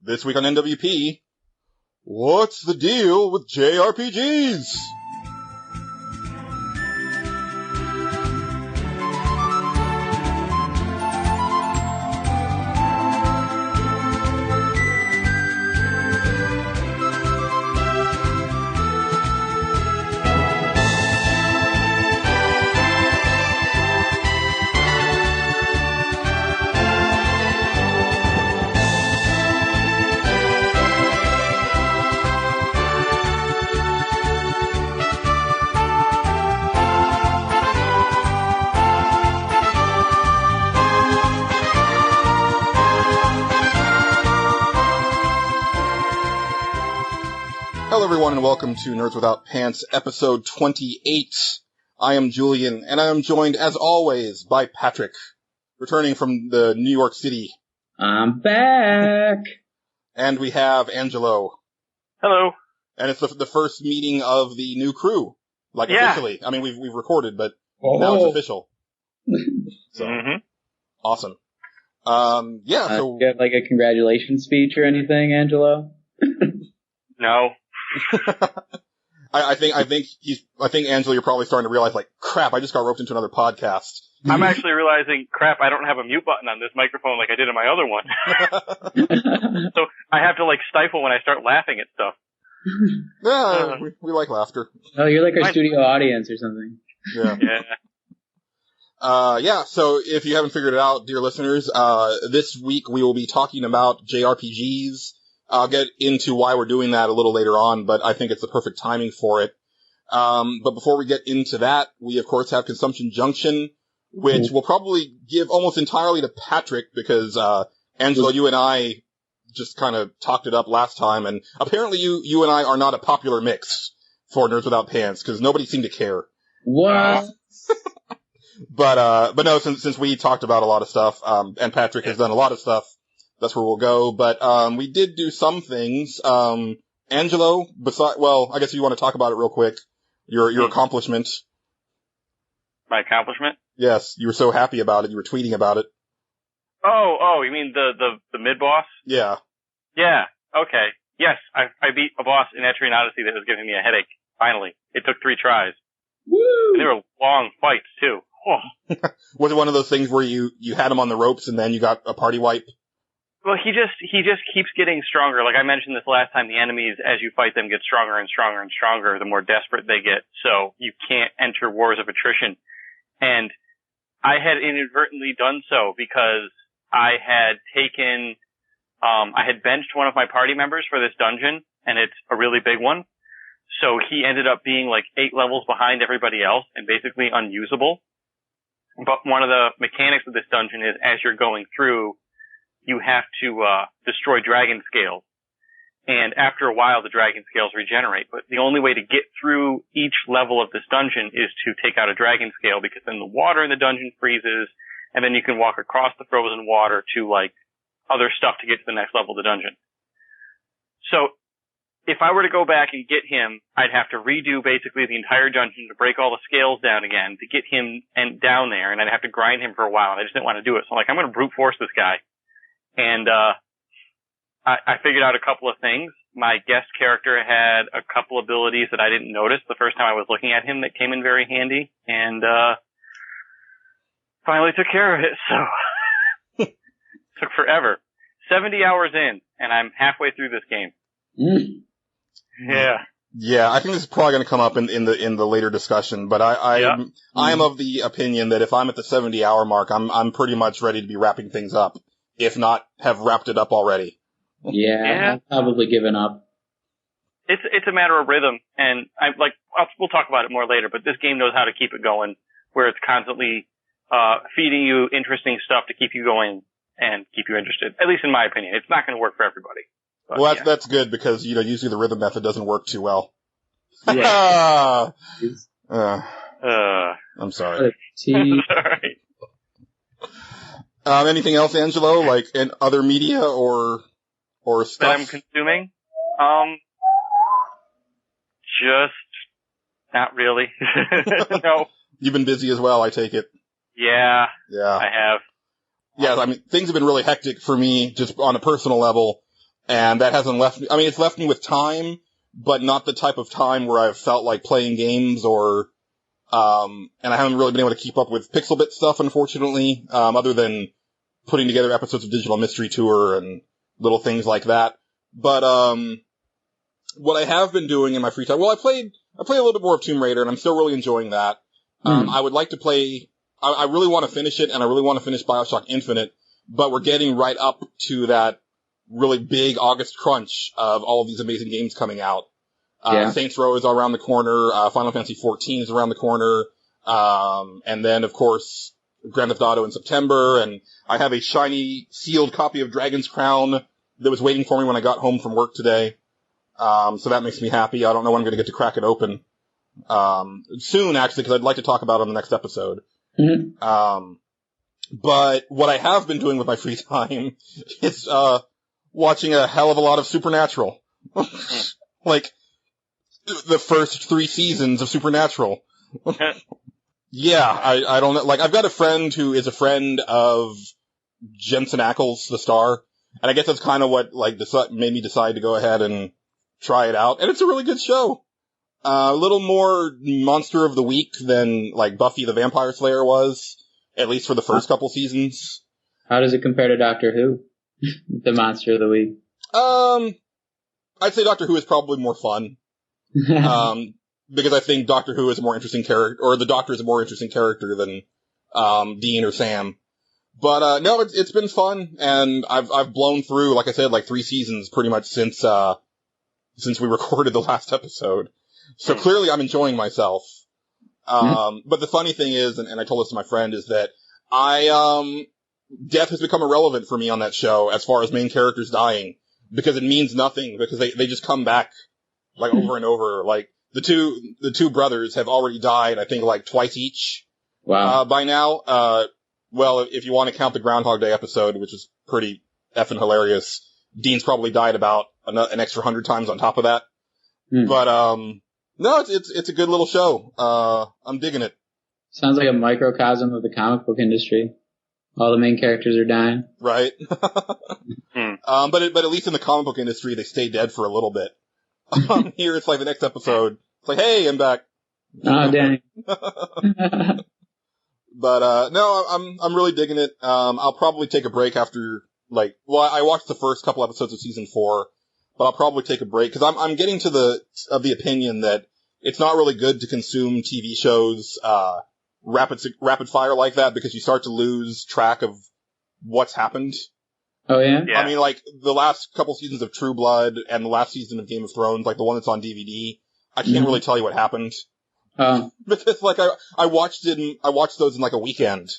This week on NWP, what's the deal with JRPGs? Hello everyone and welcome to Nerds Without Pants, episode 28. I am Julian, and I am joined, as always, by Patrick, returning from the New York City. I'm back! And we have Angelo. Hello. And it's the first meeting of the new crew. Officially. I mean, we've recorded, but now it's official. So, awesome. So... Do you have, like, a congratulations speech or anything, Angelo? No. I think Angelo, you're probably starting to realize, like, crap, I just got roped into another podcast. I'm actually realizing, crap, I don't have a mute button on this microphone like I did on my other one. So I have to, like, stifle when I start laughing at stuff. Yeah, we like laughter. Oh, you're like our studio audience or something. Yeah. So if you haven't figured it out, dear listeners, this week we will be talking about JRPGs. I'll get into why we're doing that a little later on, but I think it's the perfect timing for it. But before we get into that, we of course have Consumption Junction, which we'll probably give almost entirely to Patrick because, Angelo, you and I just kind of talked it up last time, and apparently you and I are not a popular mix for Nerds Without Pants, because nobody seemed to care. What? But no, since we talked about a lot of stuff, and Patrick has done a lot of stuff, that's where we'll go. But, we did do some things. Angelo, I guess you want to talk about it real quick. Your accomplishment. My accomplishment? Yes, you were so happy about it, you were tweeting about it. Oh, you mean the mid-boss? Yeah. Yeah, okay. Yes, I beat a boss in Etrian Odyssey that was giving me a headache, finally. It took 3 tries. Woo! And they were long fights, too. Oh. Was it one of those things where you had him on the ropes and then you got a party wipe? Well, he just keeps getting stronger. Like I mentioned this last time, the enemies, as you fight them, get stronger and stronger and stronger the more desperate they get. So you can't enter wars of attrition. And I had inadvertently done so because I had I had benched one of my party members for this dungeon, and it's a really big one. So he ended up being like 8 levels behind everybody else and basically unusable. But one of the mechanics of this dungeon is as you're going through, you have to destroy dragon scales. And after a while, the dragon scales regenerate. But the only way to get through each level of this dungeon is to take out a dragon scale, because then the water in the dungeon freezes, and then you can walk across the frozen water to, like, other stuff to get to the next level of the dungeon. So, if I were to go back and get him, I'd have to redo basically the entire dungeon to break all the scales down again to get him down there, and I'd have to grind him for a while, and I just didn't want to do it. So I'm like, I'm going to brute force this guy. And I figured out a couple of things. My guest character had a couple abilities that I didn't notice the first time I was looking at him that came in very handy, and finally took care of it. So took forever. 70 hours in, and I'm halfway through this game. Yeah. Yeah, I think this is probably going to come up in the later discussion, but I am of the opinion that if I'm at the 70-hour mark, I'm pretty much ready to be wrapping things up, if not have wrapped it up already. Yeah. I've probably given up. It's a matter of rhythm, and we'll talk about it more later, but this game knows how to keep it going, where it's constantly feeding you interesting stuff to keep you going and keep you interested. At least in my opinion. It's not going to work for everybody. But, well, that's good, because, usually the rhythm method doesn't work too well. Yeah. I'm sorry. Sorry. Anything else, Angelo? Like in other media or stuff that I'm consuming? Just not really. No. You've been busy as well, I take it. Yeah. Yeah. I have. Yeah, I mean, things have been really hectic for me, just on a personal level. And that hasn't left me, I mean, it's left me with time, but not the type of time where I've felt like playing games or, and I haven't really been able to keep up with Pixel Bit stuff, unfortunately, other than putting together episodes of Digital Mystery Tour and little things like that. But, what I have been doing in my free time, well, I play a little bit more of Tomb Raider, and I'm still really enjoying that. I would like to play, I really want to finish it, and I really want to finish BioShock Infinite, but we're getting right up to that really big August crunch of all of these amazing games coming out. Saints Row is around the corner, Final Fantasy XIV is around the corner, and then, of course, Grand Theft Auto in September, and I have a shiny, sealed copy of Dragon's Crown that was waiting for me when I got home from work today. So that makes me happy. I don't know when I'm going to get to crack it open. Soon, actually, because I'd like to talk about it on the next episode. But what I have been doing with my free time is, watching a hell of a lot of Supernatural. Like, the first 3 seasons of Supernatural. Yeah, I don't know. Like, I've got a friend who is a friend of Jensen Ackles, the star, and I guess that's kind of what, like, made me decide to go ahead and try it out, and it's a really good show. A little more Monster of the Week than, like, Buffy the Vampire Slayer was, at least for the first couple seasons. How does it compare to Doctor Who? The Monster of the Week. I'd say Doctor Who is probably more fun. Because I think Doctor Who is a more interesting character, or the Doctor is a more interesting character than, Dean or Sam. But, no, it's been fun, and I've blown through, like I said, like 3 seasons pretty much since we recorded the last episode. So clearly I'm enjoying myself. But the funny thing is, and I told this to my friend, is that death has become irrelevant for me on that show as far as main characters dying, because it means nothing, because they just come back, like, over and over. Like, the two brothers have already died, I think, like, twice each. Wow. By now. Well, if you want to count the Groundhog Day episode, which is pretty effing hilarious, Dean's probably died about an extra 100 times on top of that. But, no, it's a good little show. I'm digging it. Sounds like a microcosm of the comic book industry. All the main characters are dying. Right. But at least in the comic book industry, they stay dead for a little bit. Here, it's like the next episode. It's like, hey, I'm back. Oh, dang. But, no, I'm really digging it. I'll probably take a break after, like, well, I watched the first couple episodes of season 4, but I'll probably take a break, because I'm getting to the opinion that it's not really good to consume TV shows, rapid fire like that, because you start to lose track of what's happened. Oh, yeah? I mean, like, the last couple seasons of True Blood and the last season of Game of Thrones, like the one that's on DVD, I can't really tell you what happened. Because, like, I watched those in, like, a weekend.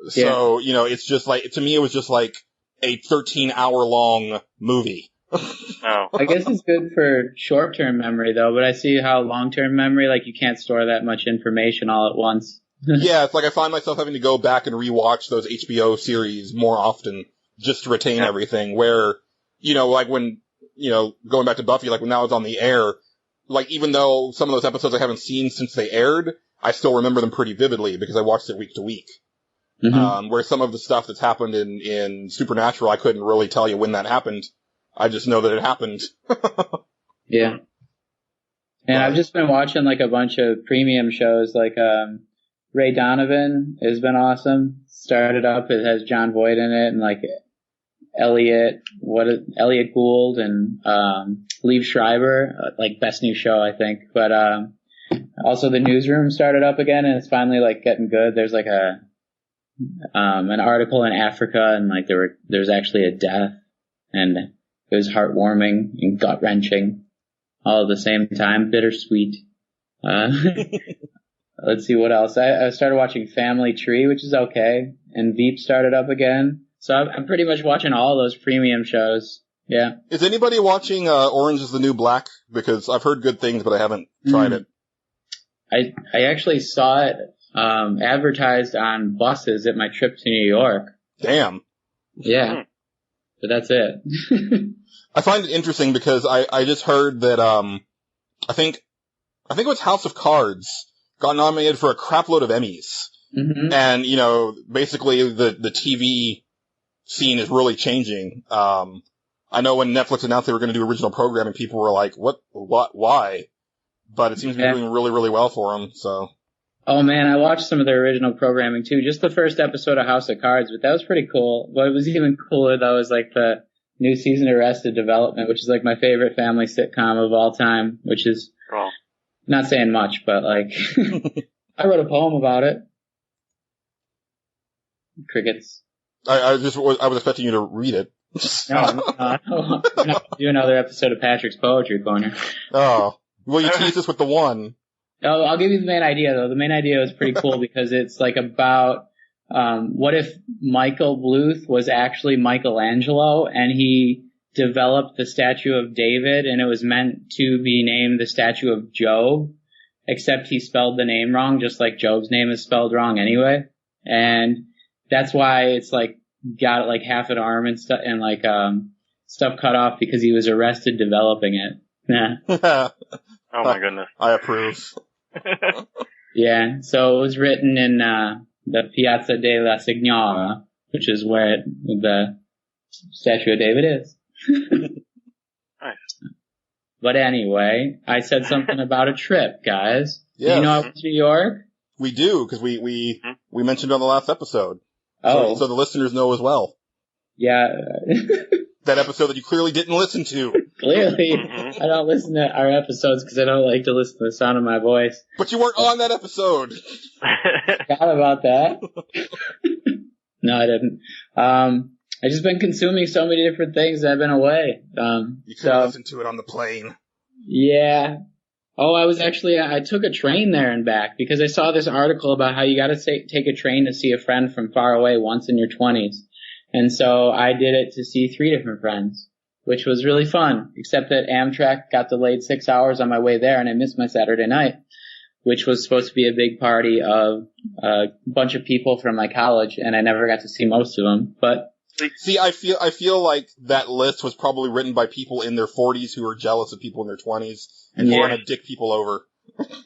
So, you know, it's just like, to me, it was just like a 13-hour-long movie. Oh. I guess it's good for short-term memory, though, but I see how long-term memory, like, you can't store that much information all at once. Yeah, it's like I find myself having to go back and rewatch those HBO series more often just to retain everything, where, you know, like when, you know, going back to Buffy, like when that was on the air, like even though some of those episodes I haven't seen since they aired, I still remember them pretty vividly because I watched it week to week. Where some of the stuff that's happened in Supernatural, I couldn't really tell you when that happened. I just know that it happened. Yeah. And I've just been watching like a bunch of premium shows, like Ray Donovan has been awesome. Started up, it has John Voight in it, and like Elliot Gould and Liev Schreiber, like best new show, I think. But also the Newsroom started up again, and it's finally like getting good. There's like an article in Africa, and like there's actually a death, and it was heartwarming and gut wrenching all at the same time, bittersweet. Let's see what else. I started watching Family Tree, which is okay, and Veep started up again. So I'm pretty much watching all those premium shows. Yeah. Is anybody watching Orange is the New Black? Because I've heard good things, but I haven't tried it. I actually saw it advertised on buses at my trip to New York. Damn. Yeah. But that's it. I find it interesting because I just heard that I think it was House of Cards got nominated for a crapload of Emmys. And, you know, basically the TV scene is really changing. I know when Netflix announced they were going to do original programming, people were like, what, why? But it seems to be doing really, really well for them, so. Oh man, I watched some of their original programming too. Just the first episode of House of Cards, but that was pretty cool. What was even cooler though is like the new season of Arrested Development, which is like my favorite family sitcom of all time, which is not saying much, but like, I wrote a poem about it. Crickets. I was expecting you to read it. No, we're not gonna do another episode of Patrick's Poetry Corner. Oh. Well, you teased us with the one. Oh, I'll give you the main idea though. The main idea was pretty cool because it's like about, what if Michael Bluth was actually Michelangelo and he developed the statue of David and it was meant to be named the statue of Job, except he spelled the name wrong, just like Job's name is spelled wrong anyway. And that's why it's like got like half an arm and stuff and like stuff cut off because he was arrested developing it. Yeah. Oh my goodness. I approve. Yeah, so it was written in the Piazza della Signora, which is where the statue of David is. Nice. But anyway, I said something about a trip, guys. Yes. Do you know I went to New York? We do, because we mentioned it on the last episode. Oh. So the listeners know as well. Yeah. That episode that you clearly didn't listen to. Clearly, I don't listen to our episodes because I don't like to listen to the sound of my voice. But you weren't on that episode. Forgot about that. No, I didn't. I just been consuming so many different things. I've been away. You could have listened to it on the plane. Yeah. Oh, I took a train there and back because I saw this article about how you got to take a train to see a friend from far away once in your 20s. And so I did it to see 3 different friends, which was really fun, except that Amtrak got delayed 6 hours on my way there and I missed my Saturday night, which was supposed to be a big party of a bunch of people from my college, and I never got to see most of them. But see, I feel like that list was probably written by people in their 40s who are jealous of people in their 20s and who want to dick people over.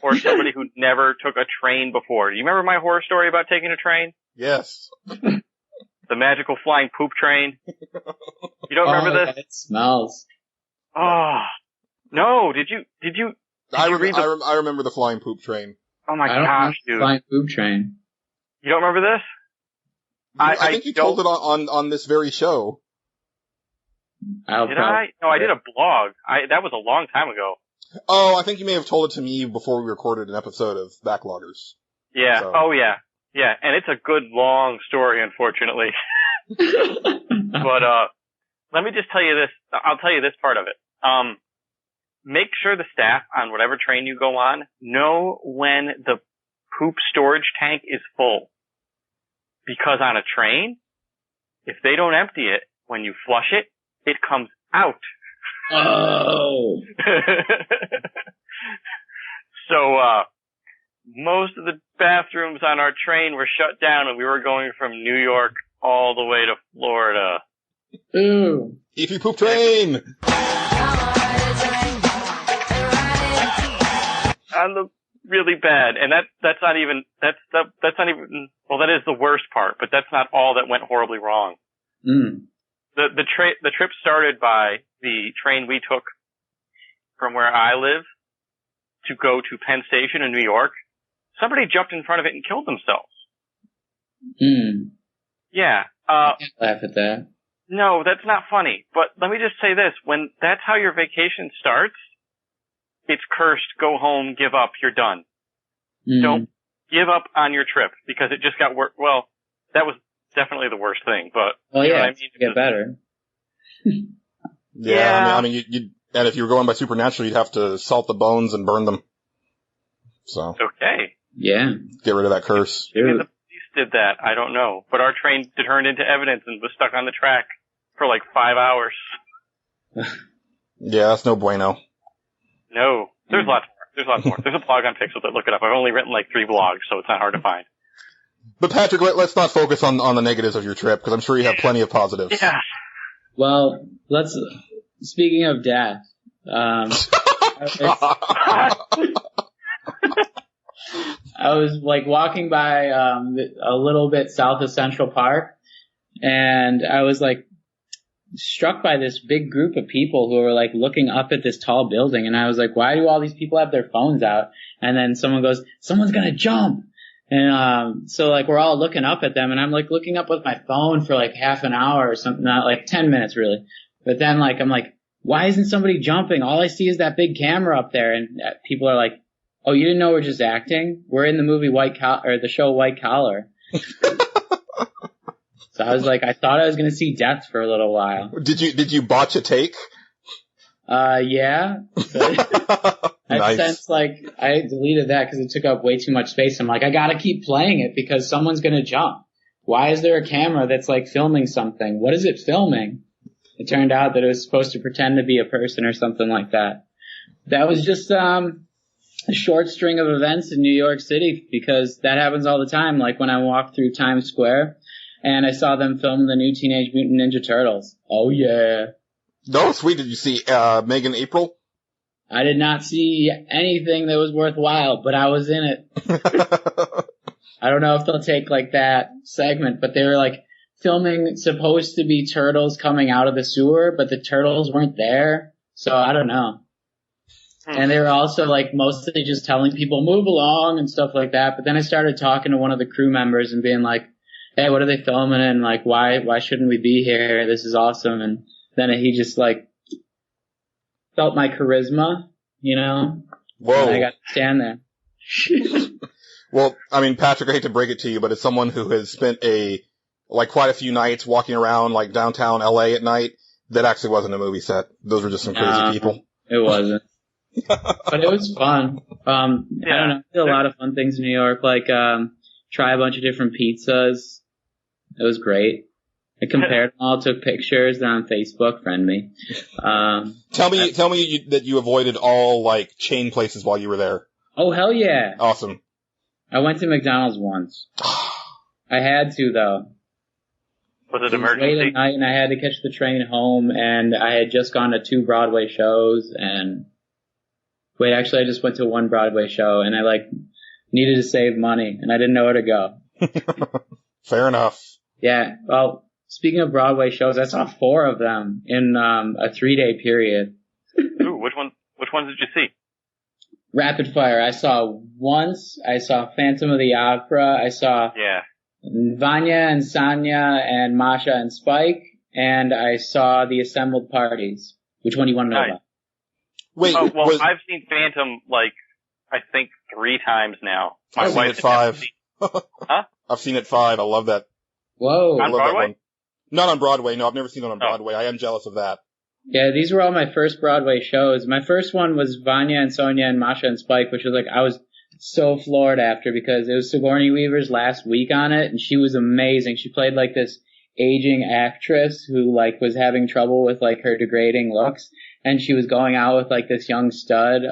Or somebody who never took a train before. Do you remember my horror story about taking a train? Yes. The magical flying poop train. You don't remember this? It smells. Oh no! Did you I remember the flying poop train. Oh my gosh, dude! Flying poop train. You don't remember this? I think you told it on this very show. Did I? No, I did a blog. That was a long time ago. Oh, I think you may have told it to me before we recorded an episode of Backloggers. Yeah. So. Oh yeah. Yeah, and it's a good long story, unfortunately. But let me just tell you this. I'll tell you this part of it. Make sure the staff on whatever train you go on know when the poop storage tank is full. Because on a train, if they don't empty it, when you flush it, it comes out. Oh. So, most of the bathrooms on our train were shut down and we were going from New York all the way to Florida. Ooh. If you poop train! On the really bad. And that's not even, well, that is the worst part, but that's not all that went horribly wrong. Mm. The trip started by the train we took from where I live to go to Penn Station in New York. Somebody jumped in front of it and killed themselves. Mm. Yeah. I can't laugh at that. No, that's not funny. But let me just say this. When that's how your vacation starts, it's cursed. Go home, give up, you're done. Mm. Don't give up on your trip because it just got worse. Well, that was definitely the worst thing, but you know what I mean? Get better. Yeah. I mean, and if you were going by Supernatural, you'd have to salt the bones and burn them. So. Okay. Yeah. Get rid of that curse. Maybe the police did that. I don't know. But our train turned into evidence and was stuck on the track for like 5 hours. Yeah, that's no bueno. No. There's lots more. There's a blog on Pixel that look it up. I've only written like 3 blogs, so it's not hard to find. But Patrick, let's not focus on the negatives of your trip, because I'm sure you have plenty of positives. Yeah. Well, speaking of death, I was like walking by a little bit south of Central Park, and I was like struck by this big group of people who were like looking up at this tall building, and I was like, why do all these people have their phones out? And then someone goes, someone's gonna jump. And so like we're all looking up at them, and I'm like looking up with my phone for like half an hour or something, not like 10 minutes really. But then like I'm like, why isn't somebody jumping? All I see is that big camera up there. And people are like, oh, you didn't know we're just acting? We're in the movie the show White Collar. So I was like, I thought I was going to see death for a little while. Did you botch a take? Yeah. Nice. Since like I deleted that because it took up way too much space. I'm like, I gotta keep playing it because someone's gonna jump. Why is there a camera that's like filming something? What is it filming? It turned out that it was supposed to pretend to be a person or something like that. That was just a short string of events in New York City, because that happens all the time. Like when I walked through Times Square and I saw them film the new Teenage Mutant Ninja Turtles. Oh yeah. No, sweet. Did you see Megan April? I did not see anything that was worthwhile, but I was in it. I don't know if they'll take like that segment, but they were like filming supposed to be turtles coming out of the sewer, but the turtles weren't there. So I don't know. And they were also like mostly just telling people move along and stuff like that. But then I started talking to one of the crew members and being like, hey, what are they filming? And like, why shouldn't we be here? This is awesome. And then he just like felt my charisma, you know? Whoa. And I got to stand there. Well, I mean, Patrick, I hate to break it to you, but as someone who has spent quite a few nights walking around like downtown LA at night, that actually wasn't a movie set. Those were just some crazy people. It wasn't. But it was fun. I don't know. I did a lot of fun things in New York, like try a bunch of different pizzas. It was great. I compared them all, took pictures. They're on Facebook. Friend me. Tell me that you avoided all like chain places while you were there. Oh hell yeah! Awesome. I went to McDonald's once. I had to though. Was it It was emergency? late at night, and I had to catch the train home, and I had just gone to 2 Broadway shows, and actually I just went to 1 Broadway show, and I like needed to save money, and I didn't know where to go. Fair enough. Yeah, well, speaking of Broadway shows, I saw 4 of them in a 3-day period. Ooh, which ones did you see? Rapid fire. I saw Phantom of the Opera. I saw Vanya and Sanya and Masha and Spike, and I saw The Assembled Parties. Which one do you want to know about? Wait, I've seen Phantom like I think 3 times now. I've seen it 5. Huh? I've seen it 5. I love that. Whoa. On Broadway? Not on Broadway. No, I've never seen it on Broadway. I am jealous of that. Yeah, these were all my first Broadway shows. My first one was Vanya and Sonia and Masha and Spike, which was like, I was so floored after because it was Sigourney Weaver's last week on it, and she was amazing. She played like this aging actress who like was having trouble with like her degrading looks, and she was going out with like this young stud,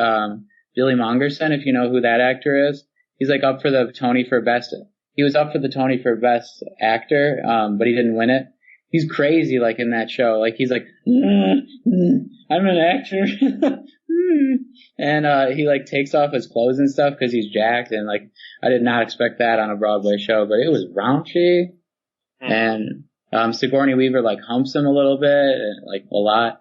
Billy Mongerson, if you know who that actor is. He's like up for the Tony for Best. He was up for the Tony for Best Actor, but he didn't win it. He's crazy, like, in that show. Like, he's like, I'm an actor. And, he, like, takes off his clothes and stuff because he's jacked. And, like, I did not expect that on a Broadway show, but it was raunchy. And, Sigourney Weaver, like, humps him a little bit, like, a lot.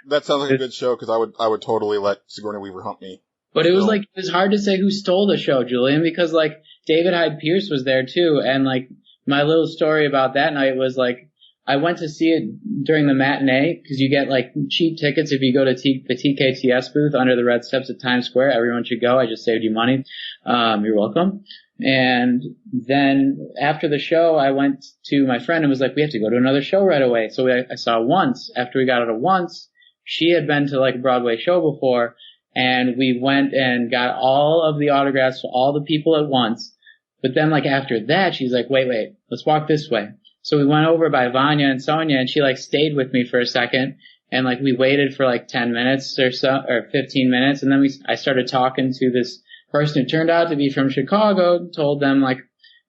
That sounds like a good show because I would totally let Sigourney Weaver hump me. But it was, like, it was hard to say who stole the show, Julian, because, like, David Hyde Pierce was there, too. And, like, my little story about that night was like, I went to see it during the matinee because you get like cheap tickets if you go to the TKTS booth under the red steps at Times Square. Everyone should go. I just saved you money. You're welcome. And then after the show, I went to my friend and was like, we have to go to another show right away. So I saw Once. After we got out of Once, she had been to like a Broadway show before, and we went and got all of the autographs for all the people at once. But then, like, after that, she's like, wait, let's walk this way. So we went over by Vanya and Sonia, and she, like, stayed with me for a second. And, like, we waited for, like, 10 minutes or so, or 15 minutes. And then I started talking to this person who turned out to be from Chicago, told them, like,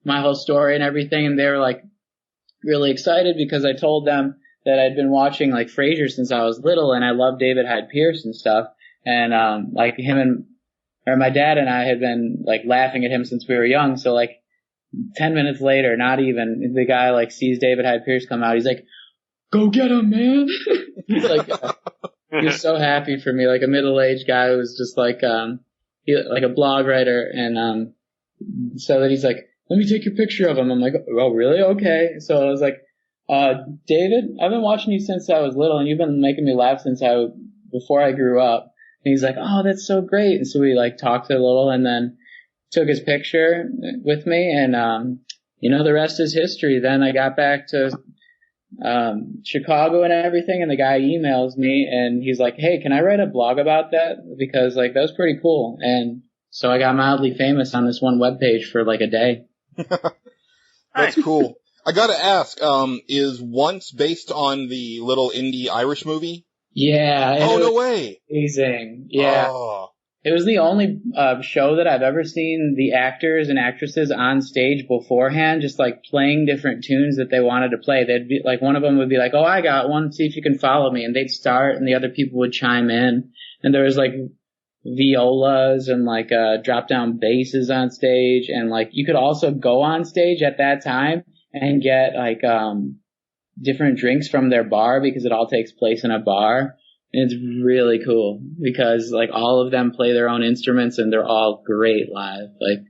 my whole story and everything. And they were, like, really excited because I told them that I'd been watching, like, Frasier since I was little, and I loved David Hyde Pierce and stuff. And, like, my dad and I had been, like, laughing at him since we were young, so, like, 10 minutes later, not even, the guy, like, sees David Hyde Pierce come out, he's like, go get him, man. He's like, he was so happy for me, like a middle-aged guy who was just like a blog writer, and so that he's like, let me take your picture of him. I'm like, oh, really? Okay. So I was like, David, I've been watching you since I was little, and you've been making me laugh before I grew up. And he's like, oh, that's so great. And so we like talked a little, and then took his picture with me, and the rest is history. Then I got back to Chicago and everything, and the guy emails me, and he's like, hey, can I write a blog about that? Because like that was pretty cool. And so I got mildly famous on this one webpage for like a day. That's cool. I gotta ask, is Once based on the little indie Irish movie? Yeah. Oh, no way. Amazing. Yeah. Oh. It was the only show that I've ever seen the actors and actresses on stage beforehand, just like playing different tunes that they wanted to play. They'd be like, one of them would be like, oh, I got one, see if you can follow me. And they'd start, and the other people would chime in. And there was like violas and like drop down basses on stage, and like you could also go on stage at that time and get like different drinks from their bar, because it all takes place in a bar. And it's really cool because like all of them play their own instruments, and they're all great live. Like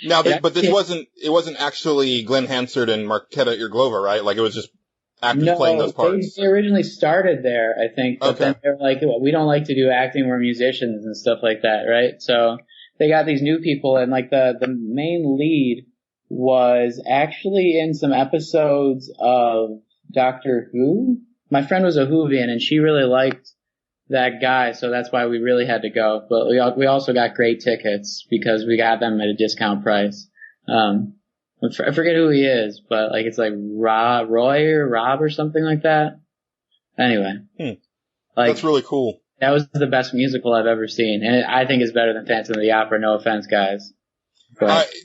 now, but it wasn't actually Glenn Hansard and Marketa Irglova, right? Like it was just actors playing those parts. They originally started there, I think, but then they're like, we don't like to do acting, we're musicians and stuff like that, right? So they got these new people, and like the main lead was actually in some episodes of Doctor Who. My friend was a Whovian, and she really liked that guy, so that's why we really had to go. But we also got great tickets because we got them at a discount price. I forget who he is, but like it's like Roy or Rob or something like that. Anyway, like that's really cool. That was the best musical I've ever seen, and I think it's better than Phantom of the Opera. No offense, guys.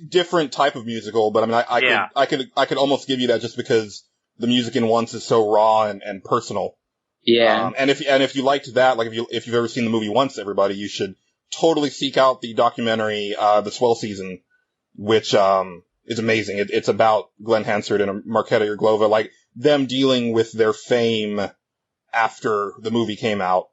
Different type of musical, but I mean, I could almost give you that just because the music in Once is so raw and personal. Yeah. And if you liked that, like if you've ever seen the movie Once, everybody, you should totally seek out the documentary, The Swell Season, which, is amazing. It's about Glenn Hansard and Marketa Irglova, like them dealing with their fame after the movie came out,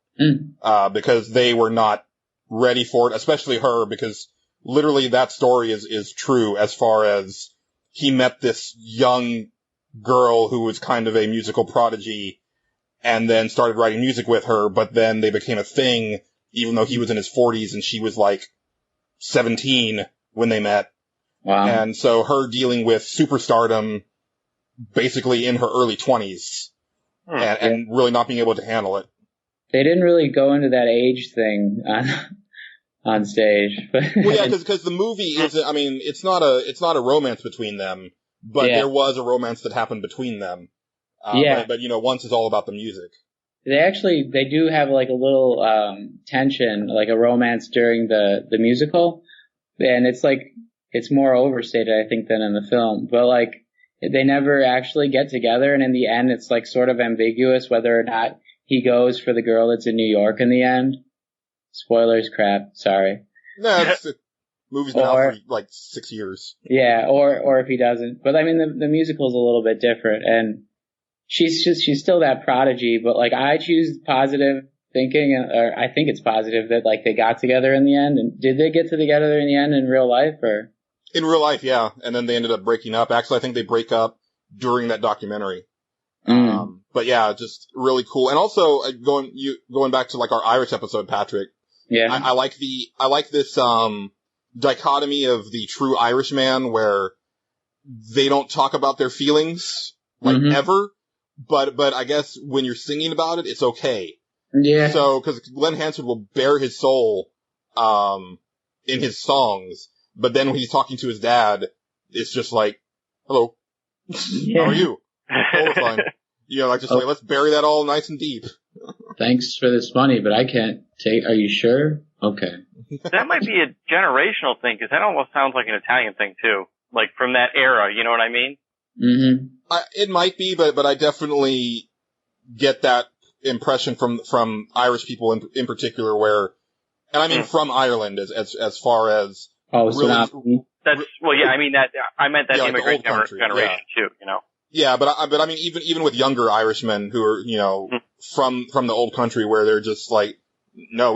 because they were not ready for it, especially her, because literally that story is true as far as he met this young girl who was kind of a musical prodigy and then started writing music with her, but then they became a thing, even though he was in his 40s and she was like 17 when they met. Wow. And so her dealing with superstardom basically in her early 20s and really not being able to handle it. They didn't really go into that age thing on stage. Well, yeah, because the movie isn't, I mean, it's not a romance between them, but there was a romance that happened between them. But Once is all about the music. They do have like a little tension, like a romance during the musical, and it's more overstated, I think, than in the film. But like they never actually get together, and in the end, it's like sort of ambiguous whether or not he goes for the girl that's in New York in the end. Spoilers, crap. Sorry. No, the movie's been out for like 6 years. Yeah, or if he doesn't. But I mean, the musical's a little bit different, and she's still that prodigy, but like I choose positive thinking, or I think it's positive that like they got together in the end. And did they get together in the end in real life, or? In real life, yeah. And then they ended up breaking up. Actually, I think they break up during that documentary. But yeah, just really cool. And also going back to like our Irish episode, Patrick. Yeah. I like this dichotomy of the true Irishman where they don't talk about their feelings like ever. But I guess when you're singing about it, it's okay. Yeah. So, cause Glenn Hansard will bare his soul, in his songs, but then when he's talking to his dad, it's just like, hello, how are you? Oh, fine. Like let's bury that all nice and deep. Thanks for this money, but I can't take, are you sure? Okay. That might be a generational thing, cause that almost sounds like an Italian thing too. Like from that era, you know what I mean? Mm-hmm. It might be, but I definitely get that impression from Irish people in particular, where, and I mean from Ireland as far as. Oh, really, that's well, yeah. I mean that I meant that like immigrant generation too. Yeah, but I mean, even with younger Irishmen who are, from the old country where they're just like, no,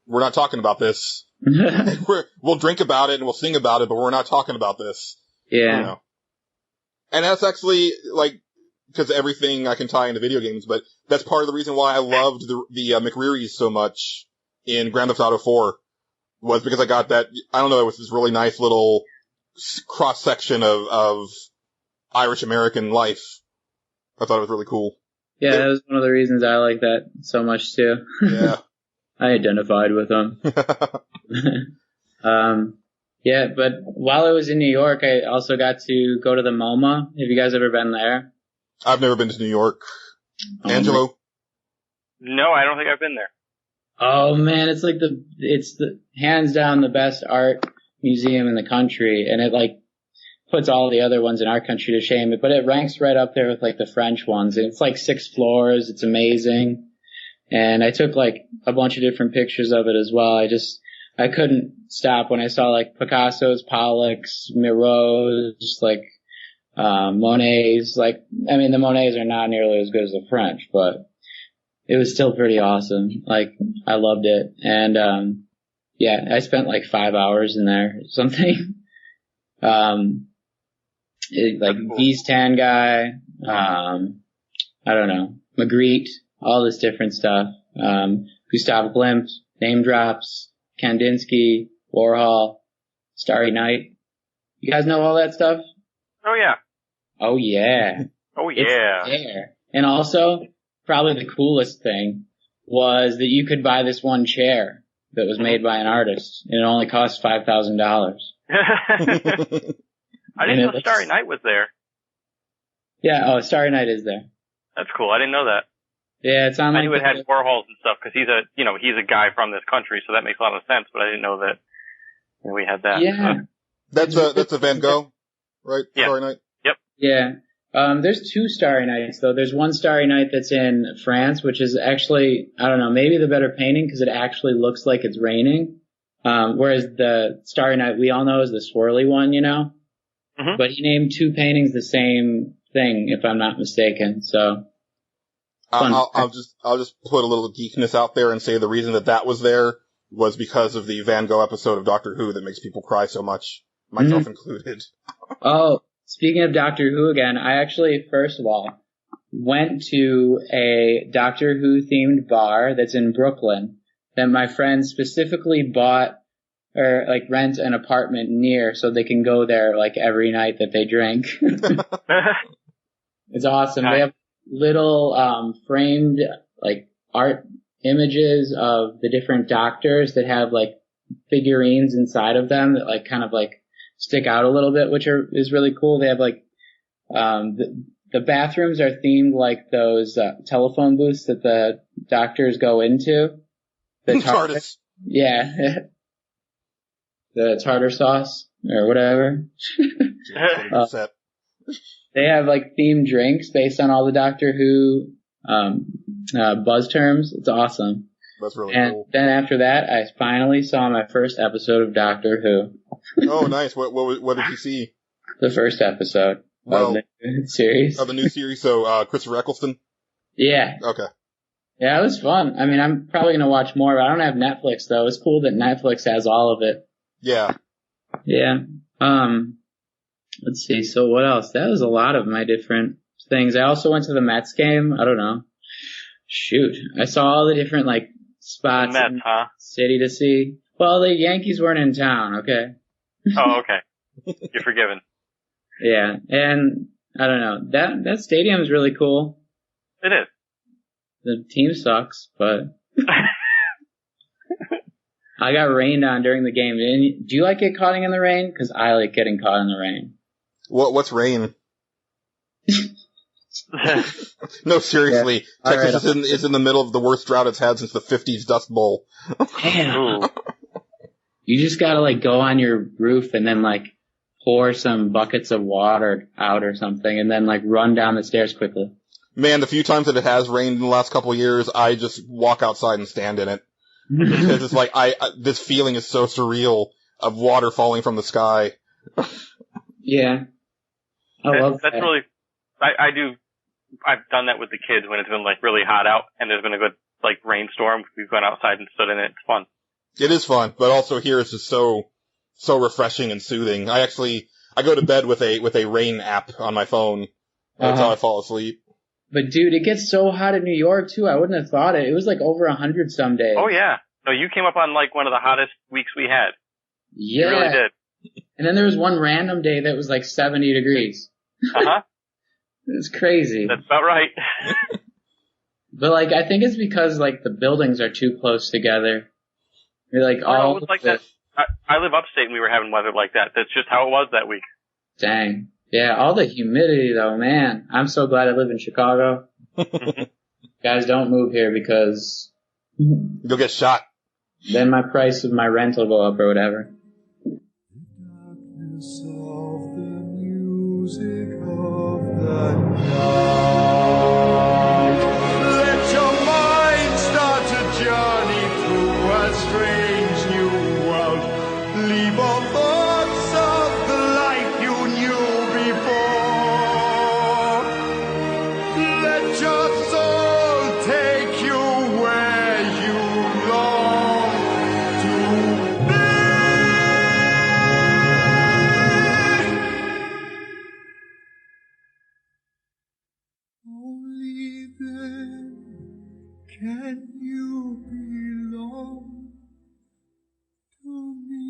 we're not talking about this. We'll drink about it and we'll sing about it, but we're not talking about this. Yeah. And that's actually, like, because everything I can tie into video games, but that's part of the reason why I loved the McReary's so much in Grand Theft Auto 4, was because I got that, I don't know, it was this really nice little cross-section of Irish-American life. I thought it was really cool. Yeah, that was one of the reasons I like that so much too. Yeah. I identified with them. Yeah, but while I was in New York, I also got to go to the MoMA. Have you guys ever been there? I've never been to New York. Angelo? No, I don't think I've been there. Oh man, it's the hands down the best art museum in the country, and it like puts all the other ones in our country to shame. But it ranks right up there with like the French ones. It's like 6 floors. It's amazing. And I took like a bunch of different pictures of it as well. I couldn't stop when I saw like Picasso's, Pollock's, Miraut's, like, Monet's. Like, I mean, the Monet's are not nearly as good as the French, but it was still pretty awesome. Like, I loved it. And, yeah, I spent like 5 hours in there or something. Like V's Tan guy, I don't know, Magritte, all this different stuff. Gustav Klimt, name drops, Kandinsky, Warhol, Starry Night. You guys know all that stuff? Oh yeah. Oh yeah. Oh yeah. It's there. And also, probably the coolest thing was that you could buy this one chair that was made by an artist, and it only cost $5,000. I didn't know Starry Night was there. Yeah, Starry Night is there. That's cool. I didn't know that. Yeah, it's on. I knew it had Warhols and stuff because he's a guy from this country, so that makes a lot of sense. But I didn't know that we had that. Yeah, that's a Van Gogh, right? Yeah. Starry Night. Yep. Yeah. There's 2 Starry Nights though. There's one Starry Night that's in France, which is actually, I don't know, maybe the better painting because it actually looks like it's raining. Whereas the Starry Night we all know is the swirly one, Mm-hmm. But he named 2 paintings the same thing, if I'm not mistaken. So. I'll just put a little geekness out there and say the reason that was there was because of the Van Gogh episode of Doctor Who that makes people cry so much, myself included. Oh, speaking of Doctor Who again, I actually, first of all, went to a Doctor Who themed bar that's in Brooklyn that my friends specifically bought or like rent an apartment near so they can go there like every night that they drink. It's awesome. They have little framed like art images of the different doctors that have like figurines inside of them that like kind of like stick out a little bit, which is really cool. They have like the bathrooms are themed like those telephone booths that the doctors go into. The TARDIS. Yeah. The tartar sauce or whatever. They have like themed drinks based on all the Doctor Who buzz terms. It's awesome. That's really and cool. Then after that, I finally saw my first episode of Doctor Who. Oh, nice. What did you see? The first episode of the series. Of the new series. So Christopher Eccleston. Yeah. Okay. Yeah, it was fun. I mean, I'm probably gonna watch more, but I don't have Netflix though. It's cool that Netflix has all of it. Yeah. Yeah. Let's see. So what else? That was a lot of my different things. I also went to the Mets game. I don't know. Shoot. I saw all the different like spots Mets, in the city to see. Well, the Yankees weren't in town. Okay. Oh, okay. You're forgiven. Yeah. And I don't know. That stadium is really cool. It is. The team sucks, but I got rained on during the game. Do you like get caught in the rain? Because I like getting caught in the rain. What's rain? No, seriously. Yeah. Texas is in the middle of the worst drought it's had since the 50s Dust Bowl. Damn. You just gotta like go on your roof and then like pour some buckets of water out or something and then like run down the stairs quickly. Man, the few times that it has rained in the last couple of years, I just walk outside and stand in it. Because it's like, this feeling is so surreal of water falling from the sky. Yeah. I love that. I do. I've done that with the kids when it's been like really hot out and there's been a good like rainstorm. We've gone outside and stood in it. It's fun. It is fun, but also here it's just so refreshing and soothing. I go to bed with a rain app on my phone. That's how I fall asleep. But dude, it gets so hot in New York too. I wouldn't have thought it. It was like over 100 some days. Oh yeah. No, you came up on like one of the hottest weeks we had. Yeah. You really did. And then there was one random day that was like 70 degrees. Uh-huh. It's crazy. That's about right. But like, I think it's because like the buildings are too close together. You're like all. It was like that. I live upstate and we were having weather like that. That's just how it was that week. Dang. Yeah, all the humidity though, man. I'm so glad I live in Chicago. Guys, don't move here because you'll get shot. Then my price of my rent will go up or whatever. Let your mind start a journey through a strange new world. Leave all thoughts of the life you knew before. Let your soul take you where you long to be. Only then can you belong to me.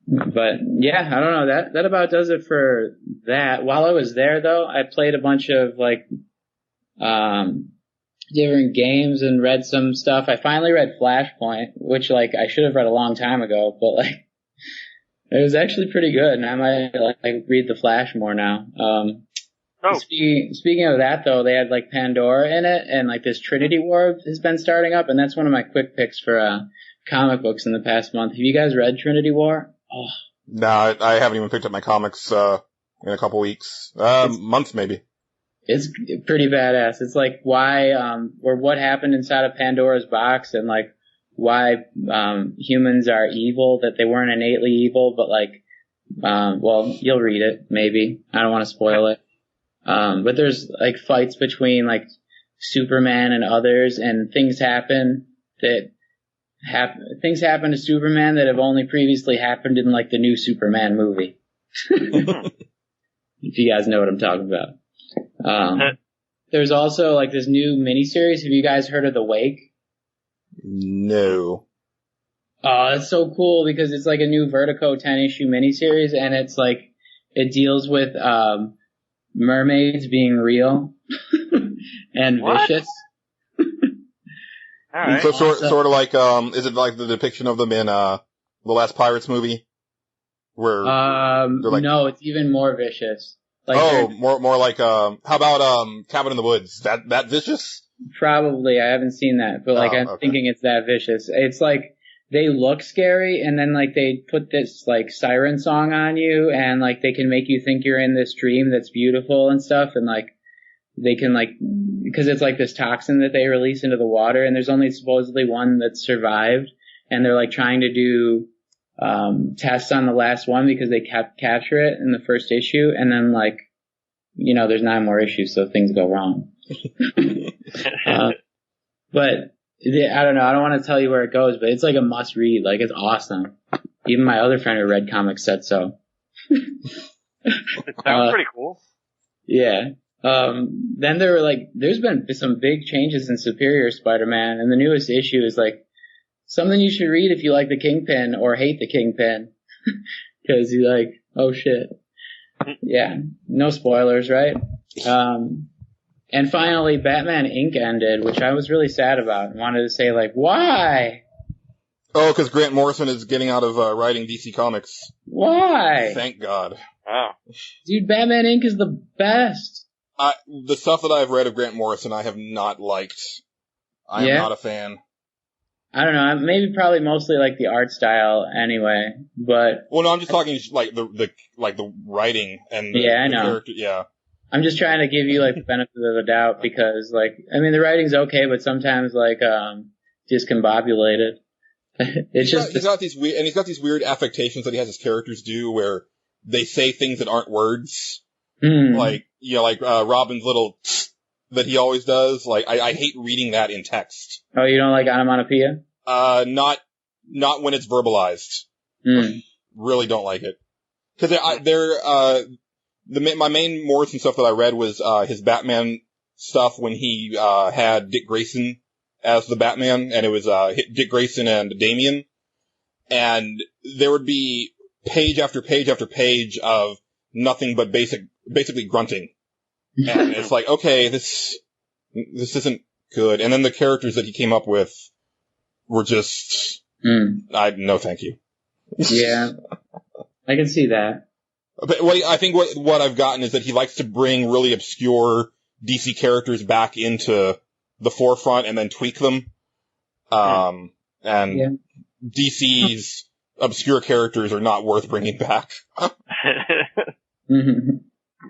But yeah, I don't know. That about does it for that. While I was there though, I played a bunch of like different games and read some stuff. I finally read Flashpoint, which like I should have read a long time ago, but like it was actually pretty good, and I might like read The Flash more now. Speaking of that though, they had like Pandora in it, and like this Trinity War has been starting up, and that's one of my quick picks for comic books in the past month. Have you guys read Trinity War? Oh. No, I haven't even picked up my comics in a couple weeks, months maybe. It's pretty badass. It's like why or what happened inside of Pandora's box, and like why humans are evil, that they weren't innately evil, but like well, you'll read it maybe. I don't want to spoil it. But there's like fights between like Superman and others, and things happen to Superman that have only previously happened in like the new Superman movie. If you guys know what I'm talking about. There's also like this new miniseries. Have you guys heard of The Wake? No. Oh, it's so cool because it's like a new Vertigo 10-issue miniseries, and it's like it deals with mermaids being real and vicious. All right. So sort of like is it like the depiction of them in the last Pirates movie? Where they're like, no, it's even more vicious. Like more like how about Cabin in the Woods? That vicious? Probably. I haven't seen that, but like I'm thinking it's that vicious. It's like they look scary, and then like they put this like siren song on you, and like they can make you think you're in this dream that's beautiful and stuff, and like they can like, because it's like this toxin that they release into the water, and there's only supposedly one that survived, and they're like trying to do tests on the last one because they capture it in the first issue, and then like, you know, there's 9 more issues, so things go wrong. But I don't know. I don't want to tell you where it goes, but it's like a must read. Like it's awesome. Even my other friend who read comics said so. It sounds pretty cool. Yeah. Then there were like, there's been some big changes in Superior Spider-Man, and the newest issue is like something you should read if you like the Kingpin or hate the Kingpin. Cause you're like, oh shit. Yeah. No spoilers, right? And finally, Batman Inc. ended, which I was really sad about and wanted to say like, why? Oh, because Grant Morrison is getting out of writing DC Comics. Why? Thank God. Oh. Dude, Batman Inc. is the best. The stuff that I've read of Grant Morrison, I have not liked. I am not a fan. I don't know. Maybe probably mostly like the art style anyway, but. Well, no, I'm just talking like the writing and the character. Yeah. I'm just trying to give you like the benefit of the doubt because like, I mean, the writing's okay, but sometimes like, discombobulated. It's he's got these weird affectations that he has his characters do where they say things that aren't words. Mm. Like, you know, like, Robin's little that he always does. Like, I hate reading that in text. Oh, you don't like onomatopoeia? Not when it's verbalized. Mm. Really don't like it. Cause my main Morrison stuff that I read was, his Batman stuff when he, had Dick Grayson as the Batman, and it was, Dick Grayson and Damian. And there would be page after page after page of nothing but basically grunting. And it's like, okay, this isn't good. And then the characters that he came up with were just, no thank you. Yeah. I can see that. But I think what I've gotten is that he likes to bring really obscure DC characters back into the forefront and then tweak them. DC's obscure characters are not worth bringing back.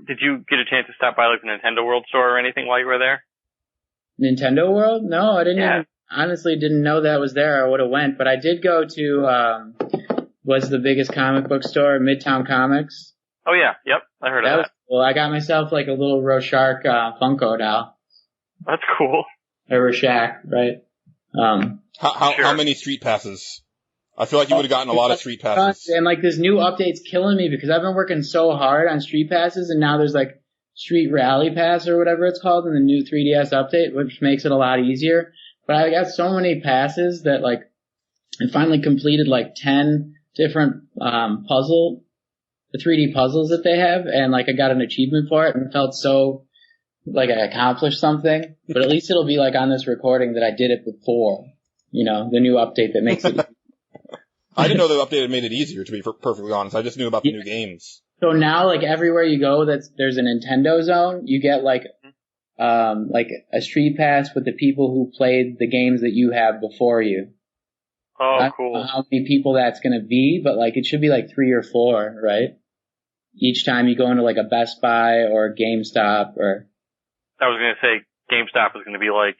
Did you get a chance to stop by like the Nintendo World store or anything while you were there? Nintendo World? No, I didn't honestly didn't know that was there. I would have went, but I did go to, was the biggest comic book store, Midtown Comics. Oh yeah, yep, I heard of that. Well, I got myself like a little Rorschach, Funko doll. That's cool. Or Rorschach, right? How many street passes? I feel like you would have gotten a lot of street passes. And like this new update's killing me because I've been working so hard on street passes, and now there's like Street Rally Pass or whatever it's called in the new 3DS update, which makes it a lot easier. But I got so many passes that like I finally completed like 10 different the 3D puzzles that they have, and like I got an achievement for it and felt so like I accomplished something. But at least it'll be like on this recording that I did it before, you know, the new update that makes it. I didn't know the update had made it easier, to be perfectly honest. I just knew about the new games. So now, like everywhere you go, there's a Nintendo zone. You get like a street pass with the people who played the games that you have before you. Oh, cool. I don't know how many people that's gonna be, but like it should be like 3 or 4, right? Each time you go into like a Best Buy or GameStop or. I was gonna say GameStop is gonna be like,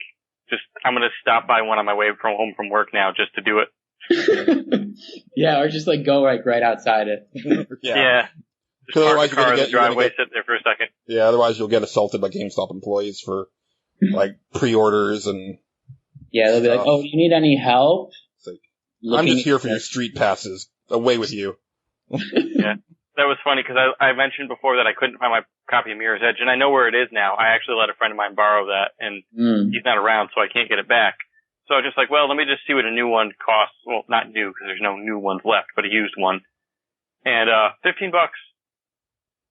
I'm gonna stop by one on my way home from work now just to do it. Yeah, or just like go right outside it. Yeah. Just park the car in the driveway, sit there for a second. Yeah, otherwise you'll get assaulted by GameStop employees for like pre-orders and. Yeah, they'll be like, "Oh, do you need any help?" Like, I'm just here for your street passes. Away with you. Yeah, that was funny because I mentioned before that I couldn't find my copy of Mirror's Edge, and I know where it is now. I actually let a friend of mine borrow that, and he's not around, so I can't get it back. So I was just like, well, let me just see what a new one costs. Well, not new, because there's no new ones left, but a used one. And, $15.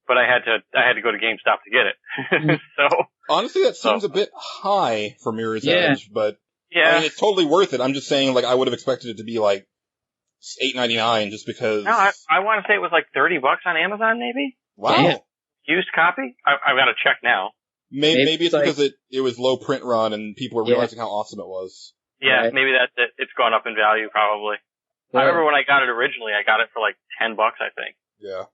But I had to go to GameStop to get it. So. Honestly, that seems a bit high for Mirror's Edge, but. Yeah. I mean, it's totally worth it. I'm just saying, like, I would have expected it to be like $8.99 just because. No, I want to say it was like $30 on Amazon, maybe. Wow. Damn. Used copy? I've got to check now. Maybe it's like, because it was low print run and people were realizing how awesome it was. Yeah, right. Maybe that's it. It's gone up in value, probably. Right. I remember when I got it originally, I got it for like $10, I think. Yeah.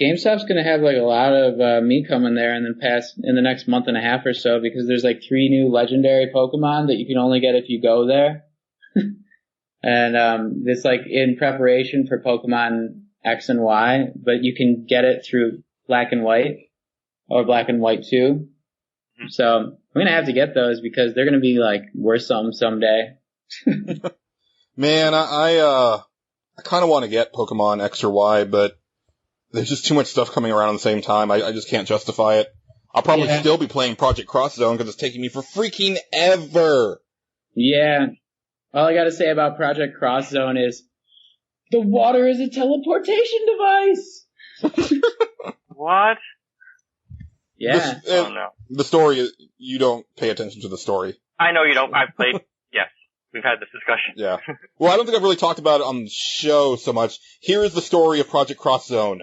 GameStop's gonna have like a lot of me coming there in the next month and a half or so because there's like 3 new legendary Pokemon that you can only get if you go there. And it's like in preparation for Pokemon X and Y, but you can get it through Black and White or Black and White 2. Mm-hmm. So I'm gonna have to get those because they're gonna be like worth something someday. Man, I kind of want to get Pokemon X or Y, but there's just too much stuff coming around at the same time. I just can't justify it. I'll probably still be playing Project Cross Zone because it's taking me for freaking ever. Yeah. All I gotta say about Project Cross Zone is the water is a teleportation device. What? Yeah. Oh no. The story, you don't pay attention to the story. I know you don't. I've played. Yes. We've had this discussion. Yeah. Well, I don't think I've really talked about it on the show so much. Here is the story of Project Cross Zone.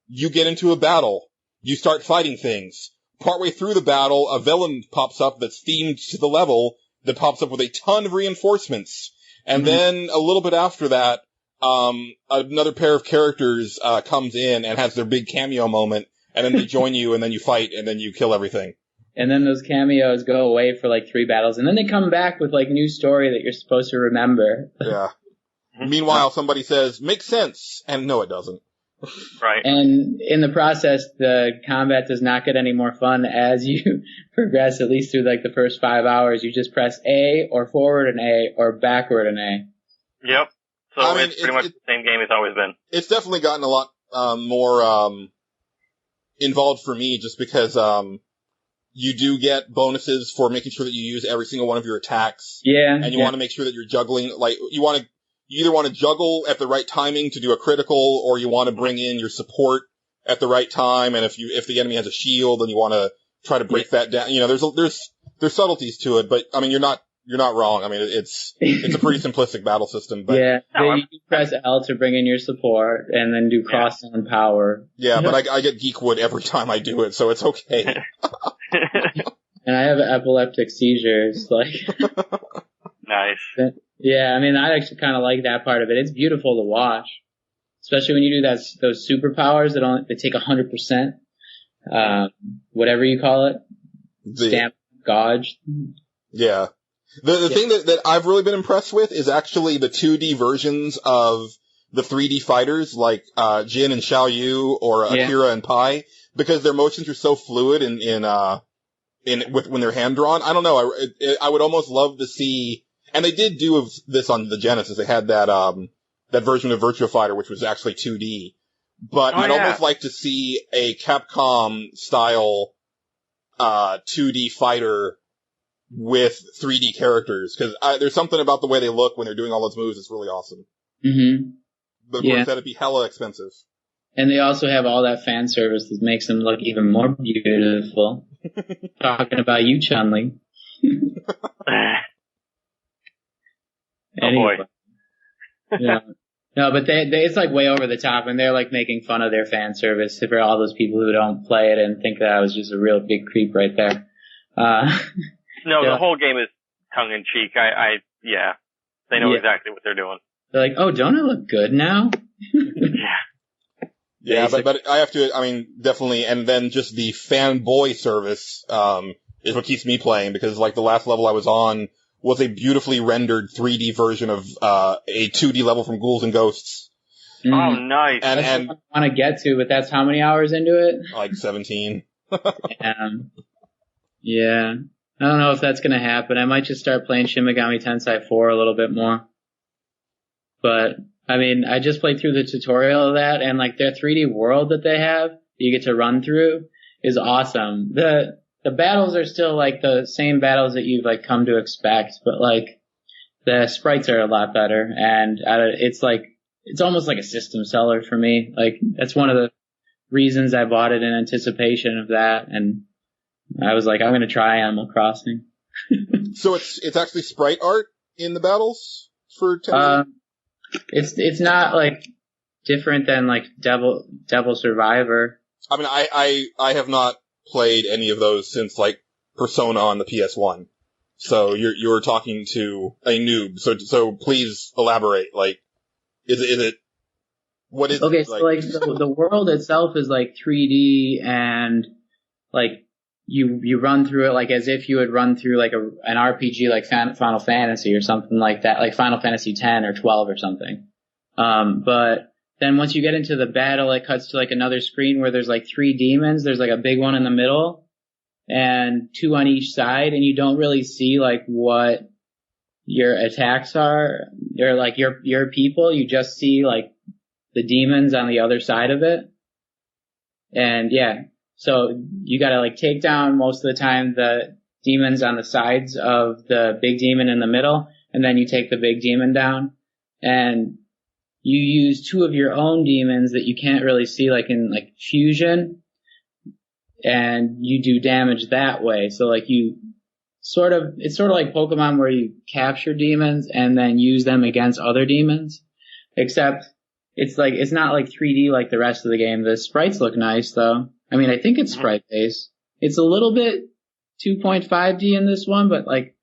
You get into a battle. You start fighting things. Partway through the battle, a villain pops up that's themed to the level that pops up with a ton of reinforcements. And then a little bit after that, another pair of characters comes in and has their big cameo moment, and then they join you, and then you fight, and then you kill everything. And then those cameos go away for like 3 battles, and then they come back with like new story that you're supposed to remember. Yeah. Meanwhile, somebody says, "Makes sense," and no, it doesn't. Right. And in the process, the combat does not get any more fun as you progress, at least through like the first 5 hours. You just press A or forward an A or backward an A. Yep. So I mean, it's pretty much the same game it's always been. It's definitely gotten a lot more involved for me, just because you do get bonuses for making sure that you use every single one of your attacks. Yeah. And you want to make sure that you're juggling, like, you either want to juggle at the right timing to do a critical, or you want to bring in your support at the right time, and if the enemy has a shield, then you want to try to break that down. You know, there's subtleties to it, but I mean, you're not wrong. I mean, it's a pretty simplistic battle system, but yeah, you press L to bring in your support, and then do cross on power. Yeah, but I get Geekwood every time I do it, so it's okay. And I have epileptic seizures, like. Nice. Yeah, I mean, I actually kind of like that part of it. It's beautiful to watch, especially when you do those superpowers that take 100%, whatever you call it, stamp, gauge. Yeah. The thing that I've really been impressed with is actually the 2D versions of the 3D fighters, like Jin and Xiao Yu or Akira and Pai, because their motions are so fluid when they're hand drawn. I don't know. I would almost love to see, and they did do this on the Genesis. They had that version of Virtua Fighter, which was actually 2D. But I'd almost like to see a Capcom style 2D fighter with 3D characters, because there's something about the way they look when they're doing all those moves that's really awesome. Mm-hmm. But of course, that'd be hella expensive. And they also have all that fan service that makes them look even more beautiful. Talking about you, Chun-Li. Anyway. Oh boy. Yeah. No, but it's like way over the top, and they're like making fun of their fan service for all those people who don't play it and think that I was just a real big creep right there. No, the whole game is tongue in cheek. Yeah. They know exactly what they're doing. They're like, oh, don't I look good now? Yeah. Yeah, but I have to, I mean, definitely, and then just the fanboy service, is what keeps me playing, because like the last level I was on was a beautifully rendered 3D version of, a 2D level from Ghouls and Ghosts. Mm-hmm. Oh, nice. And what I want to get to, but that's how many hours into it? Like 17. Yeah. I don't know if that's going to happen. I might just start playing Shin Megami Tensei 4 a little bit more. But, I mean, I just played through the tutorial of that, and like their 3D world that they have, that you get to run through, is awesome. The battles are still like the same battles that you've like come to expect, but like the sprites are a lot better, and it's almost like a system seller for me. Like, that's one of the reasons I bought it, in anticipation of that, and I was like, I'm going to try Animal Crossing. So it's actually sprite art in the battles for Tensei? It's not like different than like Devil Survivor. I mean, I have not played any of those since like Persona on the PS1. So you're talking to a noob. So please elaborate. Like, is it what is okay? It, so like the world itself is like 3D, and like you run through it like as if you would run through like an RPG like Final Fantasy or something like that, like Final Fantasy 10 or 12 or something. But then once you get into the battle, it cuts to like another screen where there's like 3 demons. There's like a big one in the middle and 2 on each side, and you don't really see like what your attacks are. They're like your people. You just see like the demons on the other side of it. And yeah. So you gotta like take down most of the time the demons on the sides of the big demon in the middle, and then you take the big demon down, and you use 2 of your own demons that you can't really see, like in like fusion, and you do damage that way. So like it's sort of like Pokemon where you capture demons and then use them against other demons, except it's not like 3D like the rest of the game. The sprites look nice though. I mean, I think it's sprite-based. It's a little bit 2.5D in this one, but like,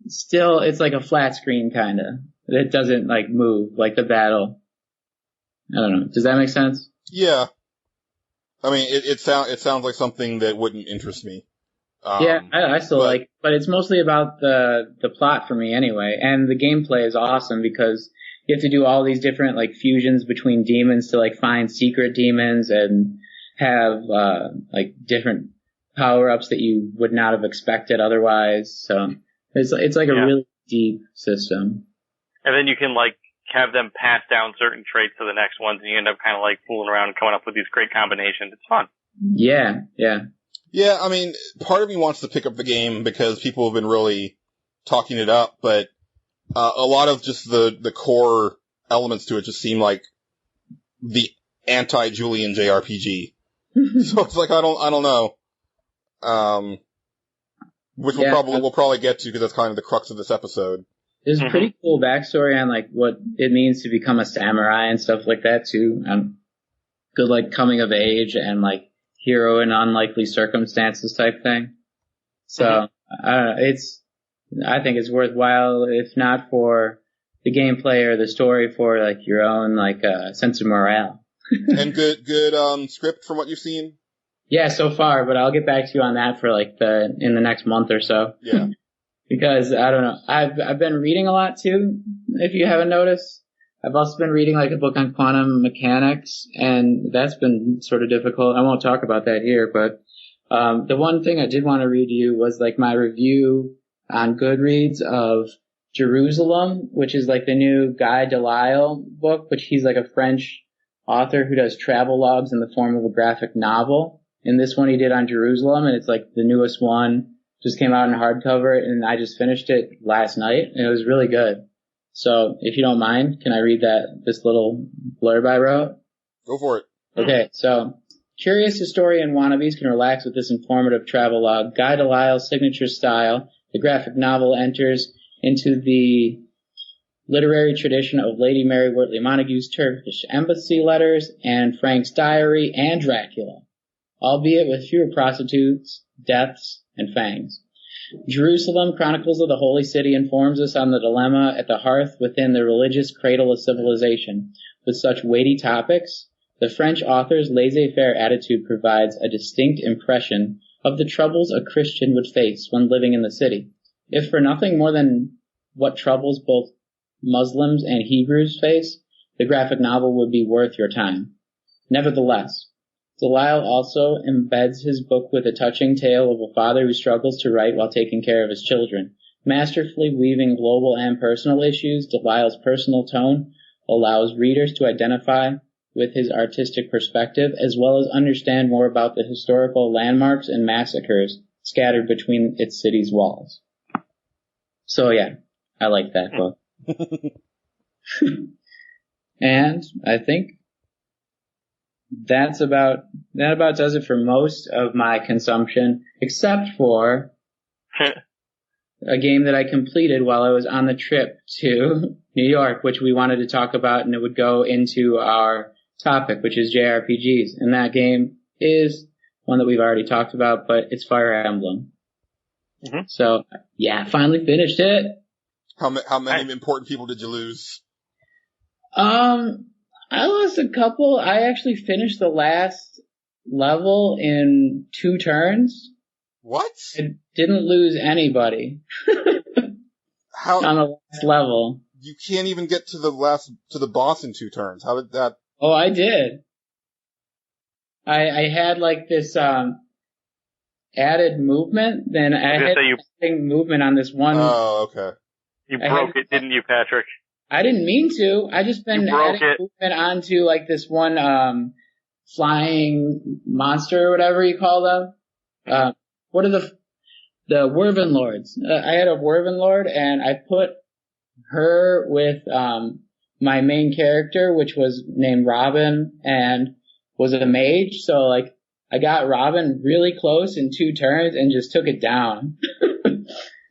still, it's like a flat screen kinda. It doesn't like move, like the battle. I don't know. Does that make sense? Yeah. I mean, it sounds like something that wouldn't interest me. Yeah, I still like it, but it's mostly about the plot for me anyway, and the gameplay is awesome because you have to do all these different like fusions between demons to like find secret demons and have like different power-ups that you would not have expected otherwise. So it's like a really deep system. And then you can like have them pass down certain traits to the next ones, and you end up kind of like fooling around and coming up with these great combinations. It's fun. Yeah. Yeah, I mean, part of me wants to pick up the game because people have been really talking it up, but a lot of just the core elements to it just seem like the anti-Julian JRPG. So it's like, I don't know. Which we'll probably get to because that's kind of the crux of this episode. There's a pretty cool backstory on like what it means to become a samurai and stuff like that too. Good like coming of age and like hero in unlikely circumstances type thing. So I think it's worthwhile, if not for the gameplay or the story, for like your own like sense of morale. And good script from what you've seen. Yeah, so far, but I'll get back to you on that for like in the next month or so. Yeah. Because I don't know, I've been reading a lot too. If you haven't noticed, I've also been reading like a book on quantum mechanics, and that's been sort of difficult. I won't talk about that here, but the one thing I did want to read to you was like my review on Goodreads of Jerusalem, which is like the new Guy Delisle book, which he's like a French author who does travel logs in the form of a graphic novel. And this one he did on Jerusalem, and it's like the newest one, just came out in hardcover, and I just finished it last night, and it was really good. So if you don't mind, can I read this little blurb I wrote? Go for it. Okay, so curious historian wannabes can relax with this informative travel log. Guy Delisle's signature style, the graphic novel, enters into the literary tradition of Lady Mary Wortley Montagu's Turkish embassy letters and Frank's diary and Dracula, albeit with fewer prostitutes, deaths, and fangs. Jerusalem, Chronicles of the Holy City, informs us on the dilemma at the hearth within the religious cradle of civilization. With such weighty topics, the French author's laissez-faire attitude provides a distinct impression of the troubles a Christian would face when living in the city. If for nothing more than what troubles both Muslims and Hebrews face, the graphic novel would be worth your time. Nevertheless, Delisle also embeds his book with a touching tale of a father who struggles to write while taking care of his children. Masterfully weaving global and personal issues, Delisle's personal tone allows readers to identify with his artistic perspective, as well as understand more about the historical landmarks and massacres scattered between its city's walls. So yeah, I like that book. And I think that about does it for most of my consumption, except for a game that I completed while I was on the trip to New York, which we wanted to talk about, and it would go into our topic, which is JRPGs. And that game is one that we've already talked about, but it's Fire Emblem. Mm-hmm. So, yeah, finally finished it. How many important people did you lose? I lost a couple. I actually finished the last level in 2 turns. What? I didn't lose anybody. How? On the last level. You can't even get to the boss in 2 turns. How did that? Oh, I did. I had like this, added movement, then I had movement on this one. Oh, okay. You broke it, didn't you, Patrick? I didn't mean to. I just been adding movement onto like this one flying monster or whatever you call them. What are the Werven Lords? I had a Werven Lord, and I put her with my main character, which was named Robin and was a mage. So like I got Robin really close in 2 turns and just took it down.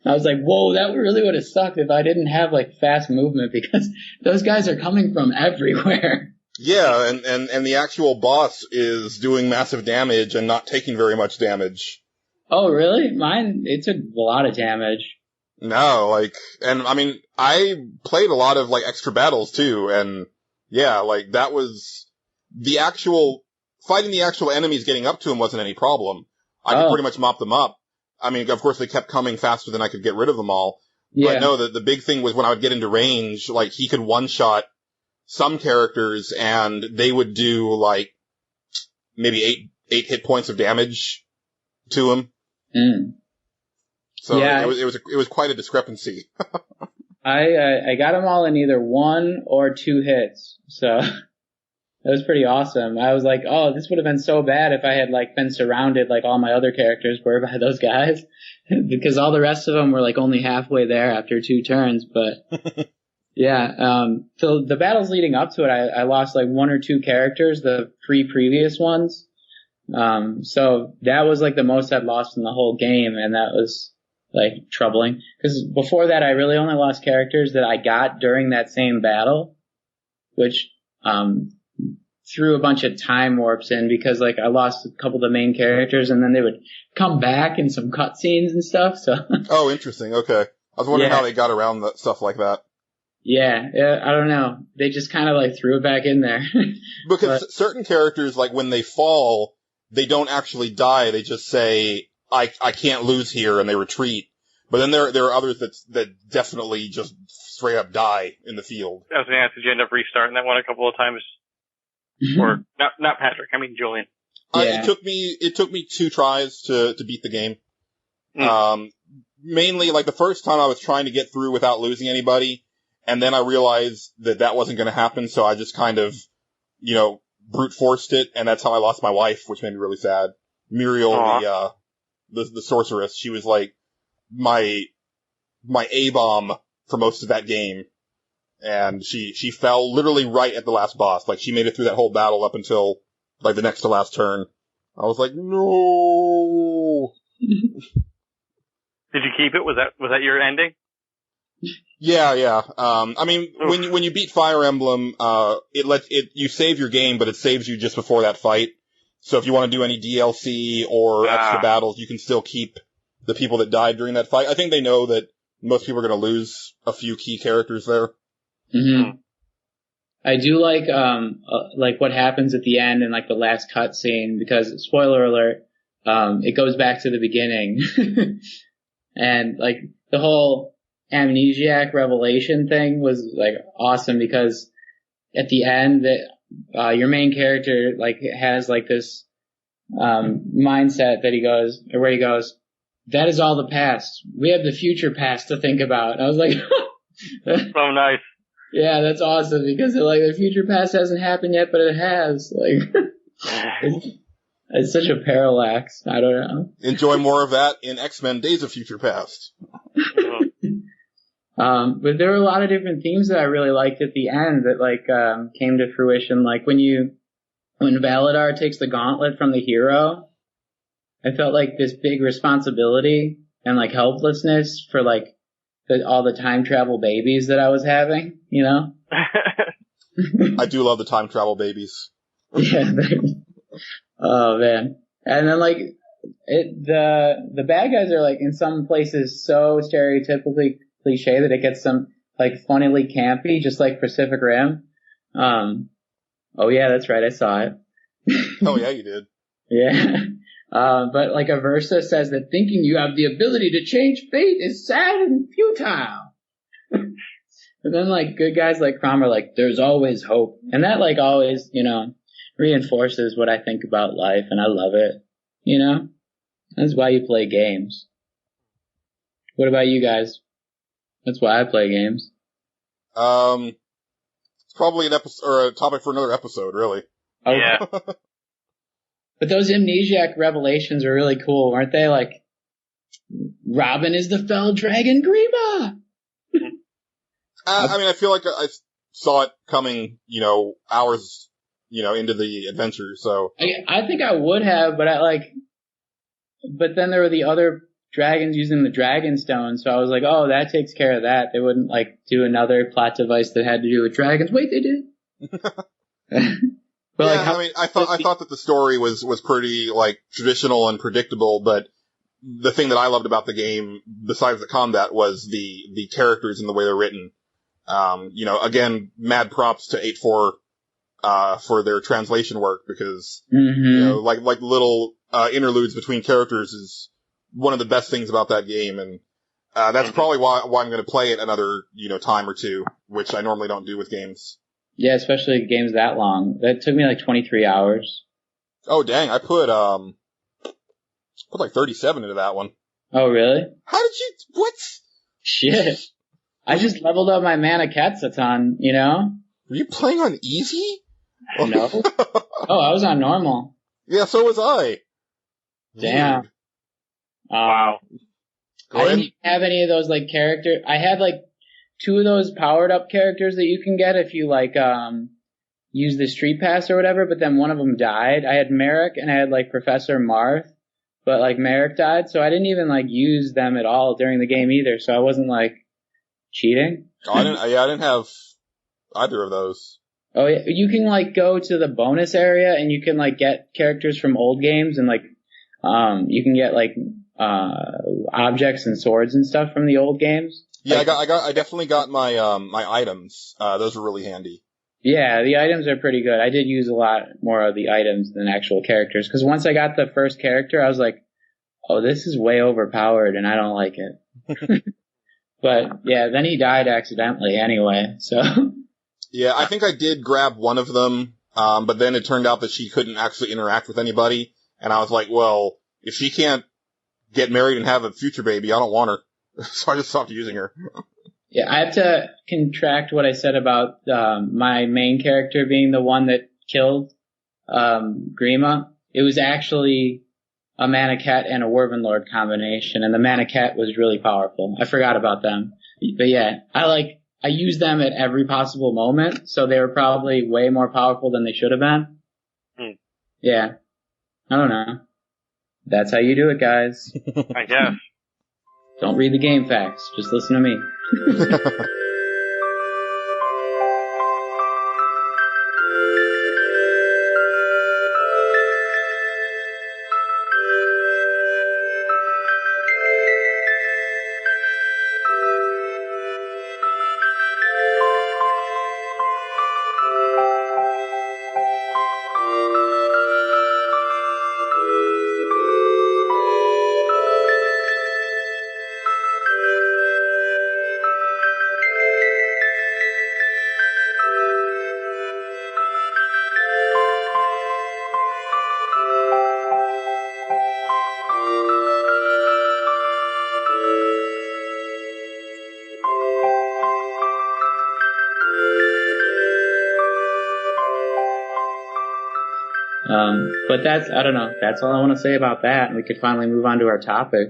I was like, whoa, that really would have sucked if I didn't have like fast movement, because those guys are coming from everywhere. Yeah, and the actual boss is doing massive damage and not taking very much damage. Oh, really? Mine, it took a lot of damage. No, and I mean, I played a lot of like extra battles too, and yeah, like that was fighting the actual enemies getting up to him wasn't any problem. I could pretty much mop them up. I mean, of course, they kept coming faster than I could get rid of them all. Yeah. But no, the big thing was when I would get into range, like, he could one-shot some characters, and they would do, like, maybe eight hit points of damage to him. Mm. So Yeah, it was quite a discrepancy. I got them all in either 1 or 2 hits, so it was pretty awesome. I was like, oh, this would have been so bad if I had like been surrounded like all my other characters were by those guys, because all the rest of them were like only halfway there after 2 turns. But yeah, so the battles leading up to it, I lost like 1 or 2 characters, the 3 previous ones. So that was like the most I'd lost in the whole game, and that was like troubling, because before that I really only lost characters that I got during that same battle, which threw a bunch of time warps in, because like I lost a couple of the main characters and then they would come back in some cutscenes and stuff. So Oh, interesting. Okay, I was wondering how they got around stuff like that. Yeah, I don't know. They just kind of like threw it back in there. Because certain characters, like when they fall, they don't actually die. They just say, I can't lose here, and they retreat. But then there are others that definitely just straight up die in the field. I was going to ask, did you end up restarting that one a couple of times? Or, not Patrick, I mean Julian. Yeah. It took me 2 tries to beat the game. Mainly, like the first time I was trying to get through without losing anybody, and then I realized that wasn't going to happen, so I just kind of, brute forced it, and that's how I lost my wife, which made me really sad. Muriel, the sorceress, she was like my A-bomb for most of that game. And she fell literally right at the last boss. Like, she made it through that whole battle up until, like, the next to last turn. I was like, no! Did you keep it? Was that your ending? Yeah. I mean, when you beat Fire Emblem, you save your game, but it saves you just before that fight. So if you want to do any DLC or extra battles, you can still keep the people that died during that fight. I think they know that most people are going to lose a few key characters there. Mm-hmm. I do like what happens at the end and like the last cutscene, because spoiler alert, it goes back to the beginning. And like the whole amnesiac revelation thing was like awesome, because at the end that your main character like has like this mindset that he goes, that is all the past. We have the future past to think about. And I was like, so nice. Yeah, that's awesome, because like the future past hasn't happened yet, but it has. Like, it's such a parallax. I don't know. Enjoy more of that in X-Men Days of Future Past. But there were a lot of different themes that I really liked at the end that like came to fruition. Like when Valadar takes the gauntlet from the hero, I felt like this big responsibility and like helplessness for like all the time travel babies that I was having, I do love the time travel babies. Yeah. Oh man. And then like the bad guys are like in some places so stereotypically cliche that it gets some like funnily campy, just like Pacific Rim. Oh yeah, that's right, I saw it. Oh yeah, you did. Yeah. But like Aversa says that thinking you have the ability to change fate is sad and futile. But then like good guys like Crom are like, there's always hope. And that like always, reinforces what I think about life, and I love it. That's why you play games. What about you guys? That's why I play games. It's probably an episode or a topic for another episode, really. Okay. Yeah. But those amnesiac revelations are really cool, weren't they? Like, Robin is the fell dragon Grima! I mean, I feel like I saw it coming, hours, into the adventure, so. I think I would have, but then there were the other dragons using the dragon stone, so I was like, oh, that takes care of that. They wouldn't, do another plot device that had to do with dragons. Wait, they did. But yeah, I thought that the story was pretty, traditional and predictable, but the thing that I loved about the game, besides the combat, was the characters and the way they're written. Again, mad props to 8-4, for their translation work, because, little, interludes between characters is one of the best things about that game, and, That's probably why I'm going to play it another, time or two, which I normally don't do with games. Yeah, especially games that long. That took me like 23 hours. Oh, dang. I put like 37 into that one. Oh, really? How did you, what? Shit. I just leveled up my mana cats a ton, Were you playing on easy? No. Oh, I was on normal. Yeah, so was I. Damn. Weird. Wow. I didn't even have any of those, like, characters. I had, like, 2 of those powered up characters that you can get if you, like, use the street pass or whatever, but then one of them died. I had Merrick and I had, like, Professor Marth, but, like, Merrick died, so I didn't even, like, use them at all during the game either, so I wasn't, like, cheating. I didn't have either of those. Oh, yeah, you can, like, go to the bonus area and you can, like, get characters from old games and, like, you can get, like, objects and swords and stuff from the old games. Yeah, I definitely got my items. Those were really handy. Yeah, the items are pretty good. I did use a lot more of the items than actual characters, because once I got the first character, I was like, oh, this is way overpowered, and I don't like it. But, yeah, then he died accidentally anyway, so... Yeah, I think I did grab one of them, but then it turned out that she couldn't actually interact with anybody, and I was like, well, if she can't get married and have a future baby, I don't want her. So I just stopped using her. Yeah, I have to contract what I said about my main character being the one that killed Grima. It was actually a Mana Cat and a Werven Lord combination, and the Mana Cat was really powerful. I forgot about them. But yeah, I used them at every possible moment, so they were probably way more powerful than they should have been. Yeah. I don't know. That's how you do it, guys. I guess. Don't read the game facts. Just listen to me. But I don't know, that's all I want to say about that, and we could finally move on to our topic.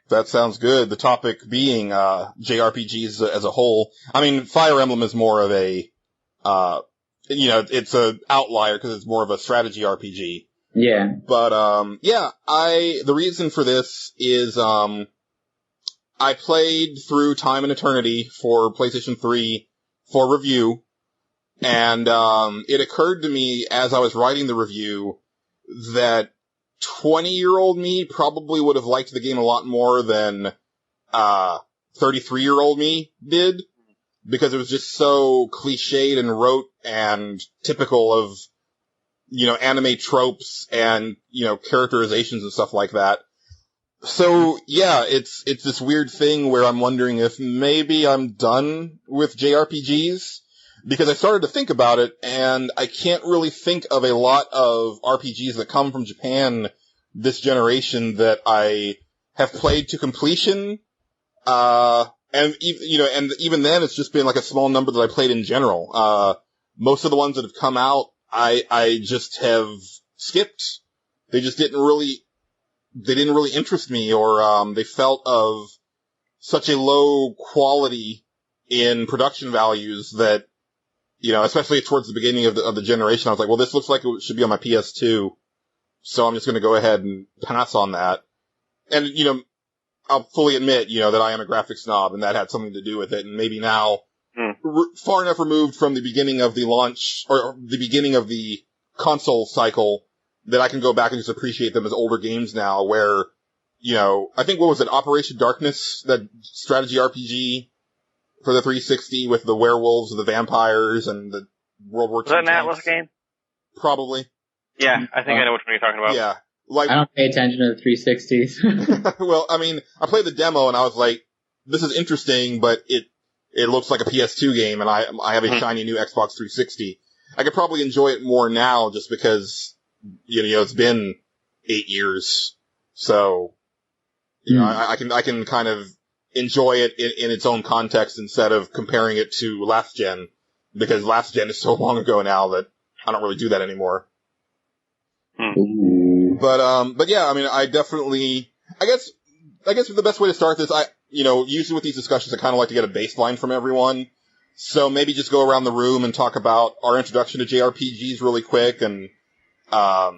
That sounds good. The topic being, JRPGs as a whole. I mean, Fire Emblem is more of a, it's a outlier because it's more of a strategy RPG. Yeah. But, the reason for this is, I played through Time and Eternity for PlayStation 3 for review, and, it occurred to me as I was writing the review that 20-year-old me probably would have liked the game a lot more than 33-year-old me did, because it was just so cliched and rote and typical of, anime tropes and, characterizations and stuff like that. So, yeah, it's this weird thing where I'm wondering if maybe I'm done with JRPGs, because I started to think about it, and I can't really think of a lot of RPGs that come from Japan this generation that I have played to completion. And even then it's just been like a small number that I played in general. Most of the ones that have come out, I just have skipped. They just didn't really interest me, or, they felt of such a low quality in production values that, especially towards the beginning of the generation, I was like, well, this looks like it should be on my PS2. So I'm just gonna go ahead and pass on that. And, I'll fully admit, that I am a graphics snob, and that had something to do with it. And maybe now, far enough removed from the beginning of the launch, or the beginning of the console cycle, that I can go back and just appreciate them as older games now, where, I think, what was it, Operation Darkness, that strategy RPG for the 360 with the werewolves and the vampires and the World War II. Was that an Atlas game? Probably. Yeah, I think I know which one you're talking about. Yeah. Like, I don't pay attention to the 360s. well, I mean, I played the demo and I was like, this is interesting, but it looks like a PS2 game, and I have a shiny new Xbox 360. I could probably enjoy it more now just because, you know, it's been 8 years. So, you know, I can kind of enjoy it in its own context instead of comparing it to last gen, because last gen is so long ago now that I don't really do that anymore. But yeah, I mean, I guess the best way to start this, usually with these discussions, I kind of like to get a baseline from everyone. So maybe just go around the room and talk about our introduction to JRPGs really quick, and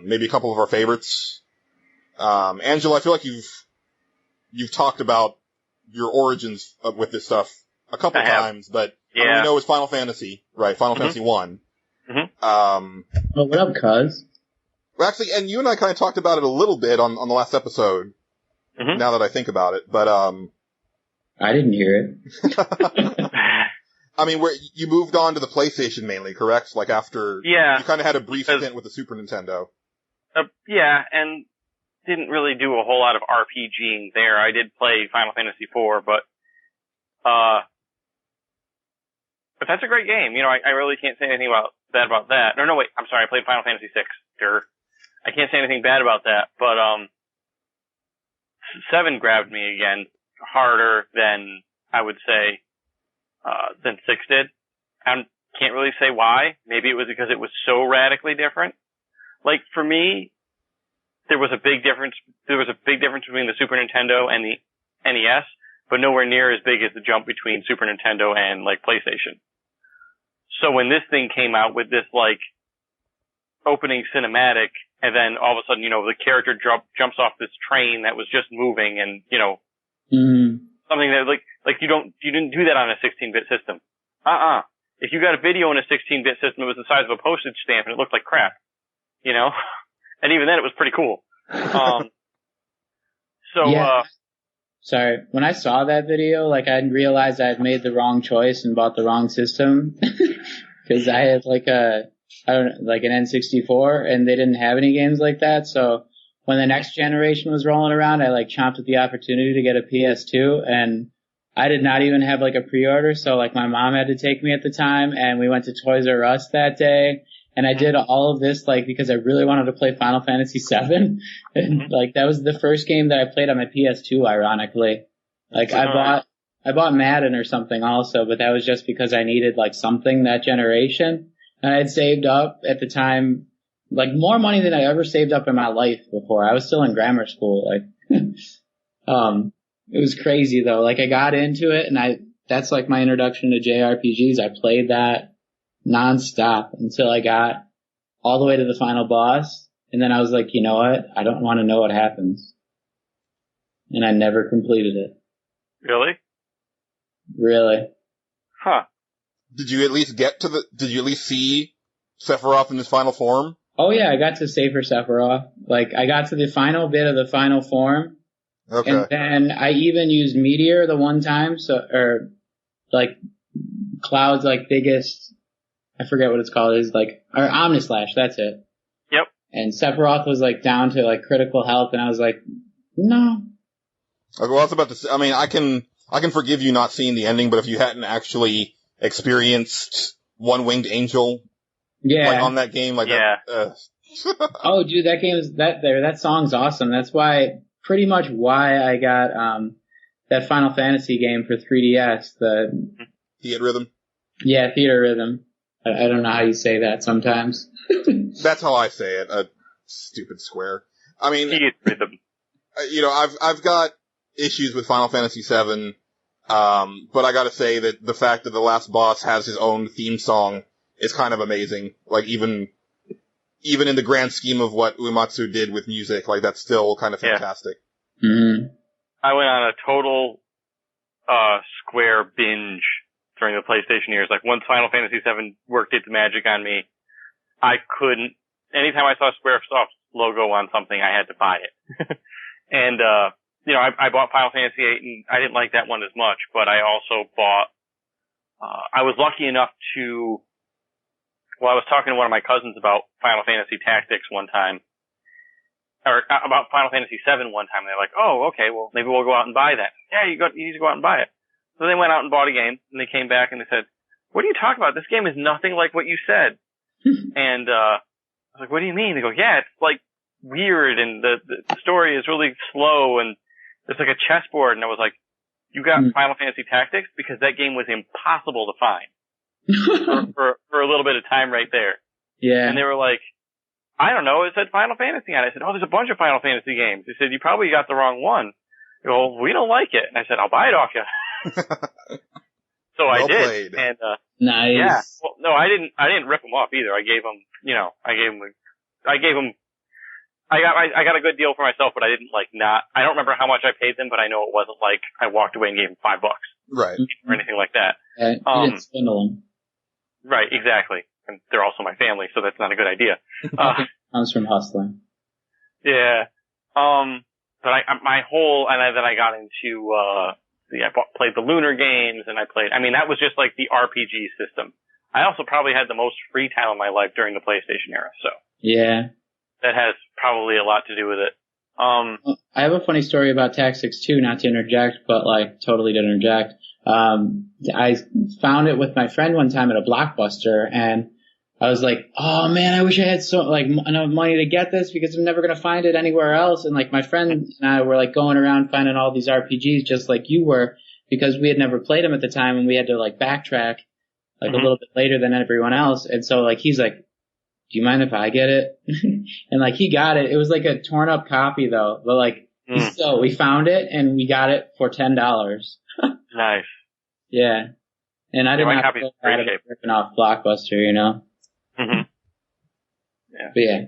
maybe a couple of our favorites. Angela, I feel like you've talked about your origins with this stuff a couple times, but I mean, we know it's Final Fantasy, right? Final Fantasy 1. Oh, what up, cuz? Well, actually, and you and I kind of talked about it a little bit on the last episode, now that I think about it, but I didn't hear it. I mean, you moved on to the PlayStation mainly, correct? Like after, you kind of had a brief stint with the Super Nintendo. And didn't really do a whole lot of RPGing there. I did play Final Fantasy IV, but that's a great game. You know, I really can't say anything bad about that. No, wait, I'm sorry, I played Final Fantasy VI. I can't say anything bad about that, but 7 grabbed me again harder than I would say than 6 did. I can't really say why. Maybe it was because it was so radically different. Like, for me, there was a big difference between the Super Nintendo and the NES, but nowhere near as big as the jump between Super Nintendo and, like, PlayStation. So when this thing came out with this, like, opening cinematic, and then all of a sudden, you know, the character jumps off this train that was just moving, and, you know, something that, like you didn't do that on a 16-bit system. If you got a video in a 16-bit system, it was the size of a postage stamp, and it looked like crap. You know? And even then, it was pretty cool. Sorry, when I saw that video, like, I realized I had made the wrong choice and bought the wrong system. Because I had, like, an N64, and they didn't have any games like that, so when the next generation was rolling around, I, like, chomped at the opportunity to get a PS2, and I did not even have, like, a pre-order, so, like, my mom had to take me at the time, and we went to Toys R Us that day, and I did all of this, like, because I really wanted to play Final Fantasy VII, and, like, that was the first game that I played on my PS2, ironically. Like, I bought Madden or something also, but that was just because I needed, like, something that generation, and I had saved up at the time, like, more money than I ever saved up in my life before. I was still in grammar school, like, it was crazy though. Like, I got into it, and that's like my introduction to JRPGs. I played that nonstop until I got all the way to the final boss, and then I was like, you know what? I don't want to know what happens. And I never completed it. Really? Really. Huh. Did you at least see Sephiroth in his final form? Oh yeah, I got to Safer Sephiroth. Like, I got to the final bit of the final form. Okay. And then I even used Meteor the one time, or like Cloud's like biggest, I forget what it's called, or Omnislash, that's it. Yep. And Sephiroth was like down to like critical health, and I was like, no. Well, I was about to say, I mean, I can forgive you not seeing the ending, but if you hadn't actually experienced One-Winged Angel, like, on that game, like, that. Oh, dude, that song's awesome. That's pretty much why I got, that Final Fantasy game for 3DS, the Theater Rhythm. Yeah, Theater Rhythm. I don't know how you say that sometimes. That's how I say it. Stupid Square. I mean, Theater Rhythm. You know, I've got issues with Final Fantasy VII, but I gotta say that the fact that the last boss has his own theme song is kind of amazing. Like, even in the grand scheme of what Uematsu did with music, like, that's still kind of fantastic. Yeah. Mm-hmm. I went on a total Square binge during the PlayStation years. Like, once Final Fantasy VII worked its magic on me, I couldn't. Anytime I saw Squaresoft's logo on something, I had to buy it. And you know, I bought Final Fantasy VIII, and I didn't like that one as much, but I also bought. I was lucky enough to. Well, I was talking to one of my cousins about Final Fantasy Tactics one time, about Final Fantasy VII one time. They're like, oh, okay, well, maybe we'll go out and buy that. Yeah, you need to go out and buy it. So they went out and bought a game, and they came back and they said, what are you talking about? This game is nothing like what you said. And I was like, what do you mean? They go, yeah, it's like weird, and the story is really slow, and there's like a chessboard. And I was like, you got Final Fantasy Tactics? Because that game was impossible to find for a little bit of time right there. Yeah. And they were like, I don't know, it said Final Fantasy on it. I said, oh, there's a bunch of Final Fantasy games. They said, you probably got the wrong one. They go, well, we don't like it. And I said, I'll buy it off you. So I did. Played. And, nice. Yeah. Well, no, I didn't rip them off either. I got a good deal for myself, but I didn't I don't remember how much I paid them, but I know it wasn't like I walked away and gave them $5. Right. Or anything like that. You didn't swindle them. Right, exactly. And they're also my family, so that's not a good idea. Comes from hustling. Yeah. But then I got into, I played the Lunar games, and that was just like the RPG system. I also probably had the most free time of my life during the PlayStation era, so. Yeah. That has probably a lot to do with it. I have a funny story about Tactics too, not to interject, but totally to interject. I found it with my friend one time at a Blockbuster, and I was like, oh man, I wish I had enough money to get this because I'm never going to find it anywhere else. And my friend and I were going around finding all these RPGs just like you were, because we had never played them at the time, and we had to backtrack a little bit later than everyone else. And so he's like, do you mind if I get it? And he got it. It was a torn up copy though, but still, we found it and we got it for $10. Nice. Yeah. And I didn't have to out of ripping off Blockbuster, Mm-hmm. Yeah. But yeah.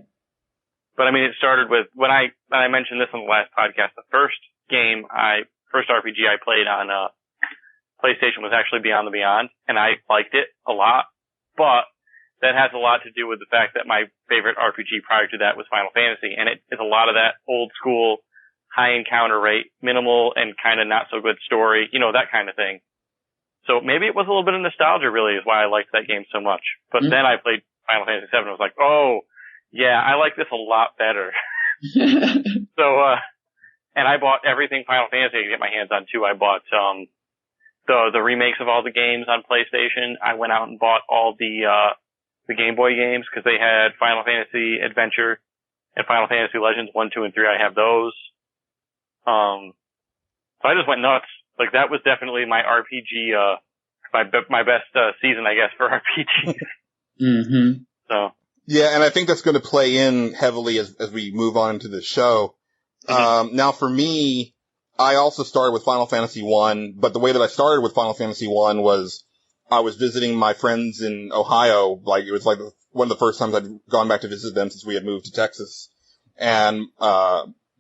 But it started with, when I mentioned this on the last podcast, the first RPG I played on, PlayStation was actually Beyond the Beyond, and I liked it a lot, but that has a lot to do with the fact that my favorite RPG prior to that was Final Fantasy, and it is a lot of that old school, high encounter rate, minimal and kind of not so good story, that kind of thing. So maybe it was a little bit of nostalgia really is why I liked that game so much. But then I played Final Fantasy VII and was like, oh, yeah, I like this a lot better. So, and I bought everything Final Fantasy I could get my hands on too. I bought, the remakes of all the games on PlayStation. I went out and bought all the Game Boy games because they had Final Fantasy Adventure and Final Fantasy Legends 1, 2, and 3. I have those. So I just went nuts. That was definitely my RPG, my best season, I guess, for RPGs. Mm-hmm. So. Yeah, and I think that's going to play in heavily as we move on into the show. Mm-hmm. Now for me, I also started with Final Fantasy 1, but the way that I started with Final Fantasy 1 was I was visiting my friends in Ohio. It was one of the first times I'd gone back to visit them since we had moved to Texas. And,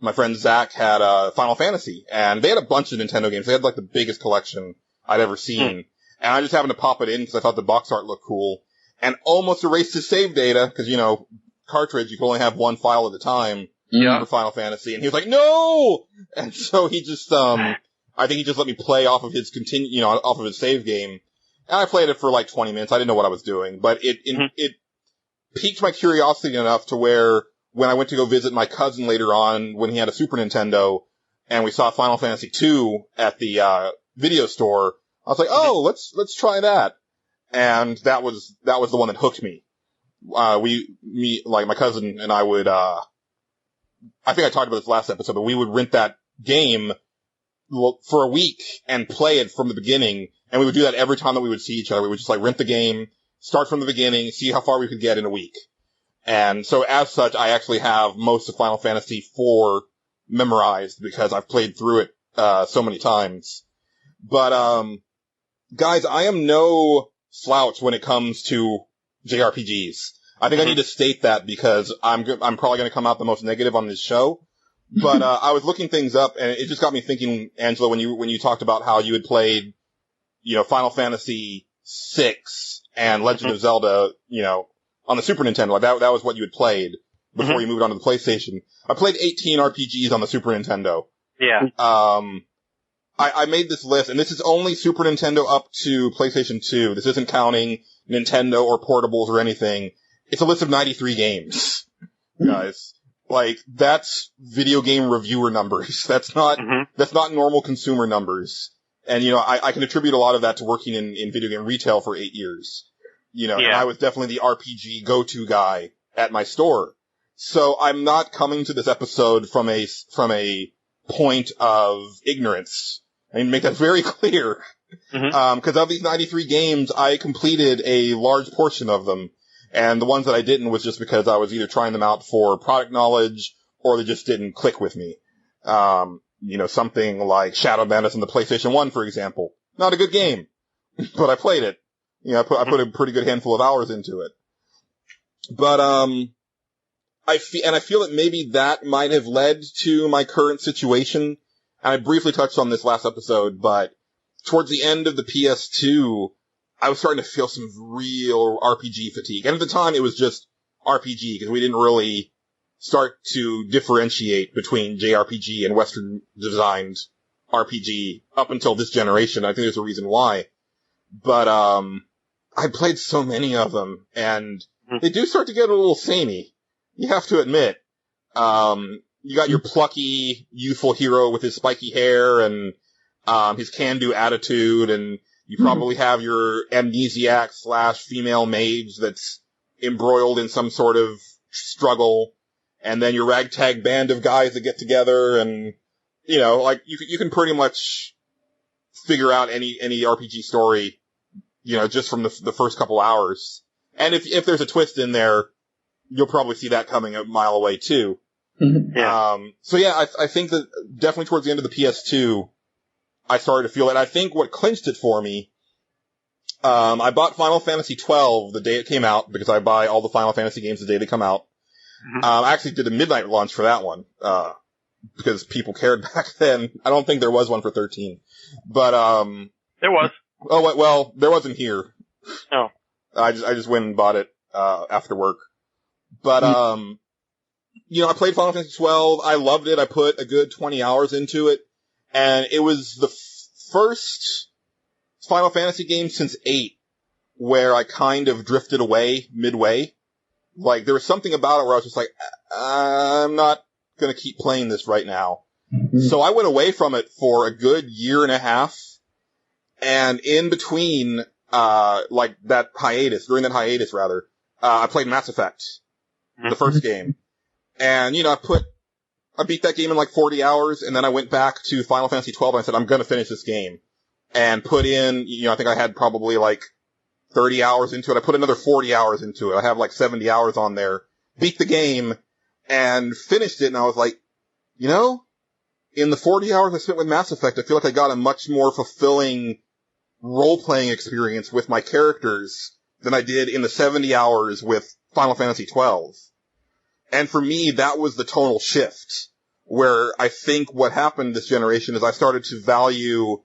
my friend Zach had, Final Fantasy, and they had a bunch of Nintendo games. They had the biggest collection I'd ever seen. And I just happened to pop it in because I thought the box art looked cool, and almost erased his save data because, cartridge, you can only have one file at a time for Final Fantasy. And he was like, no! And so he just, I think he just let me play off of his off of his save game. And I played it for 20 minutes. I didn't know what I was doing, but it piqued my curiosity enough to where when I went to go visit my cousin later on, when he had a Super Nintendo, and we saw Final Fantasy II at the video store, I was like, oh, let's try that. And that was the one that hooked me. My cousin and I would, I think I talked about this last episode, but we would rent that game for a week and play it from the beginning, and we would do that every time that we would see each other. We would just rent the game, start from the beginning, see how far we could get in a week. And so as such, I actually have most of Final Fantasy IV memorized because I've played through it, so many times. But, guys, I am no slouch when it comes to JRPGs. I think I need to state that because I'm probably going to come out the most negative on this show. But, I was looking things up and it just got me thinking, Angela, when you talked about how you had played, Final Fantasy VI and Legend of Zelda, on the Super Nintendo. That was what you had played before you moved on to the PlayStation. I played 18 RPGs on the Super Nintendo. Yeah. I made this list, and this is only Super Nintendo up to PlayStation 2. This isn't counting Nintendo or portables or anything. It's a list of 93 games, guys. Like, that's video game reviewer numbers. That's not normal consumer numbers. And, I can attribute a lot of that to working in video game retail for 8 years. And I was definitely the RPG go-to guy at my store. So I'm not coming to this episode from a point of ignorance. I mean, make that very clear. Because of these 93 games, I completed a large portion of them. And the ones that I didn't was just because I was either trying them out for product knowledge or they just didn't click with me. Something like Shadow Bandits on the PlayStation 1, for example. Not a good game, but I played it. I put a pretty good handful of hours into it. But, I feel that maybe that might have led to my current situation. And I briefly touched on this last episode, but towards the end of the PS2, I was starting to feel some real RPG fatigue. And at the time, it was just RPG, because we didn't really start to differentiate between JRPG and Western-designed RPG up until this generation. I think there's a reason why. But, I played so many of them, and they do start to get a little samey. You have to admit. You got your plucky, youthful hero with his spiky hair and, his can-do attitude, and you probably have your amnesiac / female mage that's embroiled in some sort of struggle, and then your ragtag band of guys that get together, and, you can pretty much figure out any RPG story, just from the first couple hours. And if there's a twist in there, you'll probably see that coming a mile away too. Yeah. I think that definitely towards the end of the PS2, I started to feel it. I think what clinched it for me, I bought Final Fantasy XII the day it came out, because I buy all the Final Fantasy games the day they come out. I actually did a midnight launch for that one, because people cared back then. I don't think there was one for 13. But, there was. Oh, well, there wasn't here. Oh. I just went and bought it, after work. But, I played Final Fantasy XII. I loved it. I put a good 20 hours into it. And it was the first Final Fantasy game since 8 where I kind of drifted away midway. Like, there was something about it where I was just like, I'm not gonna keep playing this right now. So I went away from it for a good year and a half. And in between, during that hiatus, I played Mass Effect, the first game. And, I beat that game in like 40 hours, and then I went back to Final Fantasy XII and I said, I'm gonna finish this game. And put in, I think I had probably like 30 hours into it. I put another 40 hours into it. I have like 70 hours on there. Beat the game, and finished it, and I was like, in the 40 hours I spent with Mass Effect, I feel like I got a much more fulfilling role-playing experience with my characters than I did in the 70 hours with Final Fantasy XII. And for me, that was the tonal shift, where I think what happened this generation is I started to value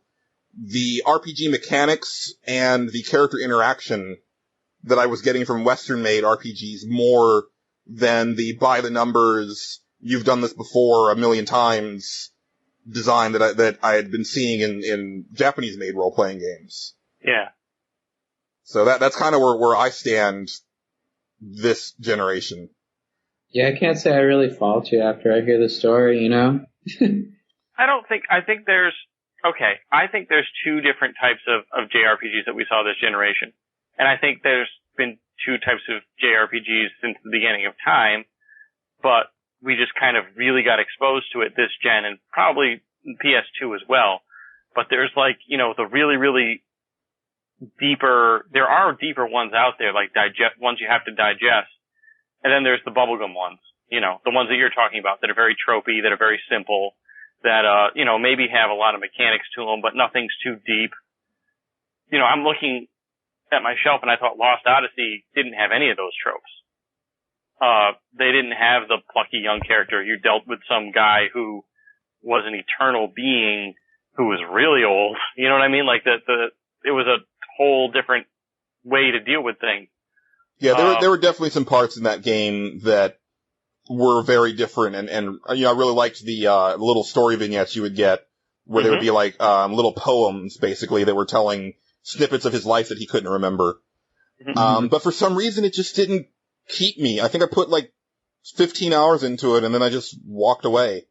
the RPG mechanics and the character interaction that I was getting from Western-made RPGs more than the by-the-numbers, you've done this before a million times design that I had been seeing in Japanese-made role-playing games. Yeah. So that's kind of where I stand this generation. Yeah, I can't say I really fault you after I hear the story, I think there's two different types of JRPGs that we saw this generation. And I think there's been two types of JRPGs since the beginning of time, but we just kind of really got exposed to it this gen, and probably PS2 as well. But there's the really, really there are deeper ones out there, like ones you have to digest. And then there's the bubblegum ones, the ones that you're talking about that are very tropey, that are very simple, that, maybe have a lot of mechanics to them, but nothing's too deep. I'm looking at my shelf and I thought Lost Odyssey didn't have any of those tropes. They didn't have the plucky young character. You dealt with some guy who was an eternal being who was really old. You know what I mean? Like it was a whole different way to deal with things. Yeah, there were definitely some parts in that game that were very different, and I really liked the little story vignettes you would get, where there would be like little poems, basically, that were telling snippets of his life that he couldn't remember. But for some reason, it just didn't keep me. I think I put like 15 hours into it, and then I just walked away.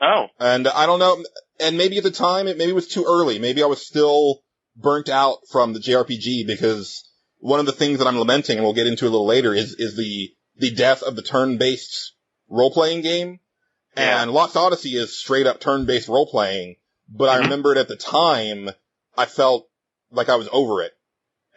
Oh. And I don't know, and maybe at the time, maybe it was too early. Maybe I was still burnt out from the JRPG, because one of the things that I'm lamenting, and we'll get into a little later, is the death of the turn-based role-playing game. Yeah. And Lost Odyssey is straight-up turn-based role-playing, but I remembered at the time, I felt like I was over it.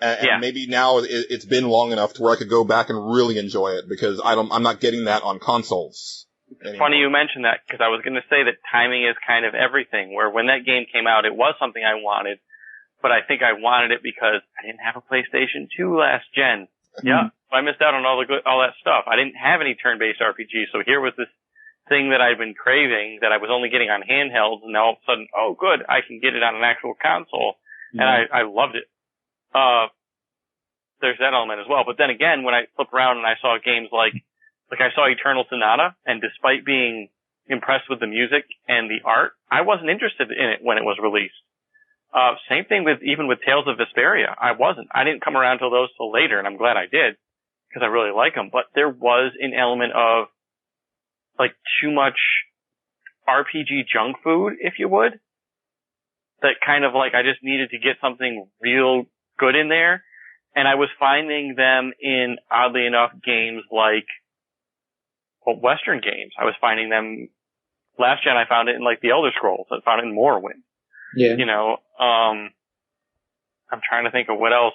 And maybe now it's been long enough to where I could go back and really enjoy it, because I'm not getting that on consoles anymore. Funny you mentioned that, because I was going to say that timing is kind of everything, where when that game came out, it was something I wanted, but I think I wanted it because I didn't have a PlayStation 2 last gen. Yeah, I missed out on all that stuff. I didn't have any turn-based RPGs, so here was this thing that I'd been craving that I was only getting on handhelds, and now all of a sudden, oh good, I can get it on an actual console, and I loved it. There's that element as well. But then again, when I flip around and I saw games like I saw Eternal Sonata, and despite being impressed with the music and the art, I wasn't interested in it when it was released. Same thing even with Tales of Vesperia. I didn't come around till later, and I'm glad I did, because I really like them. But there was an element of, like, too much RPG junk food, if you would. That kind of like, I just needed to get something real good in there. And I was finding them in, oddly enough, games like, Western games. I was finding them, last gen I found it in like the Elder Scrolls. I found it in Morrowind. Yeah. You know, I'm trying to think of what else.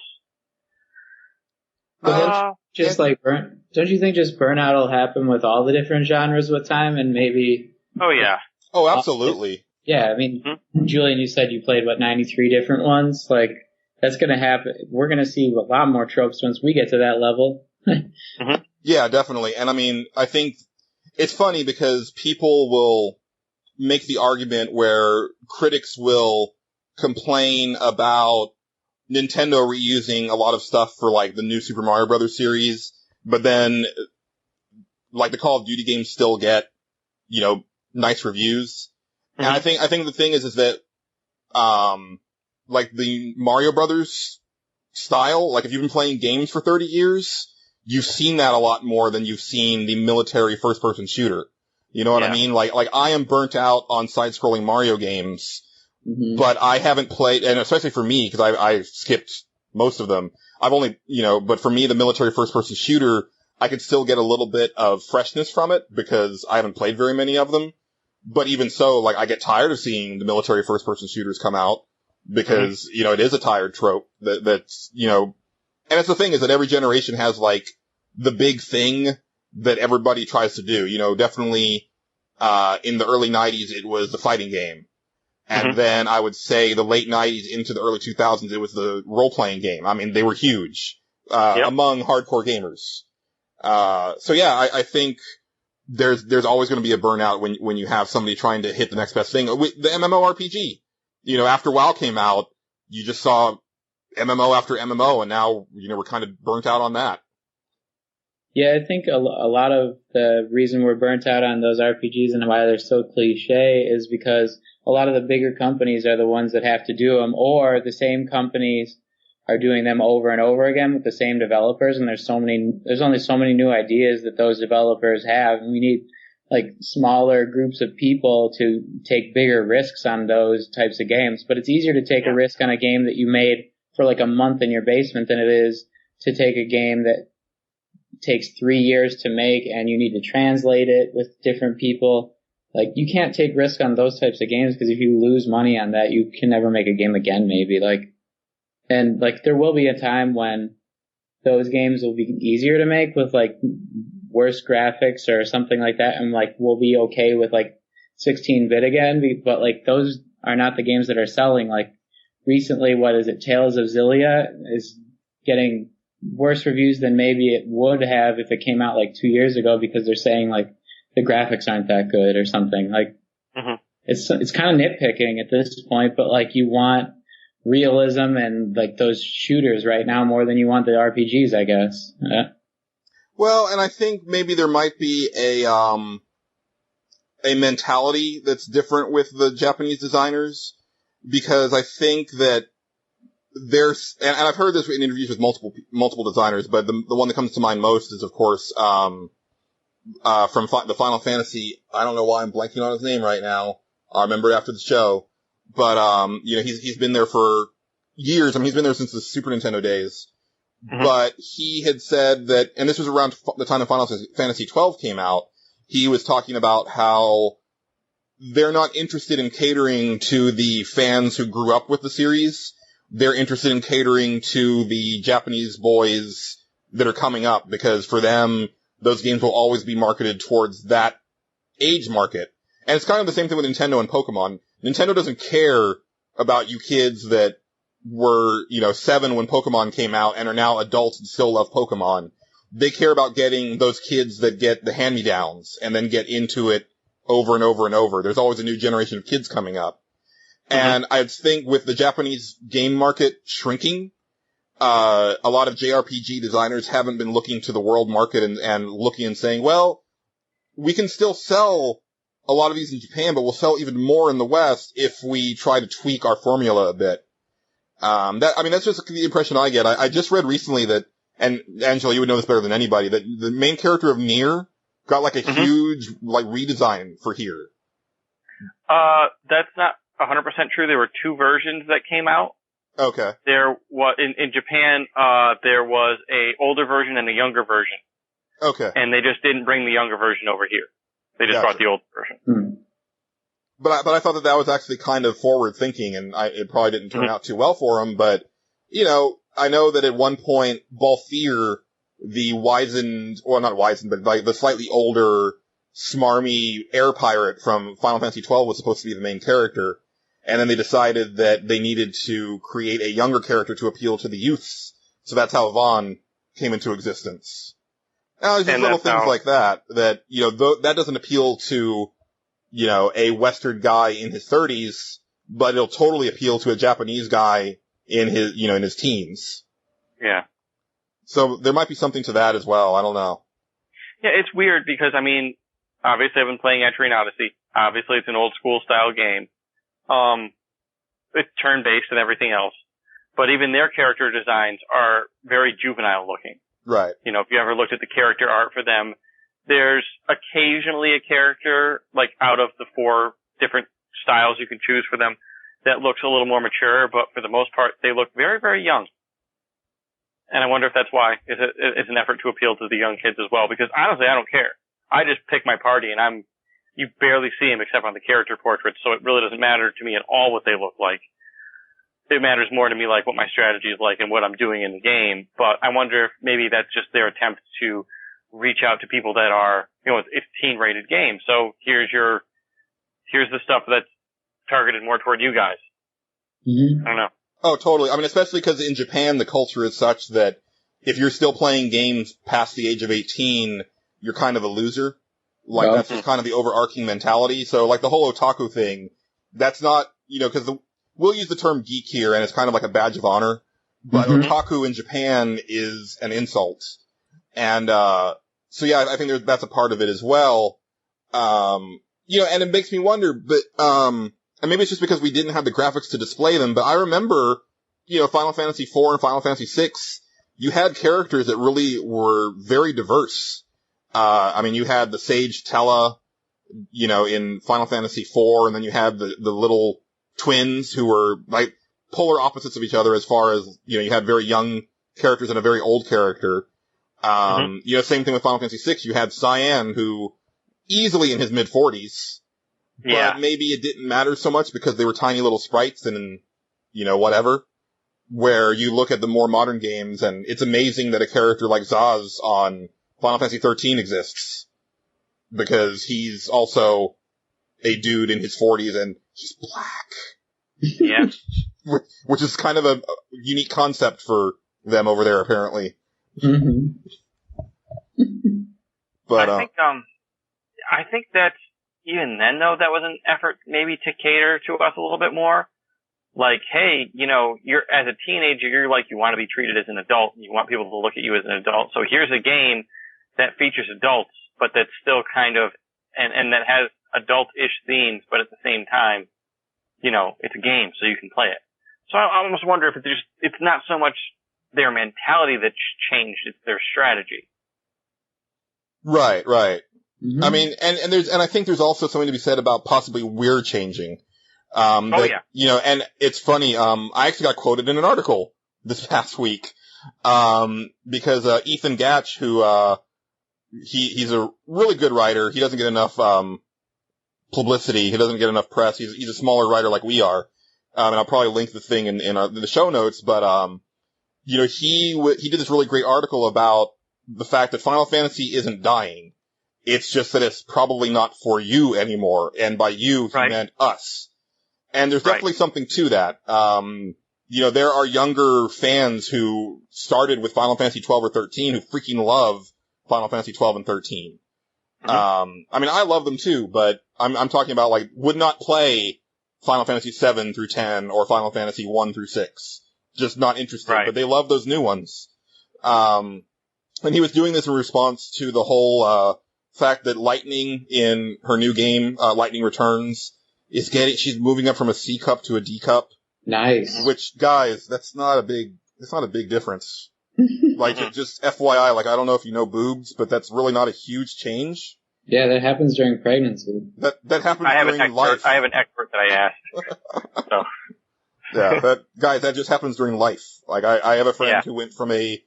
Don't you think just burnout will happen with all the different genres with time, and maybe? Oh yeah. Oh, absolutely. Yeah, I mean, Julian, you said you played 93 different ones. Like, that's gonna happen. We're gonna see a lot more tropes once we get to that level. Yeah, definitely. And I mean, I think it's funny because people will make the argument where critics will complain about Nintendo reusing a lot of stuff for, like, the new Super Mario Brothers series, but then, like, the Call of Duty games still get, you know, nice reviews. And I think the thing is that, like, the Mario Brothers style, like, if you've been playing games for 30 years, you've seen that a lot more than you've seen the military first-person shooter. You know what I mean? Like, I am burnt out on side-scrolling Mario games, but I haven't played, and especially for me, because I skipped most of them. I've only, you know, but for me, the military first-person shooter, I could still get a little bit of freshness from it, because I haven't played very many of them. But even so, like, I get tired of seeing the military first-person shooters come out, because, you know, it is a tired trope that's, you know, and it's the thing is that every generation has, like, the big thing that everybody tries to do. You know, definitely, in the early 90s, it was the fighting game. And then I would say the late 90s into the early 2000s, it was the role-playing game. I mean, they were huge, among hardcore gamers. So yeah, I think there's always going to be a burnout when you have somebody trying to hit the next best thing. The MMORPG, you know, after WoW came out, you just saw MMO after MMO, and now, you know, we're kind of burnt out on that. Yeah, I think a lot of the reason we're burnt out on those RPGs and why they're so cliche is because a lot of the bigger companies are the ones that have to do them, or the same companies are doing them over and over again with the same developers, and there's only so many new ideas that those developers have, and we need, like, smaller groups of people to take bigger risks on those types of games. But it's easier to take a risk on a game that you made for like a month in your basement than it is to take a game that takes 3 years to make and you need to translate it with different people. Like, you can't take risk on those types of games, because if you lose money on that, you can never make a game again, maybe. And there will be a time when those games will be easier to make with, like, worse graphics or something like that, and, like, we'll be okay with, like, 16-bit again, but, like, those are not the games that are selling. Like, recently, Tales of Xillia is getting worse reviews than maybe it would have if it came out like 2 years ago, because they're saying, like, the graphics aren't that good or something. Like, it's kind of nitpicking at this point, but, like, you want realism and, like, those shooters right now more than you want the RPGs, I guess. Yeah. Well, and I think maybe there might be a mentality that's different with the Japanese designers, because I think that there's, and I've heard this in interviews with multiple designers, but the one that comes to mind most is, of course, from the Final Fantasy. I don't know why I'm blanking on his name right now. I'll remember after the show. But, he's been there for years. I mean, he's been there since the Super Nintendo days. Mm-hmm. But he had said that, and this was around the time that Final Fantasy XII came out, he was talking about how they're not interested in catering to the fans who grew up with the series. They're interested in catering to the Japanese boys that are coming up, because for them, those games will always be marketed towards that age market. And it's kind of the same thing with Nintendo and Pokemon. Nintendo doesn't care about you kids that were, 7 when Pokemon came out and are now adults and still love Pokemon. They care about getting those kids that get the hand-me-downs and then get into it over and over and over. There's always a new generation of kids coming up. Mm-hmm. And I think with the Japanese game market shrinking, a lot of JRPG designers haven't been looking to the world market and looking and saying, well, we can still sell a lot of these in Japan, but we'll sell even more in the West if we try to tweak our formula a bit. That's just the impression I get. I just read recently that, and Angelo, you would know this better than anybody, that the main character of Nier got like a huge, redesign for here. That's not 100% true. There were 2 versions that came out. Okay. There was, in Japan, there was a older version and a younger version. Okay. And they just didn't bring the younger version over here. They just brought the old version. Hmm. But I thought that was actually kind of forward thinking, and it probably didn't turn out too well for him, but, I know that at one point, Balthier, the slightly older, smarmy air pirate from Final Fantasy XII was supposed to be the main character, and then they decided that they needed to create a younger character to appeal to the youths, so that's how Vaughn came into existence. Now, there's just little things like that, that doesn't appeal to, a Western guy in his 30s, but it'll totally appeal to a Japanese guy in his, in his teens. Yeah. So there might be something to that as well. I don't know. Yeah, it's weird because, obviously I've been playing Etrian Odyssey. Obviously it's an old school style game. It's turn-based and everything else. But even their character designs are very juvenile looking. Right. If you ever looked at the character art for them, there's occasionally a character, out of the 4 different styles you can choose for them, that looks a little more mature, but for the most part, they look very, very young. And I wonder if that's why. It's an effort to appeal to the young kids as well, because honestly, I don't care. I just pick my party, and you barely see them except on the character portraits, so it really doesn't matter to me at all what they look like. It matters more to me what my strategy is like and what I'm doing in the game. But I wonder if maybe that's just their attempt to reach out to people that are, it's teen-rated game. So here's the stuff that's targeted more toward you guys. Mm-hmm. I don't know. Oh, totally. Especially because in Japan, the culture is such that if you're still playing games past the age of 18, you're kind of a loser. That's just kind of the overarching mentality. So, the whole otaku thing, that's not, because we'll use the term geek here, and it's kind of like a badge of honor, but otaku in Japan is an insult. And, so yeah, I think that's a part of it as well. And it makes me wonder, but, and maybe it's just because we didn't have the graphics to display them, but I remember, Final Fantasy IV and Final Fantasy VI, you had characters that really were very diverse. You had the Sage Tella, in Final Fantasy IV, and then you had the little twins who were, polar opposites of each other as far as, you had very young characters and a very old character. Same thing with Final Fantasy VI, you had Cyan, who, easily in his mid-40s, but maybe it didn't matter so much because they were tiny little sprites and, whatever. Where you look at the more modern games, and it's amazing that a character like Zaz on Final Fantasy XIII exists. Because he's also a dude in his 40s and he's black. Yeah. Which is kind of a unique concept for them over there, apparently. Mm-hmm. But, I think that even then, though, that was an effort maybe to cater to us a little bit more. Hey, you're, as a teenager, you want to be treated as an adult, and you want people to look at you as an adult. So here's a game that features adults, but that's still kind of, and that has adult-ish themes, but at the same time, it's a game, so you can play it. So I almost wonder if it's not so much their mentality that's changed, it's their strategy. Right. Mm-hmm. I mean, and I think there's also something to be said about possibly we're changing. And it's funny, I actually got quoted in an article this past week, because, Ethan Gach, who, he's a really good writer. He doesn't get enough, publicity. He doesn't get enough press. He's a smaller writer like we are. And I'll probably link the thing in the show notes, but, he did this really great article about the fact that Final Fantasy isn't dying. It's just that it's probably not for you anymore. And by you, he meant us. And there's definitely something to that. There are younger fans who started with Final Fantasy 12 or 13 who freaking love Final Fantasy 12 and 13. Mm-hmm. I mean, I love them too, but I'm talking about, like, would not play Final Fantasy 7 through 10 or Final Fantasy 1 through 6. Just not interested, but they love those new ones. And he was doing this in response to the whole, fact that Lightning in her new game, Lightning Returns, she's moving up from a C cup to a D cup. Nice. Which, guys, it's not a big difference. Like, just FYI, like, I don't know if you know boobs, but that's really not a huge change. Yeah, that happens during pregnancy. That happens during life. I have an expert that I asked. So. Yeah, that just happens during life. Like, I have a friend who went from a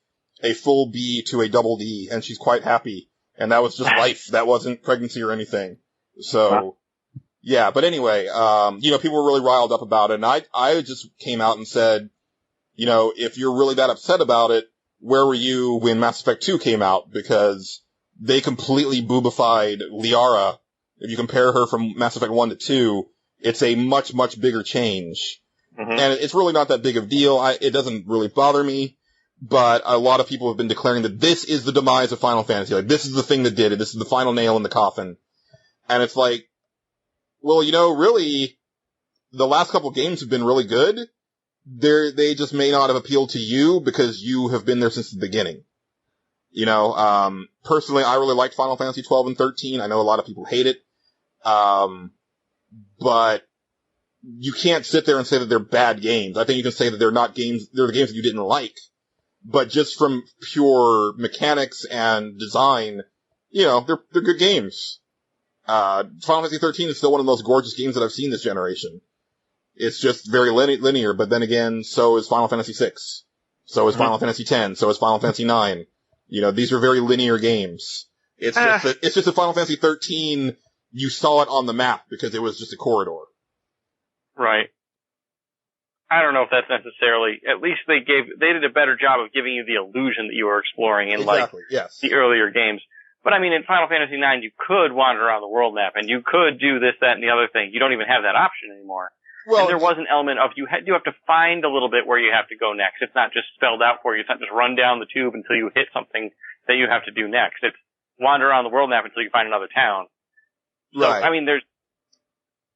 full B to a double D, and she's quite happy. And that was just life. That wasn't pregnancy or anything. So, yeah, but anyway, people were really riled up about it, and I just came out and said, if you're really that upset about it, where were you when Mass Effect 2 came out? Because they completely boobified Liara. If you compare her from Mass Effect 1 to 2, it's a much, much bigger change. Mm-hmm. And it's really not that big of a deal. It doesn't really bother me. But a lot of people have been declaring that this is the demise of Final Fantasy. Like, this is the thing that did it. This is the final nail in the coffin. And it's like, well, really, the last couple games have been really good. They just may not have appealed to you because you have been there since the beginning. Personally, I really liked Final Fantasy 12 and 13. I know a lot of people hate it. But you can't sit there and say that they're bad games. I think you can say that they're not games, they're the games that you didn't like. But just from pure mechanics and design, they're good games. Final Fantasy 13 is still one of the most gorgeous games that I've seen this generation. It's just very linear, but then again, so is Final Fantasy 6. So is Final Fantasy 10. So is Final Fantasy 9. These are very linear games. It's just that Final Fantasy 13, you saw it on the map because it was just a corridor. Right. I don't know if that's necessarily, at least they did a better job of giving you the illusion that you were exploring in the earlier games. But I mean, in Final Fantasy 9, you could wander around the world map and you could do this, that, and the other thing. You don't even have that option anymore. Well, and there was an element of you have to find a little bit where you have to go next. It's not just spelled out for you. It's not just run down the tube until you hit something that you have to do next. It's wander around the world map until you find another town. So, right. I mean, there's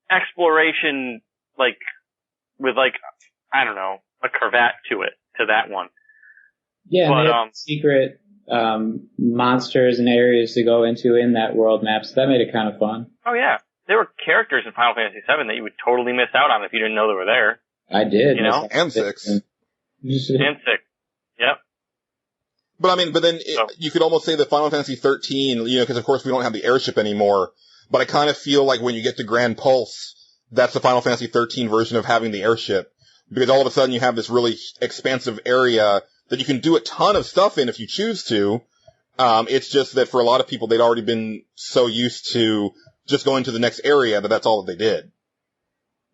exploration, with I don't know, a cravat to that one. Yeah, but, and they have secret monsters and areas to go into in that world map, so that made it kind of fun. Oh yeah, there were characters in Final Fantasy 7 that you would totally miss out on if you didn't know they were there. I did. And 6. And 6. Yep. But then you could almost say that Final Fantasy 13, because of course we don't have the airship anymore, but I kind of feel like when you get to Grand Pulse, that's the Final Fantasy 13 version of having the airship. Because all of a sudden you have this really expansive area that you can do a ton of stuff in if you choose to. It's just that for a lot of people, they'd already been so used to just going to the next area that that's all that they did.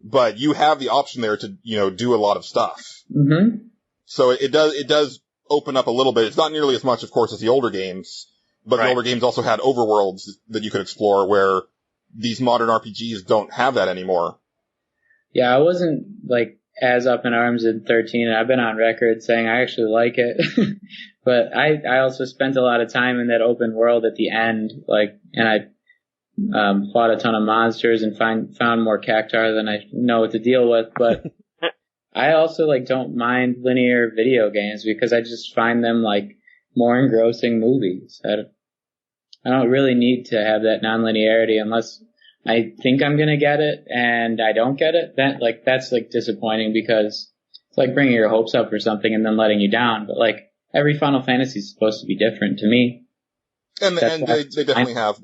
But you have the option there to, do a lot of stuff. Mm-hmm. So it does open up a little bit. It's not nearly as much, of course, as the older games, but the older games also had overworlds that you could explore where these modern RPGs don't have that anymore. Yeah, I wasn't, as up in arms in 13, and I've been on record saying I actually like it. But I also spent a lot of time in that open world at the end, and I fought a ton of monsters and found more cactar than I know what to deal with. But I also don't mind linear video games because I just find them more engrossing movies. I don't really need to have that non-linearity unless I think I'm gonna get it and I don't get it. That's disappointing because it's like bringing your hopes up for something and then letting you down. But every Final Fantasy is supposed to be different to me. And they definitely have.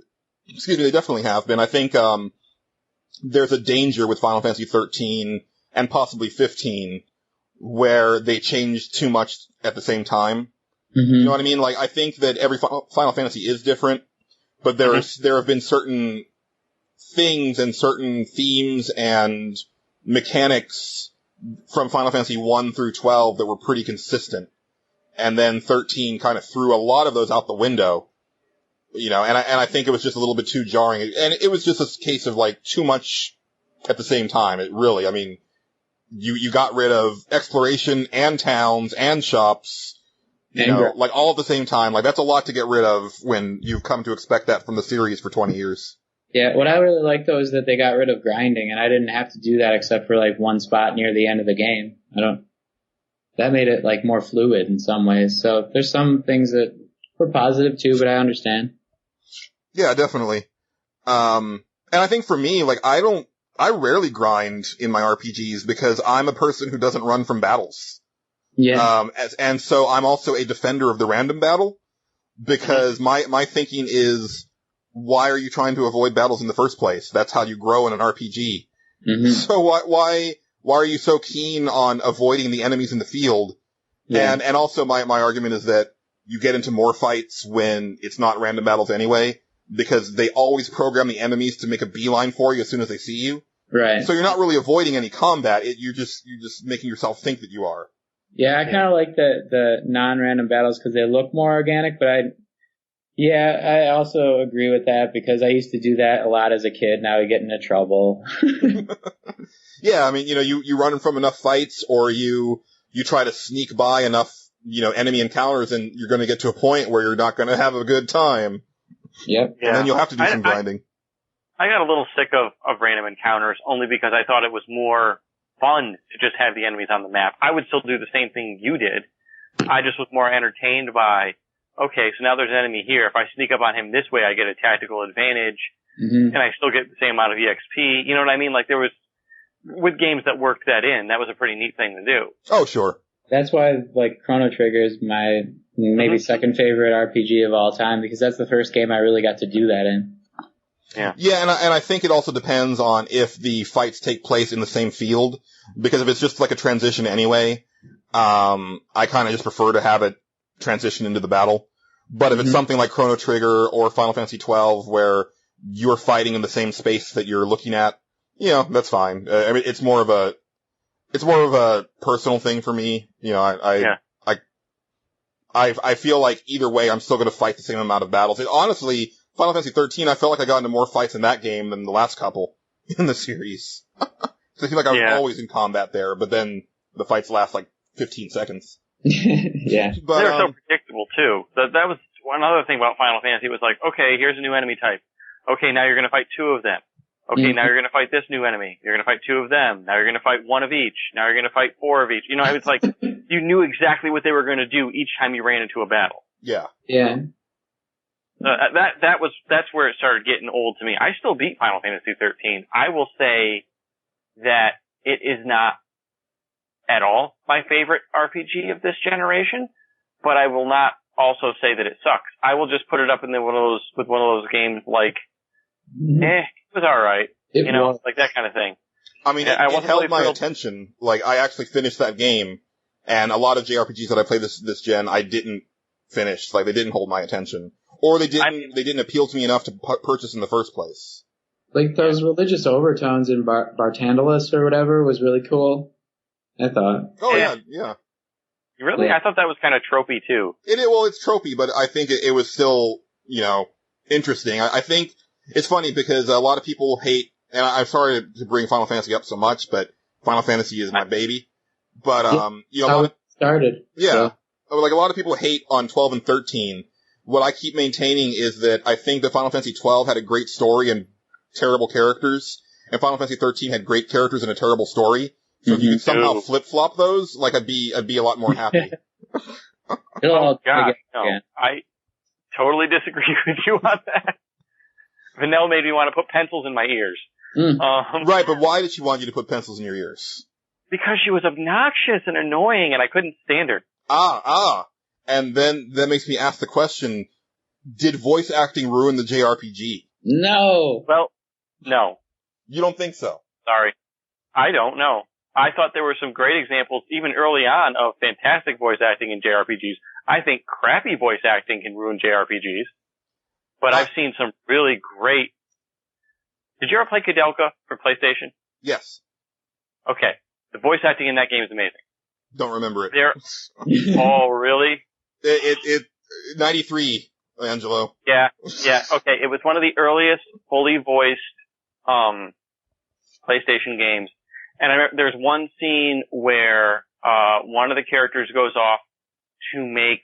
Excuse me, they definitely have been. I think, there's a danger with Final Fantasy 13 and possibly 15 where they change too much at the same time. Mm-hmm. You know what I mean? Like, I think that every Final Fantasy is different, but there have been certain things and certain themes and mechanics from Final Fantasy 1 through 12 that were pretty consistent. And then 13 kind of threw a lot of those out the window. You know, and I think it was just a little bit too jarring. And it was just a case of, like, too much at the same time. It really, I mean, you got rid of exploration and towns and shops, you know, like all at the same time. Like, that's a lot to get rid of when you've come to expect that from the series for 20 years. Yeah, what I really like, though, is that they got rid of grinding, and I didn't have to do that except for, like, one spot near the end of the game. That made it, like, more fluid in some ways. So there's some things that were positive, too, but I understand. Yeah, definitely. And I think for me, like, I rarely grind in my RPGs because I'm a person who doesn't run from battles. Yeah. And so I'm also a defender of the random battle because my thinking is, why are you trying to avoid battles in the first place? That's how you grow in an RPG. Mm-hmm. So why are you so keen on avoiding the enemies in the field? Yeah. And also my argument is that you get into more fights when it's not random battles anyway, because they always program the enemies to make a beeline for you as soon as they see you. Right. So you're not really avoiding any combat. You're just making yourself think that you are. Yeah, I kind of like the non-random battles because they look more organic, but I also agree with that because I used to do that a lot as a kid. Now I get into trouble. Yeah, I mean, you know, you run from enough fights or you try to sneak by enough, you know, enemy encounters and you're going to get to a point where you're not going to have a good time. Yep. And then you'll have to do some grinding. I got a little sick of random encounters only because I thought it was more fun to just have the enemies on the map. I would still do the same thing you did. I just was more entertained by, okay, so now there's an enemy here. If I sneak up on him this way, I get a tactical advantage, and I still get the same amount of EXP. You know what I mean? Like, there was, with games that worked that in, that was a pretty neat thing to do. Oh, sure. That's why, like, Chrono Trigger is my maybe second favorite RPG of all time, because that's the first game I really got to do that in. Yeah. Yeah, and I think it also depends on if the fights take place in the same field, because if it's just like a transition anyway, I kind of just prefer to have it transition into the battle. But if it's something like Chrono Trigger or Final Fantasy 12 where you're fighting in the same space that you're looking at, you know, that's fine. I mean, it's more of a personal thing for me. You know, I feel like either way, I'm still going to fight the same amount of battles. Honestly, Final Fantasy 13, I felt like I got into more fights in that game than the last couple in the series. So I feel like I was always in combat there, but then the fights last like 15 seconds. Yeah. But, they're so predictable too. That was one other thing about Final Fantasy. It was like, okay, here's a new enemy type. Okay, now you're going to fight 2 of them. Okay, now you're going to fight this new enemy. You're going to fight 2 of them. Now you're going to fight 1 of each. Now you're going to fight 4 of each. You know, it was like, you knew exactly what they were going to do each time you ran into a battle. Yeah. Yeah. That's where it started getting old to me. I still beat Final Fantasy 13. I will say that it is not at all my favorite RPG of this generation, but I will not also say that it sucks. I will just put it up in one of those games like, it was alright. You know, like that kind of thing. I mean, it held my attention. Like, I actually finished that game, and a lot of JRPGs that I played this gen, I didn't finish. Like, they didn't hold my attention. Or they didn't appeal to me enough to purchase in the first place. Like, those religious overtones in Bartandalis or whatever was really cool, I thought. Oh, yeah. Really? Yeah. I thought that was kind of tropey, too. It's tropey, but I think it was still, you know, interesting. I think it's funny because a lot of people hate, and I'm sorry to bring Final Fantasy up so much, but Final Fantasy is my baby. But, you know, how it started. Yeah. So. Like, a lot of people hate on 12 and 13. What I keep maintaining is that I think that Final Fantasy 12 had a great story and terrible characters, and Final Fantasy 13 had great characters and a terrible story. So if you could somehow flip-flop those, like, I'd be a lot more happy. Oh, God, no. I totally disagree with you on that. Vanille made me want to put pencils in my ears. Right, but why did she want you to put pencils in your ears? Because she was obnoxious and annoying, and I couldn't stand her. And then that makes me ask the question, did voice acting ruin the JRPG? No. Well, no. You don't think so? Sorry. I don't know. I thought there were some great examples, even early on, of fantastic voice acting in JRPGs. I think crappy voice acting can ruin JRPGs. But I've seen some really great... Did you ever play Kudelka for PlayStation? Yes. Okay. The voice acting in that game is amazing. Don't remember it. Oh, really? It 93, Angelo. Yeah. Okay. It was one of the earliest fully voiced PlayStation games. And I remember there's one scene where one of the characters goes off to make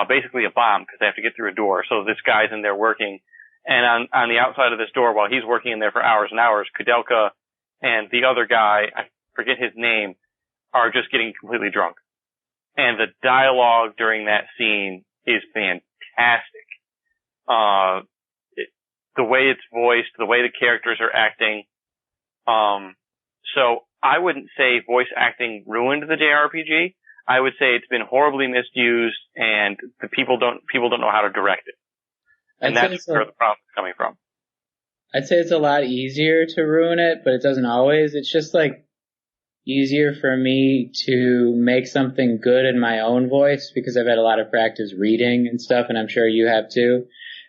basically a bomb because they have to get through a door. So this guy's in there working. And on the outside of this door, while he's working in there for hours and hours, Kudelka and the other guy, I forget his name, are just getting completely drunk. And the dialogue during that scene is fantastic. The way it's voiced, the way the characters are acting. So I wouldn't say voice acting ruined the JRPG. I would say it's been horribly misused, and the people don't know how to direct it. And that's where the problem is coming from. I'd say it's a lot easier to ruin it, but it doesn't always. It's just like easier for me to make something good in my own voice because I've had a lot of practice reading and stuff, and I'm sure you have too.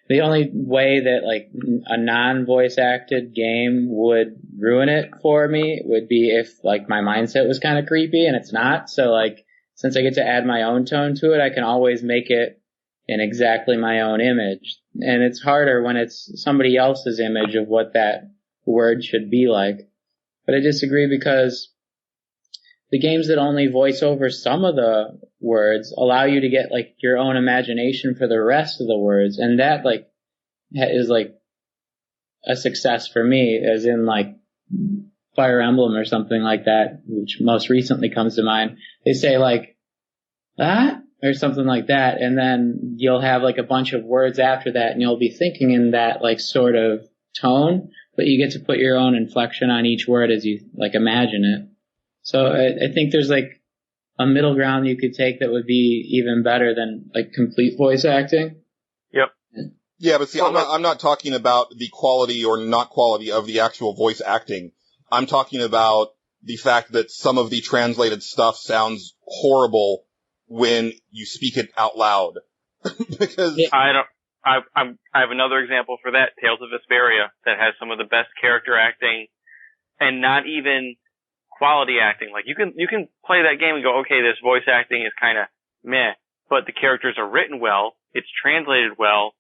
The only way that like a non-voice acted game would ruin it for me would be if like my mindset was kind of creepy, and it's not. So like since I get to add my own tone to it, I can always make it in exactly my own image. And it's harder when it's somebody else's image of what that word should be like. But I disagree because the games that only voice over some of the words allow you to get like your own imagination for the rest of the words. And that like is like a success for me, as in like Fire Emblem or something like that, which most recently comes to mind. They say like, that? Or something like that, and then you'll have like a bunch of words after that, and you'll be thinking in that like sort of tone, but you get to put your own inflection on each word as you like imagine it. So I think there's like a middle ground you could take that would be even better than like complete voice acting. Yep. Yeah, but see, I'm not talking about the quality or not quality of the actual voice acting. I'm talking about the fact that some of the translated stuff sounds horrible when you speak it out loud. Because I have another example for that, Tales of Vesperia, that has some of the best character acting and not even quality acting. Like you can play that game and go, okay, this voice acting is kind of meh, but the characters are written well, it's translated well,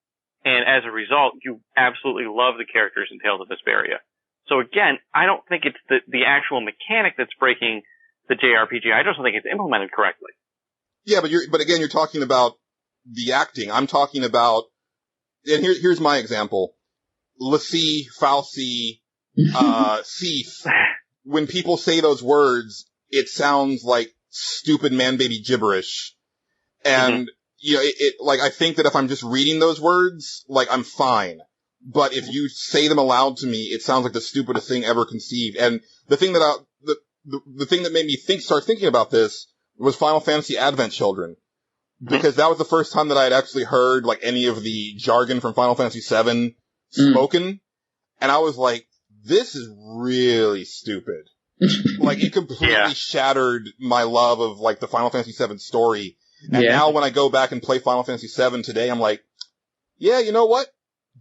and as a result, you absolutely love the characters in Tales of Vesperia. So again, I don't think it's the actual mechanic that's breaking the JRPG. I just don't think it's implemented correctly. Yeah, but again, you're talking about the acting. I'm talking about, and here's my example. Lassie, Falsi, thief. When people say those words, it sounds like stupid man-baby gibberish. And, you know, like, I think that if I'm just reading those words, like, I'm fine. But if you say them aloud to me, it sounds like the stupidest thing ever conceived. And the thing that the thing that made me start thinking about this was Final Fantasy Advent Children. Because that was the first time that I had actually heard, like, any of the jargon from Final Fantasy VII spoken. And I was like, this is really stupid. Like, it completely shattered my love of, like, the Final Fantasy VII story. And now when I go back and play Final Fantasy VII today, I'm like, yeah, you know what?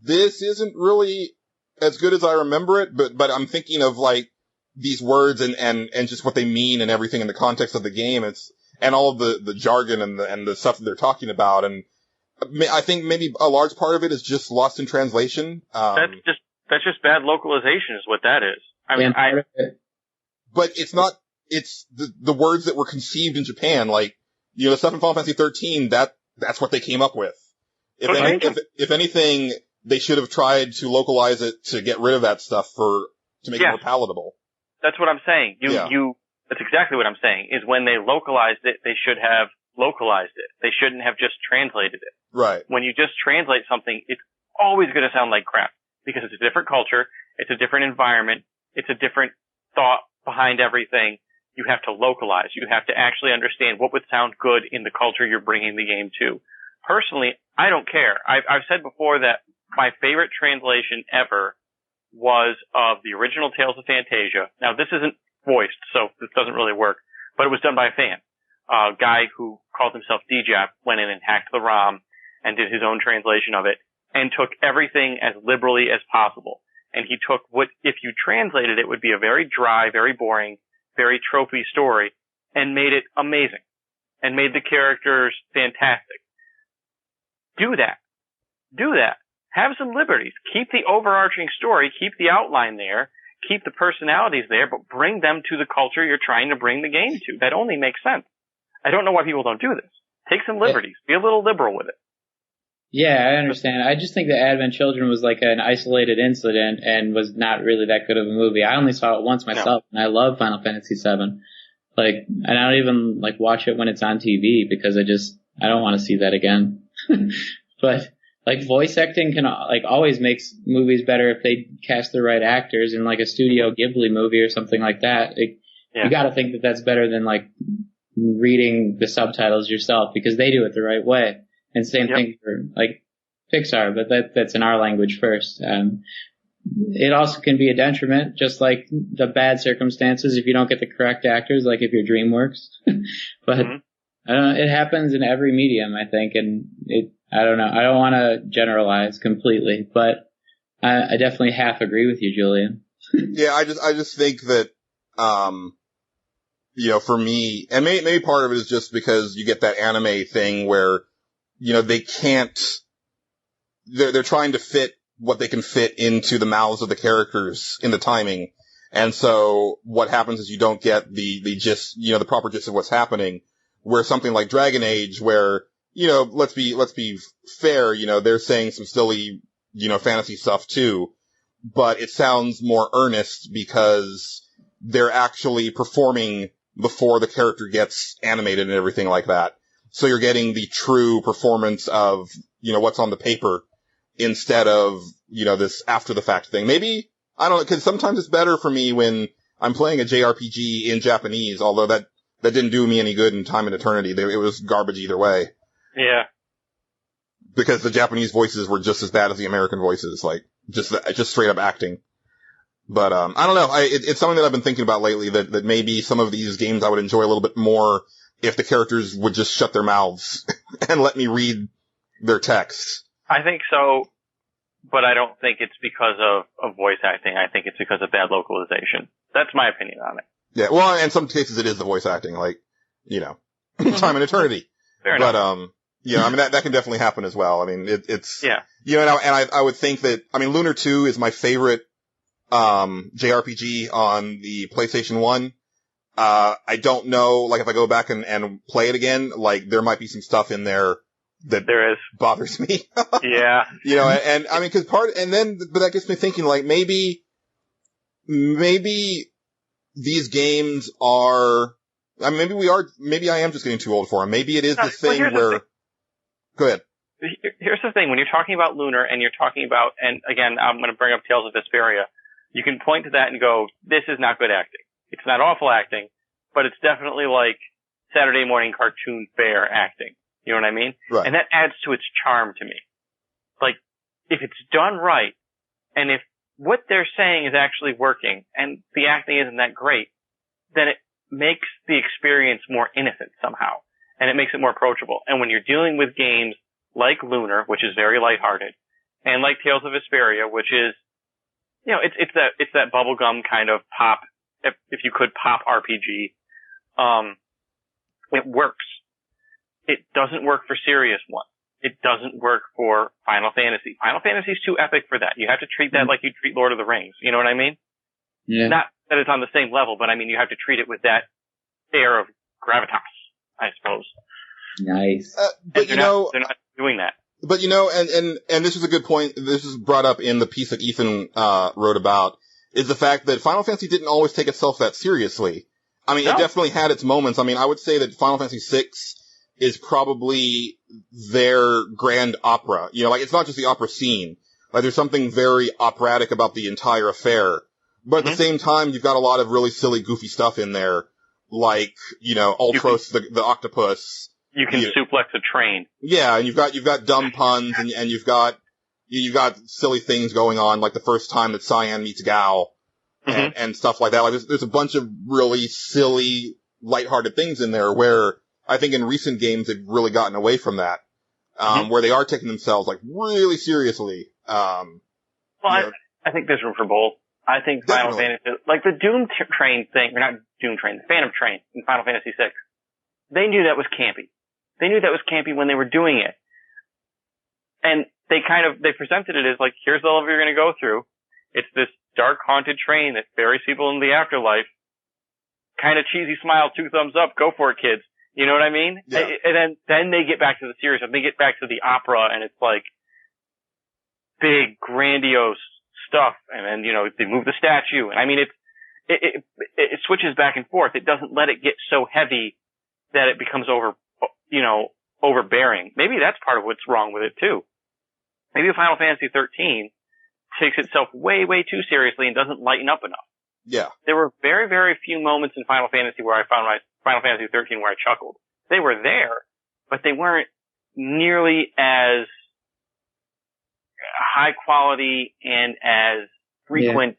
This isn't really as good as I remember it, but I'm thinking of, like, these words and just what they mean and everything in the context of the game. And all of the jargon and the stuff that they're talking about. And I think maybe a large part of it is just lost in translation. That's just bad localization is what that is. But it's not, it's the words that were conceived in Japan, like, you know, the stuff in Final Fantasy 13, that's what they came up with. If anything, they should have tried to localize it to get rid of that stuff to make it more palatable. That's what I'm saying. That's exactly what I'm saying, is when they localized it, they should have localized it. They shouldn't have just translated it. Right. When you just translate something, it's always going to sound like crap because it's a different culture, it's a different environment, it's a different thought behind everything. You have to localize. You have to actually understand what would sound good in the culture you're bringing the game to. Personally, I don't care. I've said before that my favorite translation ever was of the original Tales of Fantasia. Now, this isn't voiced, so this doesn't really work, but it was done by a fan. A guy who called himself DJAP went in and hacked the ROM and did his own translation of it and took everything as liberally as possible. And he took what, if you translated it, would be a very dry, very boring, very tropey story and made it amazing and made the characters fantastic. Do that. Do that. Have some liberties. Keep the overarching story, keep the outline there, keep the personalities there, but bring them to the culture you're trying to bring the game to. That only makes sense. I don't know why people don't do this. Take some liberties. Be a little liberal with it. Yeah, I understand. I just think that Advent Children was like an isolated incident and was not really that good of a movie. I only saw it once myself, and I love Final Fantasy VII. Like, and I don't even like watch it when it's on TV because I don't want to see that again. But like voice acting can like always makes movies better if they cast the right actors in like a Studio Ghibli movie or something like that. You got to think that that's better than like reading the subtitles yourself because they do it the right way. And same thing for like Pixar, but that's in our language first. It also can be a detriment, just like the bad circumstances if you don't get the correct actors, like if your DreamWorks. But I don't know, it happens in every medium, I think, and I don't know. I don't want to generalize completely, but I definitely half agree with you, Julian. Yeah, I just think that, for me, and maybe part of it is just because you get that anime thing where, they can't, they're trying to fit what they can fit into the mouths of the characters in the timing. And so what happens is you don't get the gist, the proper gist of what's happening, where something like Dragon Age, where, let's be fair, they're saying some silly, fantasy stuff too, but it sounds more earnest because they're actually performing before the character gets animated and everything like that. So you're getting the true performance of, what's on the paper instead of, this after the fact thing. Maybe, I don't know, cause sometimes it's better for me when I'm playing a JRPG in Japanese, although that didn't do me any good in Time and Eternity. It was garbage either way. Yeah. Because the Japanese voices were just as bad as the American voices, like, just straight up acting. But, I don't know, it's something that I've been thinking about lately, that maybe some of these games I would enjoy a little bit more if the characters would just shut their mouths and let me read their text. I think so, but I don't think it's because of voice acting. I think it's because of bad localization. That's my opinion on it. Yeah, well, in some cases it is the voice acting, like, Time and Eternity. Fair enough. But, that can definitely happen as well. I mean, it's, yeah. And I would think that, Lunar 2 is my favorite, JRPG on the PlayStation 1. I don't know, like, if I go back and play it again, like, there might be some stuff in there that there is bothers me. Yeah. And but that gets me thinking, like, maybe these games are, maybe I am just getting too old for them. Maybe it is the thing where, go ahead. Here's the thing, when you're talking about Lunar and you're talking about, and again, I'm going to bring up Tales of Vesperia, you can point to that and go, this is not good acting. It's not awful acting, but it's definitely like Saturday morning cartoon fare acting. You know what I mean? Right. And that adds to its charm to me. Like, if it's done right, and if what they're saying is actually working, and the acting isn't that great, then it makes the experience more innocent somehow. And it makes it more approachable. And when you're dealing with games like Lunar, which is very lighthearted, and like Tales of Vesperia, which is, it's that bubblegum kind of pop, if you could, pop RPG. It works. It doesn't work for serious ones. It doesn't work for Final Fantasy. Final Fantasy is too epic for that. You have to treat that like you treat Lord of the Rings. You know what I mean? Yeah. Not that it's on the same level, but you have to treat it with that air of gravitas, I suppose. Nice. But they're not doing that. But and this is a good point. This is brought up in the piece that Ethan wrote about, is the fact that Final Fantasy didn't always take itself that seriously. No. It definitely had its moments. I would say that Final Fantasy VI is probably their grand opera. It's not just the opera scene. Like, there's something very operatic about the entire affair. But at the same time, you've got a lot of really silly, goofy stuff in there. Like, Ultros, the octopus. You can suplex a train. Yeah, and you've got dumb puns, and you've got, you got silly things going on, like the first time that Cyan meets Gao, and stuff like that. Like, there's a bunch of really silly, lighthearted things in there where I think in recent games they've really gotten away from that, where they are taking themselves, like, really seriously. I think there's room for both. I think Final Fantasy, like the Doom Train thing, or not Doom Train, the Phantom Train in Final Fantasy VI, they knew that was campy. They knew that was campy when they were doing it. And they presented it as like, here's the level you're going to go through. It's this dark haunted train that ferries people into the afterlife. Kind of cheesy smile, 2 thumbs up, go for it, kids. You know what I mean? Yeah. And then they get back to the serious stuff. They get back to the opera, and it's like big, grandiose stuff. And then, you know, they move the statue. And I mean, it switches back and forth. It doesn't let it get so heavy that it becomes overbearing. Maybe that's part of what's wrong with it too. Maybe Final Fantasy 13 takes itself way, way too seriously and doesn't lighten up enough. Yeah. There were very, very few moments in Final Fantasy where I found my Final Fantasy 13 where I chuckled. They were there, but they weren't nearly as high quality and as frequent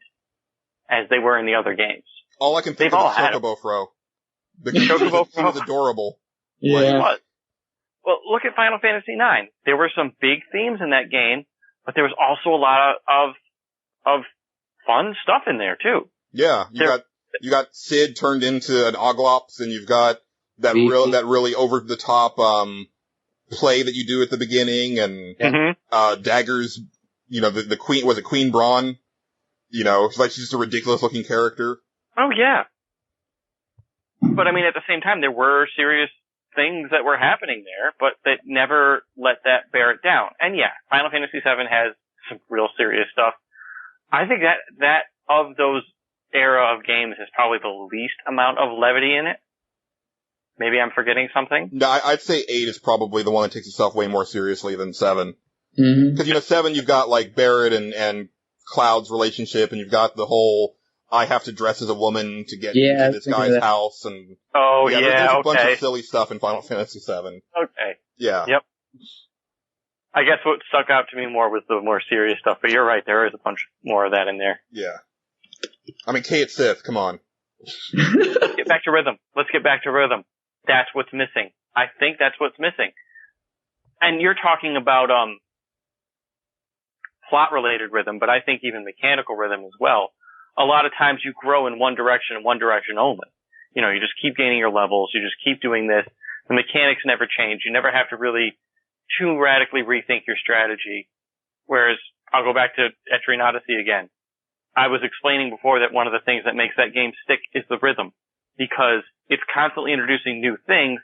as they were in the other games. All I can think of is Chocobo Fro. The Chocobo Fro was adorable. Yeah. It was. Well, look at Final Fantasy IX. There were some big themes in that game, but there was also a lot of fun stuff in there too. Yeah, you got Sid turned into an Oglops, and you've got that really over the top play that you do at the beginning, and Dagger's, you know, the queen, was it Queen Braun? You know, like she's just a ridiculous looking character. Oh yeah. But I mean, at the same time, there were serious things that were happening there, but that never let that bear it down. And yeah, Final Fantasy VII has some real serious stuff. I think that of those era of games is probably the least amount of levity in it. Maybe I'm forgetting something. No, I'd say 8 is probably the one that takes itself way more seriously than 7. Because, you know, 7 you've got, like, Barrett and Cloud's relationship, and you've got the whole, I have to dress as a woman to get into this guy's house, and... there's a bunch of silly stuff in Final Fantasy VII. Okay. Yeah. Yep. I guess what stuck out to me more was the more serious stuff, but you're right, there is a bunch more of that in there. Yeah. I mean, Kate Sith, come on. Let's get back to rhythm. That's what's missing. I think that's what's missing. And you're talking about plot-related rhythm, but I think even mechanical rhythm as well. A lot of times you grow in one direction and one direction only. You know, you just keep gaining your levels, you just keep doing this. The mechanics never change. You never have to really too radically rethink your strategy. Whereas, I'll go back to Etrian Odyssey again. I was explaining before that one of the things that makes that game stick is the rhythm, because it's constantly introducing new things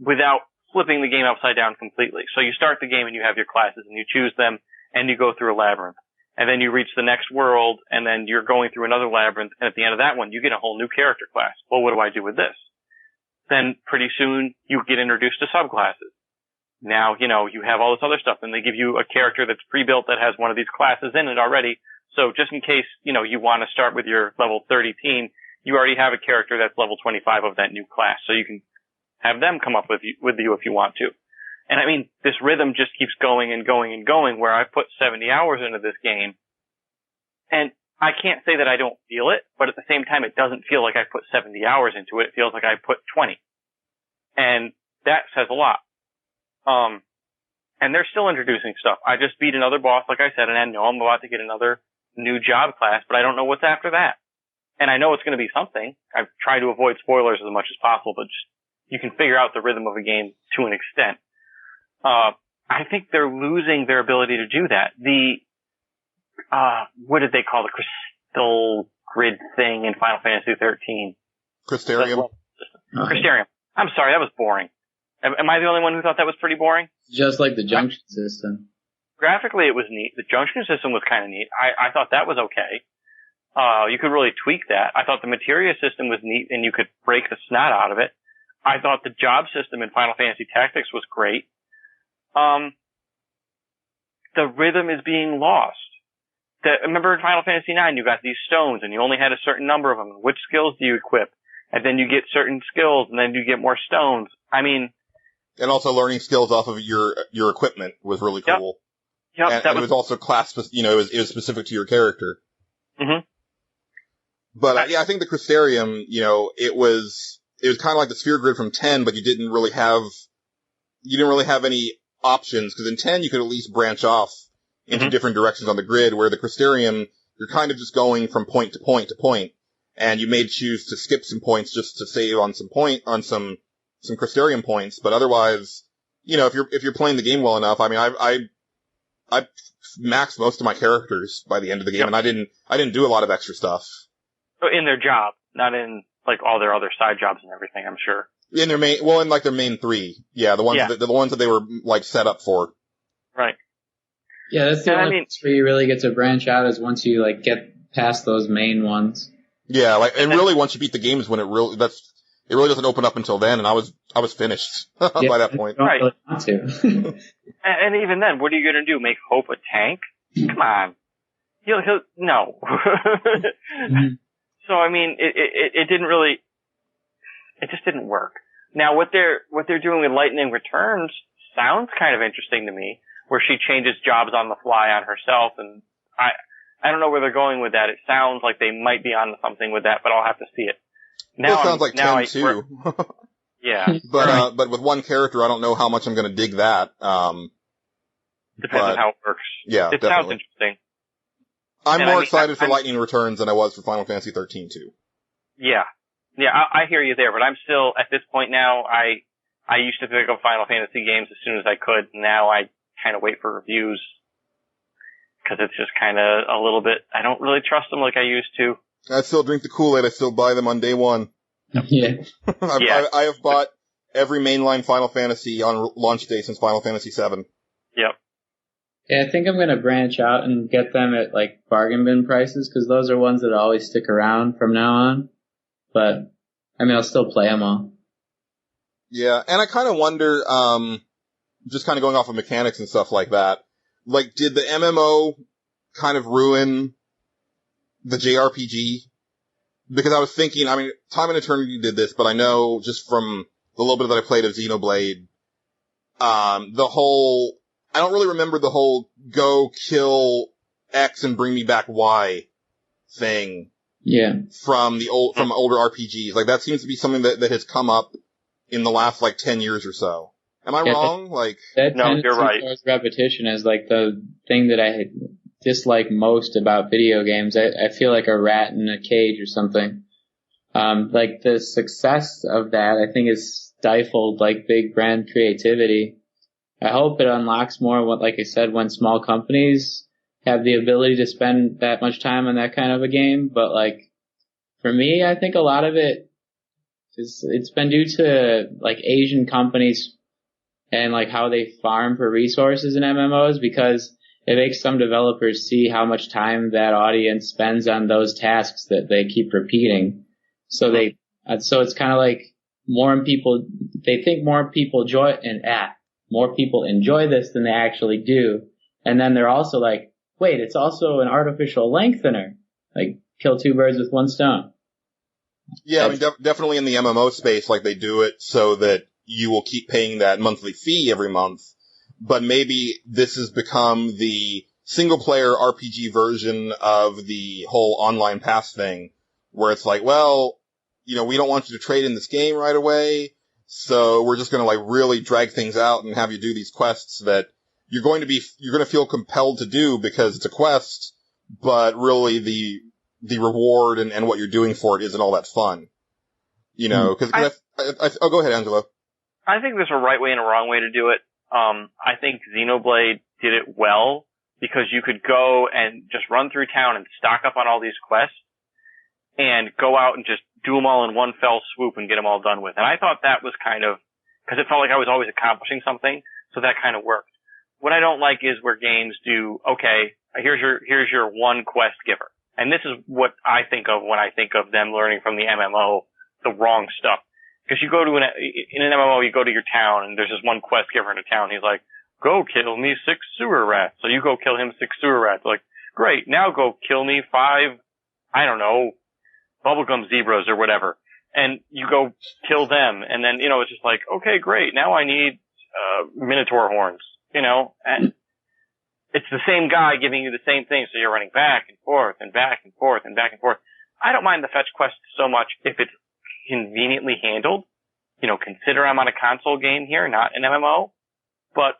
without flipping the game upside down completely. So you start the game and you have your classes and you choose them and you go through a labyrinth. And then you reach the next world and then you're going through another labyrinth, and at the end of that one you get a whole new character class. Well, what do I do with this? Then pretty soon you get introduced to subclasses. Now, you know, you have all this other stuff, and they give you a character that's pre-built that has one of these classes in it already. So just in case, you know, you want to start with your level 30 teen, you already have a character that's level 25 of that new class. So you can have them come up with you if you want to. And I mean, this rhythm just keeps going and going and going, where I put 70 hours into this game. And I can't say that I don't feel it, but at the same time, it doesn't feel like I put 70 hours into it. It feels like I put 20. And that says a lot. And they're still introducing stuff. I just beat another boss, like I said, and I know I'm about to get another new job class, but I don't know what's after that. And I know it's going to be something. I've tried to avoid spoilers as much as possible, but just, you can figure out the rhythm of a game to an extent. I think they're losing their ability to do that. What did they call the crystal grid thing in Final Fantasy 13? Crystarium. Crystarium. I'm sorry, that was boring. Am I the only one who thought that was pretty boring? Just like the junction system. Graphically, it was neat. The junction system was kind of neat. I thought that was okay. You could really tweak that. I thought the materia system was neat, and you could break the snot out of it. I thought the job system in Final Fantasy Tactics was great. The rhythm is being lost. Remember in Final Fantasy IX, you got these stones, and you only had a certain number of them. Which skills do you equip? And then you get certain skills, and then you get more stones. I mean... And also learning skills off of your equipment was really cool. Yep, and it was also it was specific to your character. Mm-hmm. But I think the Crystarium, it was kind of like the sphere grid from 10, but you didn't really have any options, because in 10 you could at least branch off into different directions on the grid, where the Crystarium, you're kind of just going from point to point to point, and you may choose to skip some points just to save on some Crystarium points, but otherwise, if you're playing the game well enough, I mean, I maxed most of my characters by the end of the game, and I didn't do a lot of extra stuff. In their job, not in like all their other side jobs and everything, I'm sure. In their main three. Yeah, the ones that they were like set up for. Right. Yeah, that's the only place where you really get to branch out, is once you like get past those main ones. Yeah, and really once you beat the game is when it really doesn't open up until then, and I was finished by that point. Right. Really want to. And even then, what are you gonna do? Make Hope a tank? Come on. He'll no. So I mean, it didn't really, it just didn't work. Now what they're doing with Lightning Returns sounds kind of interesting to me, where she changes jobs on the fly on herself, and I don't know where they're going with that. It sounds like they might be onto something with that, but I'll have to see it. Now it sounds like 10 too. Yeah. But with one character, I don't know how much I'm going to dig that. Depends on how it works. Yeah, it sounds interesting. I'm more excited for Lightning Returns than I was for Final Fantasy 13 too. Yeah. Yeah, I hear you there, but I'm still, at this point now, I used to pick up Final Fantasy games as soon as I could. Now I kind of wait for reviews, because it's just kind of a little bit, I don't really trust them like I used to. I still drink the Kool-Aid. I still buy them on day one. Yeah. I have bought every mainline Final Fantasy on launch day since Final Fantasy 7. Yep. Yeah, I think I'm going to branch out and get them at like bargain bin prices, because those are ones that always stick around from now on. But, I mean, I'll still play them all. Yeah, and I kind of wonder, just kind of going off of mechanics and stuff like that, like, did the MMO kind of ruin the JRPG? Because I was thinking, I mean, Time and Eternity did this, but I know just from the little bit that I played of Xenoblade, I don't really remember the whole go kill X and bring me back Y thing. Yeah. From older RPGs. Like, that seems to be something that has come up in the last, like, 10 years or so. Am I wrong? No, you're right. Repetition is like the thing that I dislike most about video games. I feel like a rat in a cage or something. Like, the success of that, I think, is stifled, like, big brand creativity. I hope it unlocks more, like I said, when small companies have the ability to spend that much time on that kind of a game. But like, for me, I think a lot of it's been due to like Asian companies and like how they farm for resources in MMOs, because it makes some developers see how much time that audience spends on those tasks that they keep repeating. So it's kind of like they think more people enjoy this than they actually do. And then they're also like, wait, it's also an artificial lengthener. Like, kill two birds with one stone. Yeah, I mean, definitely in the MMO space, like, they do it so that you will keep paying that monthly fee every month. But maybe this has become the single-player RPG version of the whole online pass thing, where it's like, well, we don't want you to trade in this game right away, so we're just gonna, like, really drag things out and have you do these quests that you're going to feel compelled to do because it's a quest, but really the reward and what you're doing for it isn't all that fun. Cause go ahead, Angelo. I think there's a right way and a wrong way to do it. I think Xenoblade did it well, because you could go and just run through town and stock up on all these quests and go out and just do them all in one fell swoop and get them all done with. And I thought that was kind of, because it felt like I was always accomplishing something, so that kind of worked. What I don't like is where games do, okay, here's your one quest giver. And this is what I think of when I think of them learning from the MMO the wrong stuff. Because you go to in an MMO, you go to your town and there's this one quest giver in a town. He's like, go kill me 6 sewer rats. So you go kill him 6 sewer rats. Like, great, now go kill me 5, I don't know, bubblegum zebras or whatever. And you go kill them. And then, it's just like, okay, great, now I need, Minotaur horns. And it's the same guy giving you the same thing, so you're running back and forth and back and forth and back and forth. I don't mind the fetch quest so much if it's conveniently handled. You know, consider I'm on a console game here, not an MMO. But,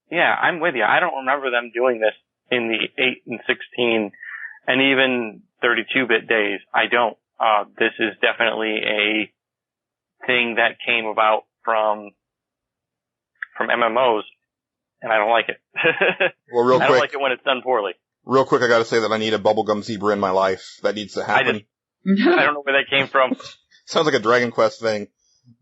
yeah, I'm with you. I don't remember them doing this in the 8 and 16 and even 32-bit days. I don't. This is definitely a thing that came about from MMOs, and I don't like it. Well, real quick. I don't like it when it's done poorly. Real quick, I gotta say that I need a bubblegum zebra in my life. That needs to happen. I don't know where that came from. Sounds like a Dragon Quest thing.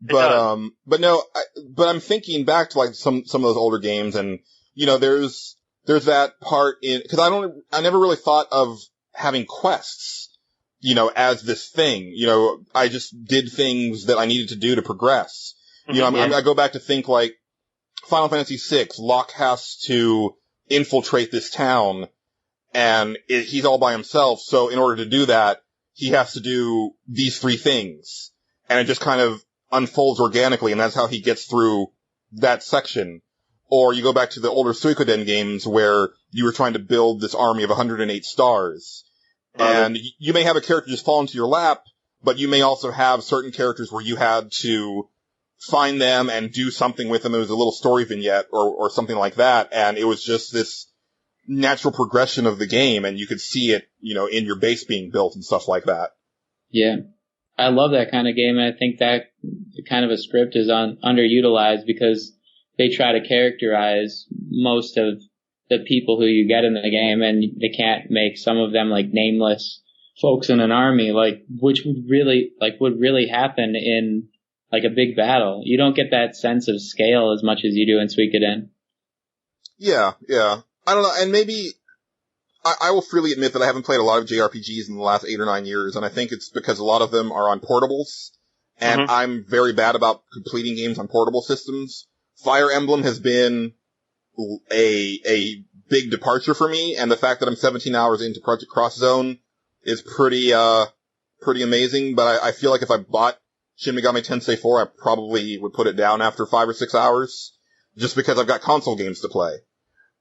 But no, but I'm thinking back to like some of those older games, and you know, there's that part cause I never really thought of having quests, you know, as this thing. You know, I just did things that I needed to do to progress. You know, I go back to think like Final Fantasy VI, Locke has to infiltrate this town, and he's all by himself, so in order to do that, he has to do these 3 things. And it just kind of unfolds organically, and that's how he gets through that section. Or you go back to the older Suikoden games where you were trying to build this army of 108 stars. And you may have a character just fall into your lap, but you may also have certain characters where you had to find them and do something with them. It was a little story vignette or something like that. And it was just this natural progression of the game, and you could see it, you know, in your base being built and stuff like that. Yeah. I love that kind of game, and I think that kind of a script is underutilized because they try to characterize most of the people who you get in the game, and they can't make some of them like nameless folks in an army, like, which would really happen in like a big battle. You don't get that sense of scale as much as you do in Suikoden. Yeah. I don't know, and maybe I will freely admit that I haven't played a lot of JRPGs in the last 8 or 9 years, and I think it's because a lot of them are on portables, and I'm very bad about completing games on portable systems. Fire Emblem has been a big departure for me, and the fact that I'm 17 hours into Project Cross Zone is pretty amazing, but I feel like if I bought Shin Megami Tensei 4, I probably would put it down after 5 or 6 hours, just because I've got console games to play.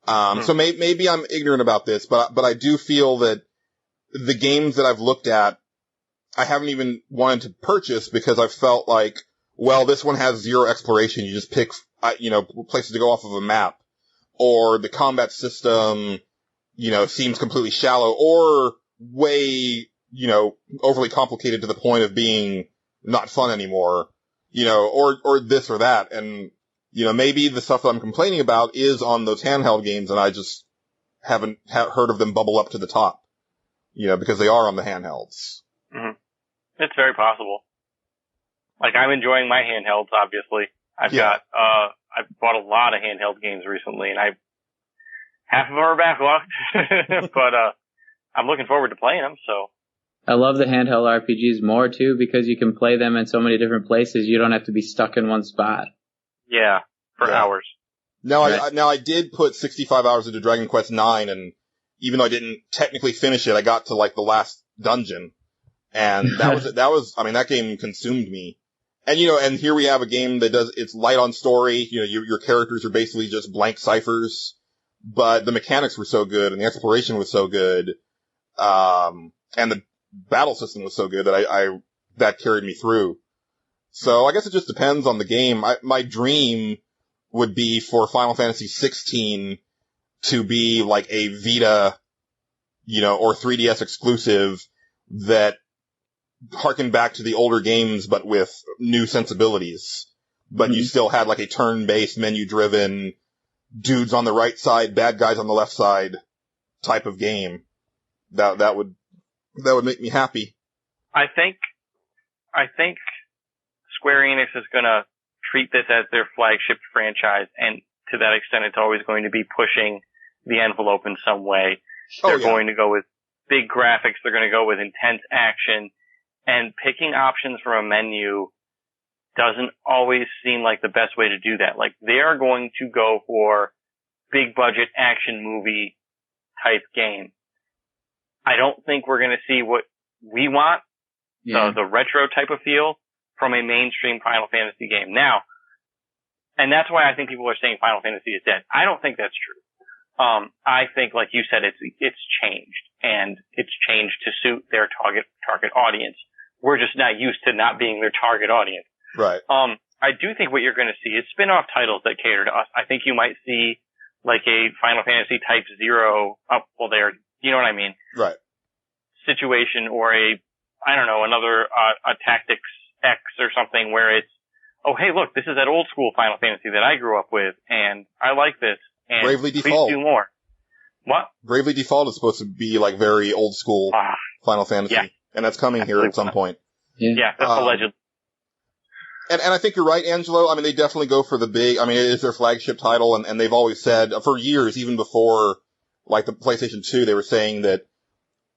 So maybe I'm ignorant about this, but I do feel that the games that I've looked at, I haven't even wanted to purchase because I felt like, well, this one has 0 exploration. You just pick, you know, places to go off of a map, or the combat system, you know, seems completely shallow or way, you know, overly complicated to the point of being not fun anymore, you know, or this or that. And, you know, maybe the stuff that I'm complaining about is on those handheld games, and I just haven't heard of them bubble up to the top, you know, because they are on the handhelds. Mm-hmm. It's very possible. Like, I'm enjoying my handhelds, obviously. I've bought a lot of handheld games recently, and half of them are backlogged, but, I'm looking forward to playing them, so. I love the handheld RPGs more, too, because you can play them in so many different places. You don't have to be stuck in one spot. Yeah, for hours. Now I did put 65 hours into Dragon Quest IX, and even though I didn't technically finish it, I got to like the last dungeon. And that game consumed me. And you know, and here we have a game that it's light on story, you know, your characters are basically just blank ciphers, but the mechanics were so good, and the exploration was so good, and the battle system was so good that that carried me through. So I guess it just depends on the game. My dream would be for Final Fantasy 16 to be like a Vita, you know, or 3DS exclusive that harkened back to the older games, but with new sensibilities. But you still had like a turn-based, menu-driven, dudes on the right side, bad guys on the left side type of game. That would make me happy. I think Square Enix is gonna treat this as their flagship franchise, and to that extent, it's always going to be pushing the envelope in some way. They're going to go with big graphics. They're going to go with intense action, and picking options from a menu doesn't always seem like the best way to do that. Like, they are going to go for big budget action movie type game. I don't think we're going to see what we want, the retro type of feel, from a mainstream Final Fantasy game. Now, and that's why I think people are saying Final Fantasy is dead. I don't think that's true. I think, like you said, it's changed, and it's changed to suit their target audience. We're just not used to not being their target audience. Right. I do think what you're going to see is spin-off titles that cater to us. I think you might see like a Final Fantasy Type 0 you know what I mean? Right. Situation, or another a Tactics X or something where it's, oh, hey, look, this is that old school Final Fantasy that I grew up with, and I like this, and Bravely please Default. do more. What? Bravely Default is supposed to be like very old school Final Fantasy, yeah. And that's coming here at some point. Yeah, allegedly. And I think you're right, Angelo. I mean, they definitely go for the big, I mean, it is their flagship title, and they've always said, for years, even before, like, the PlayStation 2, they were saying that,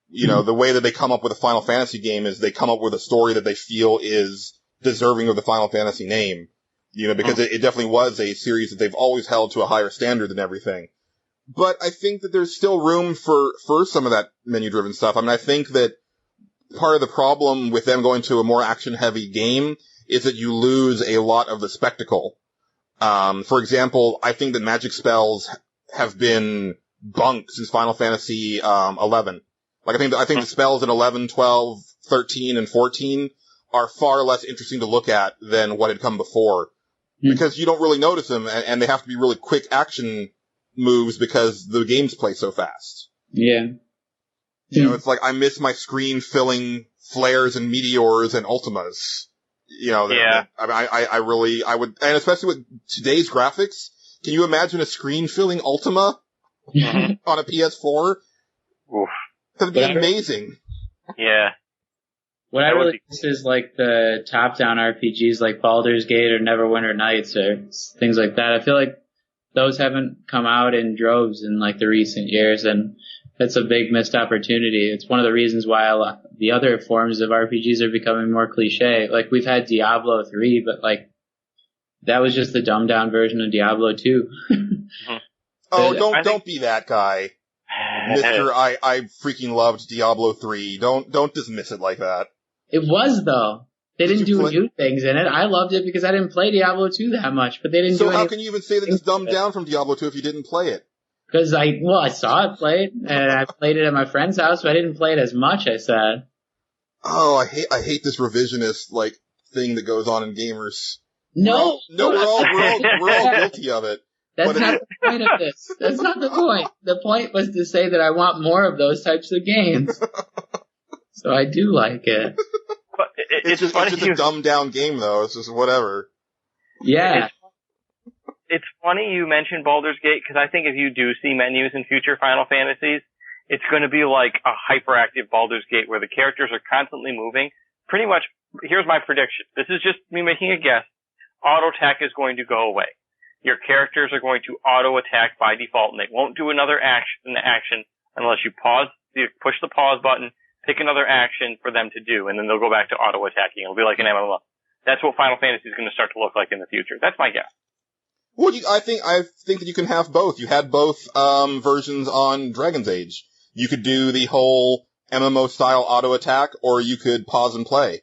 you know, the way that they come up with a Final Fantasy game is they come up with a story that they feel is deserving of the Final Fantasy name. You know, because it definitely was a series that they've always held to a higher standard than everything. But I think that there's still room for some of that menu-driven stuff. I mean, I think that part of the problem with them going to a more action-heavy game is that you lose a lot of the spectacle. For example, I think that magic spells have been bunked since Final Fantasy 11. Like, I think the spells in 11, 12, 13, and 14 are far less interesting to look at than what had come before. Because you don't really notice them, and they have to be really quick action moves because the games play so fast. Yeah. You know, it's like, I miss my screen filling flares and meteors and ultimas. You know, I would, and especially with today's graphics, can you imagine a screen-filling Ultima on a PS4? Oof. That'd be amazing. Yeah. What I really miss is like the top-down RPGs like Baldur's Gate or Neverwinter Nights or things like that. I feel like those haven't come out in droves in like the recent years, and that's a big missed opportunity. It's one of the reasons why the other forms of RPGs are becoming more cliche. Like, we've had Diablo 3, but like, that was just the dumbed down version of Diablo 2. Oh, don't be that guy. Mr. I freaking loved Diablo 3. Don't dismiss it like that. It was, though. They didn't do new things in it. I loved it because I didn't play Diablo 2 that much, but they didn't do So how can you even say that it's dumbed down from Diablo 2 if you didn't play it? Because I saw it played, and I played it at my friend's house, but I didn't play it as much, I said. Oh, I hate this revisionist, like, thing that goes on in gamers. No, we're all guilty of it. That's not the point of this. That's not the point. The point was to say that I want more of those types of games. So I do like it. But it's just a dumbed down game, though. It's just whatever. Yeah. It's funny you mentioned Baldur's Gate, because I think if you do see menus in future Final Fantasies, it's going to be like a hyperactive Baldur's Gate where the characters are constantly moving. Pretty much, here's my prediction. This is just me making a guess. Auto attack is going to go away. Your characters are going to auto attack by default, and they won't do another action unless you push the pause button, pick another action for them to do, and then they'll go back to auto attacking. It'll be like an MMO. That's what Final Fantasy is going to start to look like in the future. That's my guess. Well, I think that you can have both. You had both versions on Dragon's Age. You could do the whole MMO style auto attack, or you could pause and play.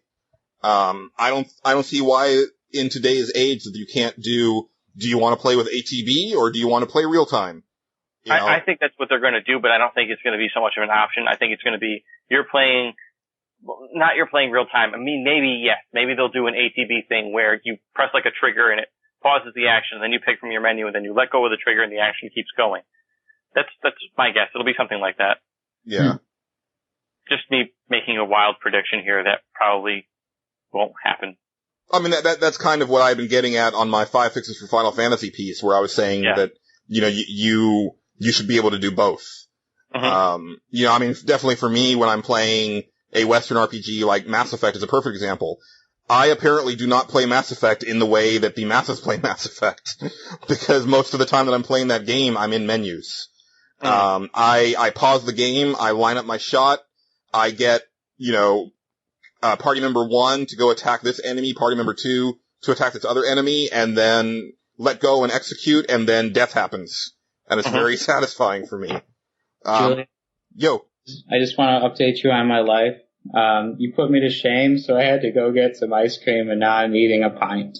I don't see why in today's age that you can't do you want to play with ATB or do you want to play real time? I think that's what they're going to do, but I don't think it's going to be so much of an option. I think it's going to be you're playing real time. I mean, maybe they'll do an ATB thing where you press like a trigger and it pauses the action, then you pick from your menu, and then you let go of the trigger and the action keeps going. That's my guess. It'll be something like that. Yeah. Just me making a wild prediction here that probably won't happen. I mean, that's kind of what I've been getting at on my 5 fixes for Final Fantasy piece, where I was saying that, you know, you should be able to do both. Mm-hmm. You know, I mean, definitely for me, when I'm playing a Western RPG like Mass Effect is a perfect example. I apparently do not play Mass Effect in the way that the masses play Mass Effect, because most of the time that I'm playing that game, I'm in menus. Mm-hmm. I pause the game, I line up my shot, I get, you know, party member 1 to go attack this enemy, party member 2 to attack this other enemy, and then let go and execute, and then death happens. And it's very satisfying for me. Julian, yo. I just want to update you on my life. You put me to shame, so I had to go get some ice cream, and now I'm eating a pint.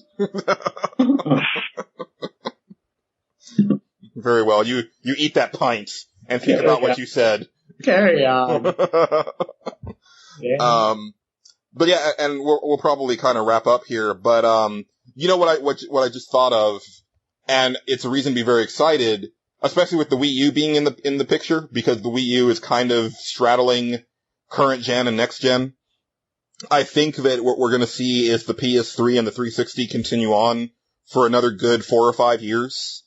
Very well. You eat that pint and think about what you said. Carry on. Yeah. But yeah, and we'll probably kind of wrap up here, but, you know what I just thought of, and it's a reason to be very excited, especially with the Wii U being in the picture, because the Wii U is kind of straddling current gen and next gen. I think that what we're gonna see is the PS3 and the 360 continue on for another good 4 or 5 years.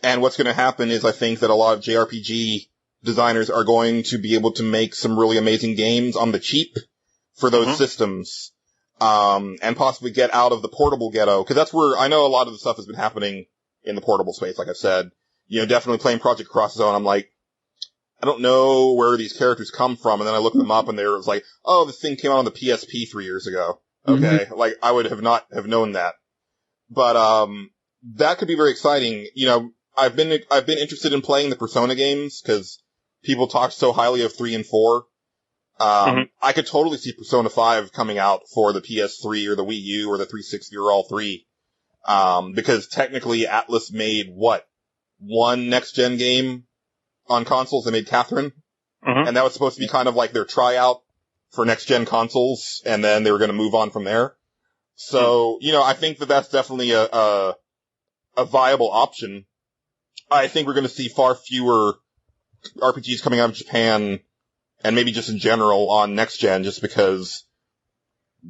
And what's gonna happen is I think that a lot of JRPG designers are going to be able to make some really amazing games on the cheap for those systems, and possibly get out of the portable ghetto, because that's where I know a lot of the stuff has been happening in the portable space, like I've said. You know, definitely playing Project Cross Zone, I'm like, I don't know where these characters come from, and then I looked them up, and they were like, oh, this thing came out on the PSP 3 years ago. Okay, like, I would have not have known that. But, that could be very exciting. You know, I've been interested in playing the Persona games, because people talk so highly of 3 and 4. I could totally see Persona 5 coming out for the PS3 or the Wii U or the 360 or all three. Because technically Atlas made one next-gen game on consoles. They made Catherine. And that was supposed to be kind of like their tryout for next-gen consoles, and then they were gonna move on from there. So, you know, I think that that's definitely a viable option. I think we're gonna see far fewer RPGs coming out of Japan, and maybe just in general on next gen, just because,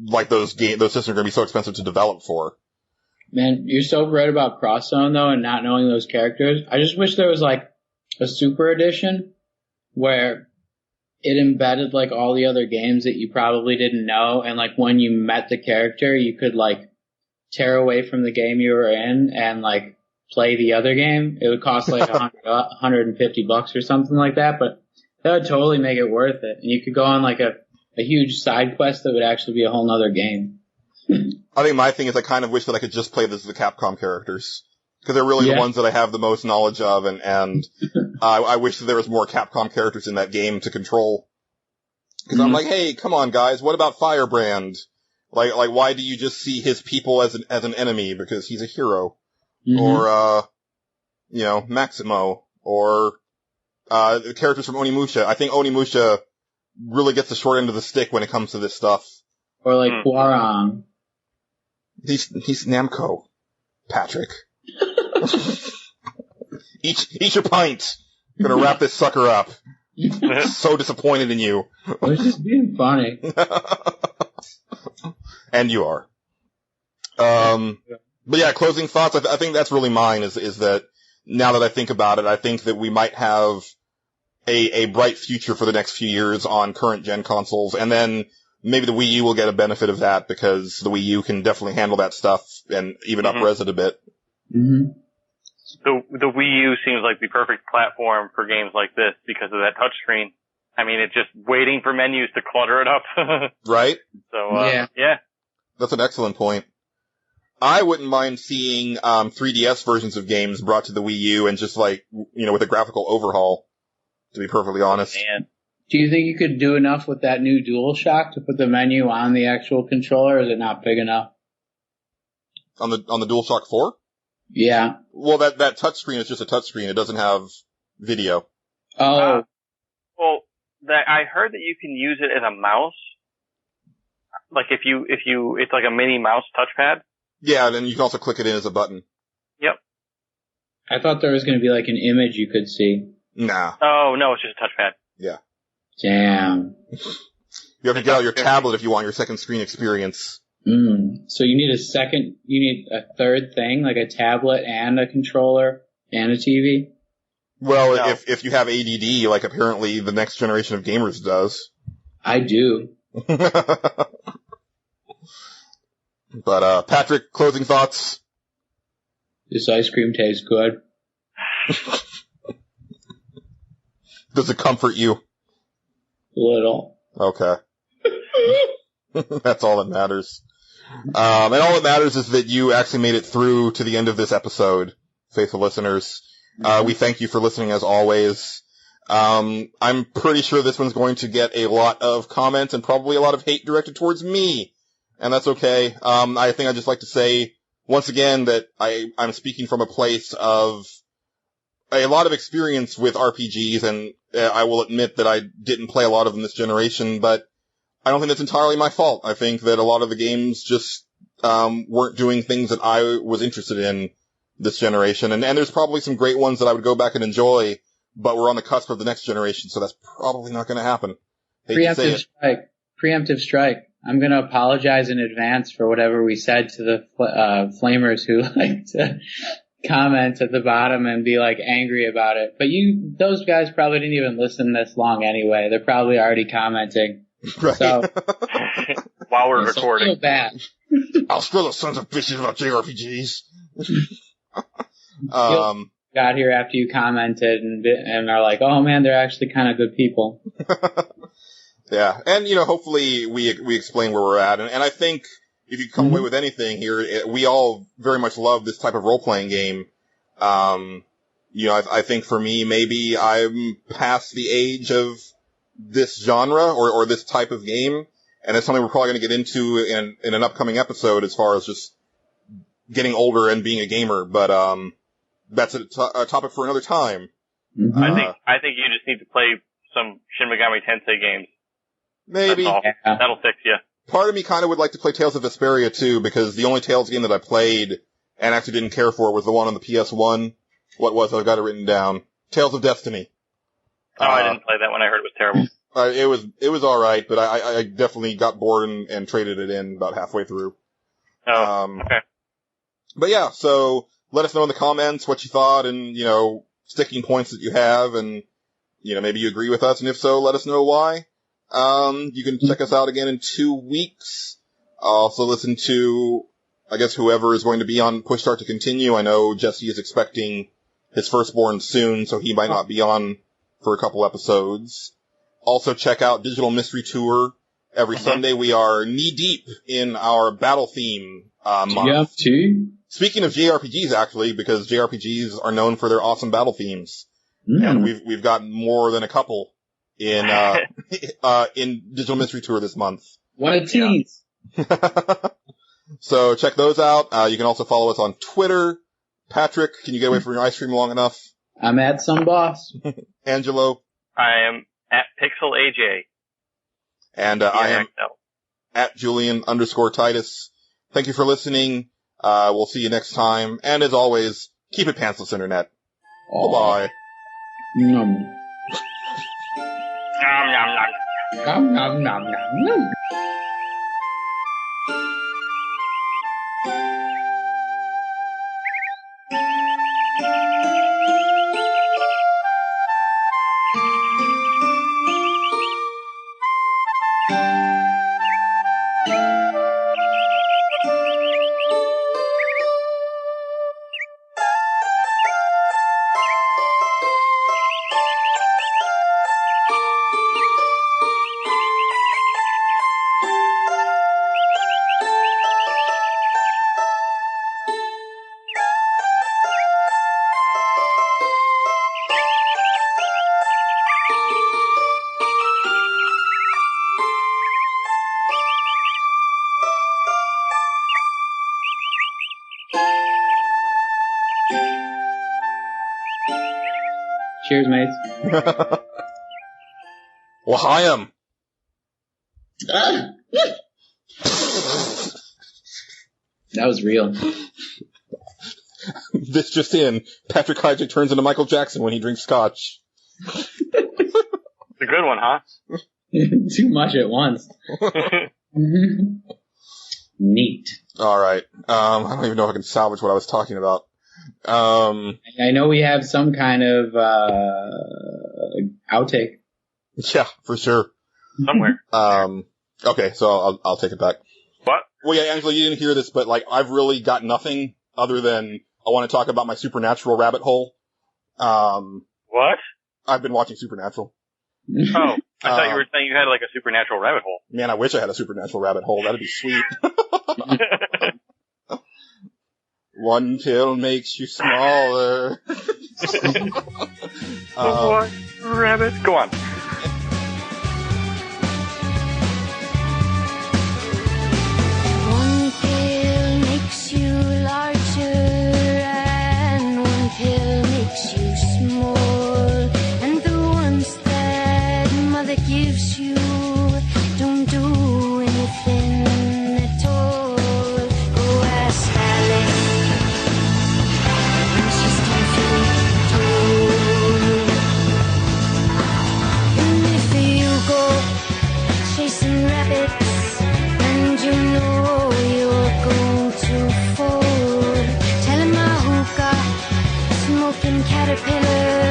like, those systems are gonna be so expensive to develop for. Man, you're so right about Cross Zone, though, and not knowing those characters. I just wish there was, like, a super edition where it embedded, like, all the other games that you probably didn't know, and, like, when you met the character, you could, like, tear away from the game you were in and, like, play the other game. It would cost, like, $150 or something like that, but that would totally make it worth it. And you could go on, like, a huge side quest that would actually be a whole nother game. I think my thing is I kind of wish that I could just play the Capcom characters. Because they're really the ones that I have the most knowledge of, and I wish that there was more Capcom characters in that game to control. Because I'm like, hey, come on guys, what about Firebrand? Like, why do you just see his people as an enemy? Because he's a hero. Or, you know, Maximo. Or, the characters from Onimusha. I think Onimusha really gets the short end of the stick when it comes to this stuff. Or like Hwoarang. He's Namco, Patrick. Eat your pint. I'm gonna wrap this sucker up. So disappointed in you. I was just being funny. And you are. But yeah, closing thoughts. I think that's really mine. Is that now that I think about it, I think that we might have a bright future for the next few years on current gen consoles, and then maybe the Wii U will get a benefit of that because the Wii U can definitely handle that stuff and even up-res it a bit. So the Wii U seems like the perfect platform for games like this because of that touchscreen. I mean, it's just waiting for menus to clutter it up. Right? So, yeah. That's an excellent point. I wouldn't mind seeing 3DS versions of games brought to the Wii U and just like, you know, with a graphical overhaul, to be perfectly honest. Man. Do you think you could do enough with that new DualShock to put the menu on the actual controller, or is it not big enough? On the DualShock 4? Yeah. Well, that touchscreen is just a touchscreen. It doesn't have video. Oh. Well, I heard that you can use it as a mouse. Like if you, it's like a mini mouse touchpad. Yeah, and then you can also click it in as a button. Yep. I thought there was going to be like an image you could see. Nah. Oh, no, it's just a touchpad. Yeah. Damn. You have to get out your tablet if you want your second screen experience. So you need a third thing, like a tablet and a controller and a TV? Well, No. if you have ADD, like apparently the next generation of gamers does. I do. But, Patrick, closing thoughts? This ice cream tastes good. Does it comfort you? A little. Okay. That's all that matters. And all that matters is that you actually made it through to the end of this episode, faithful listeners. We thank you for listening as always. I'm pretty sure this one's going to get a lot of comments and probably a lot of hate directed towards me. And that's okay. I think I'd just like to say once again that I'm speaking from a place of a lot of experience with RPGs, and I will admit that I didn't play a lot of them this generation, but I don't think that's entirely my fault. I think that a lot of the games just weren't doing things that I was interested in this generation, and there's probably some great ones that I would go back and enjoy, but we're on the cusp of the next generation, so that's probably not going to happen. Preemptive strike. I'm going to apologize in advance for whatever we said to the flamers who like to comment at the bottom and be like angry about it. But those guys probably didn't even listen this long anyway. They're probably already commenting. Right. So while we're recording. Feel bad. I'll spill the sons of bitches about JRPGs. Got here after you commented and are like, oh man, they're actually kind of good people. Yeah, and hopefully we explain where we're at, and I think if you come away with anything here, we all very much love this type of role-playing game. I think for me, maybe I'm past the age of this genre or this type of game, and it's something we're probably going to get into in an upcoming episode as far as just getting older and being a gamer, but that's a topic for another time. Mm-hmm. I think you just need to play some Shin Megami Tensei games. Maybe. That'll fix you. Part of me kind of would like to play Tales of Vesperia too, because the only Tales game that I played and actually didn't care for was the one on the PS1. What was it? I've got it written down. Tales of Destiny. Oh, I didn't play that one. I heard it was terrible. It was alright, but I definitely got bored and traded it in about halfway through. Oh, okay. But yeah, so let us know in the comments what you thought and, sticking points that you have and, maybe you agree with us, and if so, let us know why. You can check us out again in 2 weeks. Also listen to, I guess, whoever is going to be on Push Start to Continue. I know Jesse is expecting his firstborn soon, so he might not be on for a couple episodes. Also check out Digital Mystery Tour. Every Sunday we are knee-deep in our battle theme month. You have to? Speaking of JRPGs, actually, because JRPGs are known for their awesome battle themes. And we've got more than a couple in Digital Mystery Tour this month. What a tease. So check those out. You can also follow us on Twitter. Patrick, can you get away from your ice cream long enough? I'm at some boss. Angelo. I am at Pixel AJ. And I am at Julian_Titus. Thank you for listening. We'll see you next time. And as always, keep it pantsless, Internet. Bye-bye. Nom. Nom, nom, nom. Nom, nom, nom, nom, nom. Cheers, mates. L'chaim. That was real. This just in. Patrick Hyde turns into Michael Jackson when he drinks scotch. It's a good one, huh? Too much at once. Neat. Alright. I don't even know if I can salvage what I was talking about. I know we have some kind of outtake. Yeah, for sure. Somewhere. Okay, so I'll take it back. What? Well, yeah, Angela, you didn't hear this, but I've really got nothing other than I want to talk about my Supernatural rabbit hole. What? I've been watching Supernatural. Oh, I thought you were saying you had like a supernatural rabbit hole. Man, I wish I had a Supernatural rabbit hole. That'd be sweet. One pill makes you smaller. What? Rabbit? Go on. One pill makes you larger and one pill makes you smaller. caterpillar.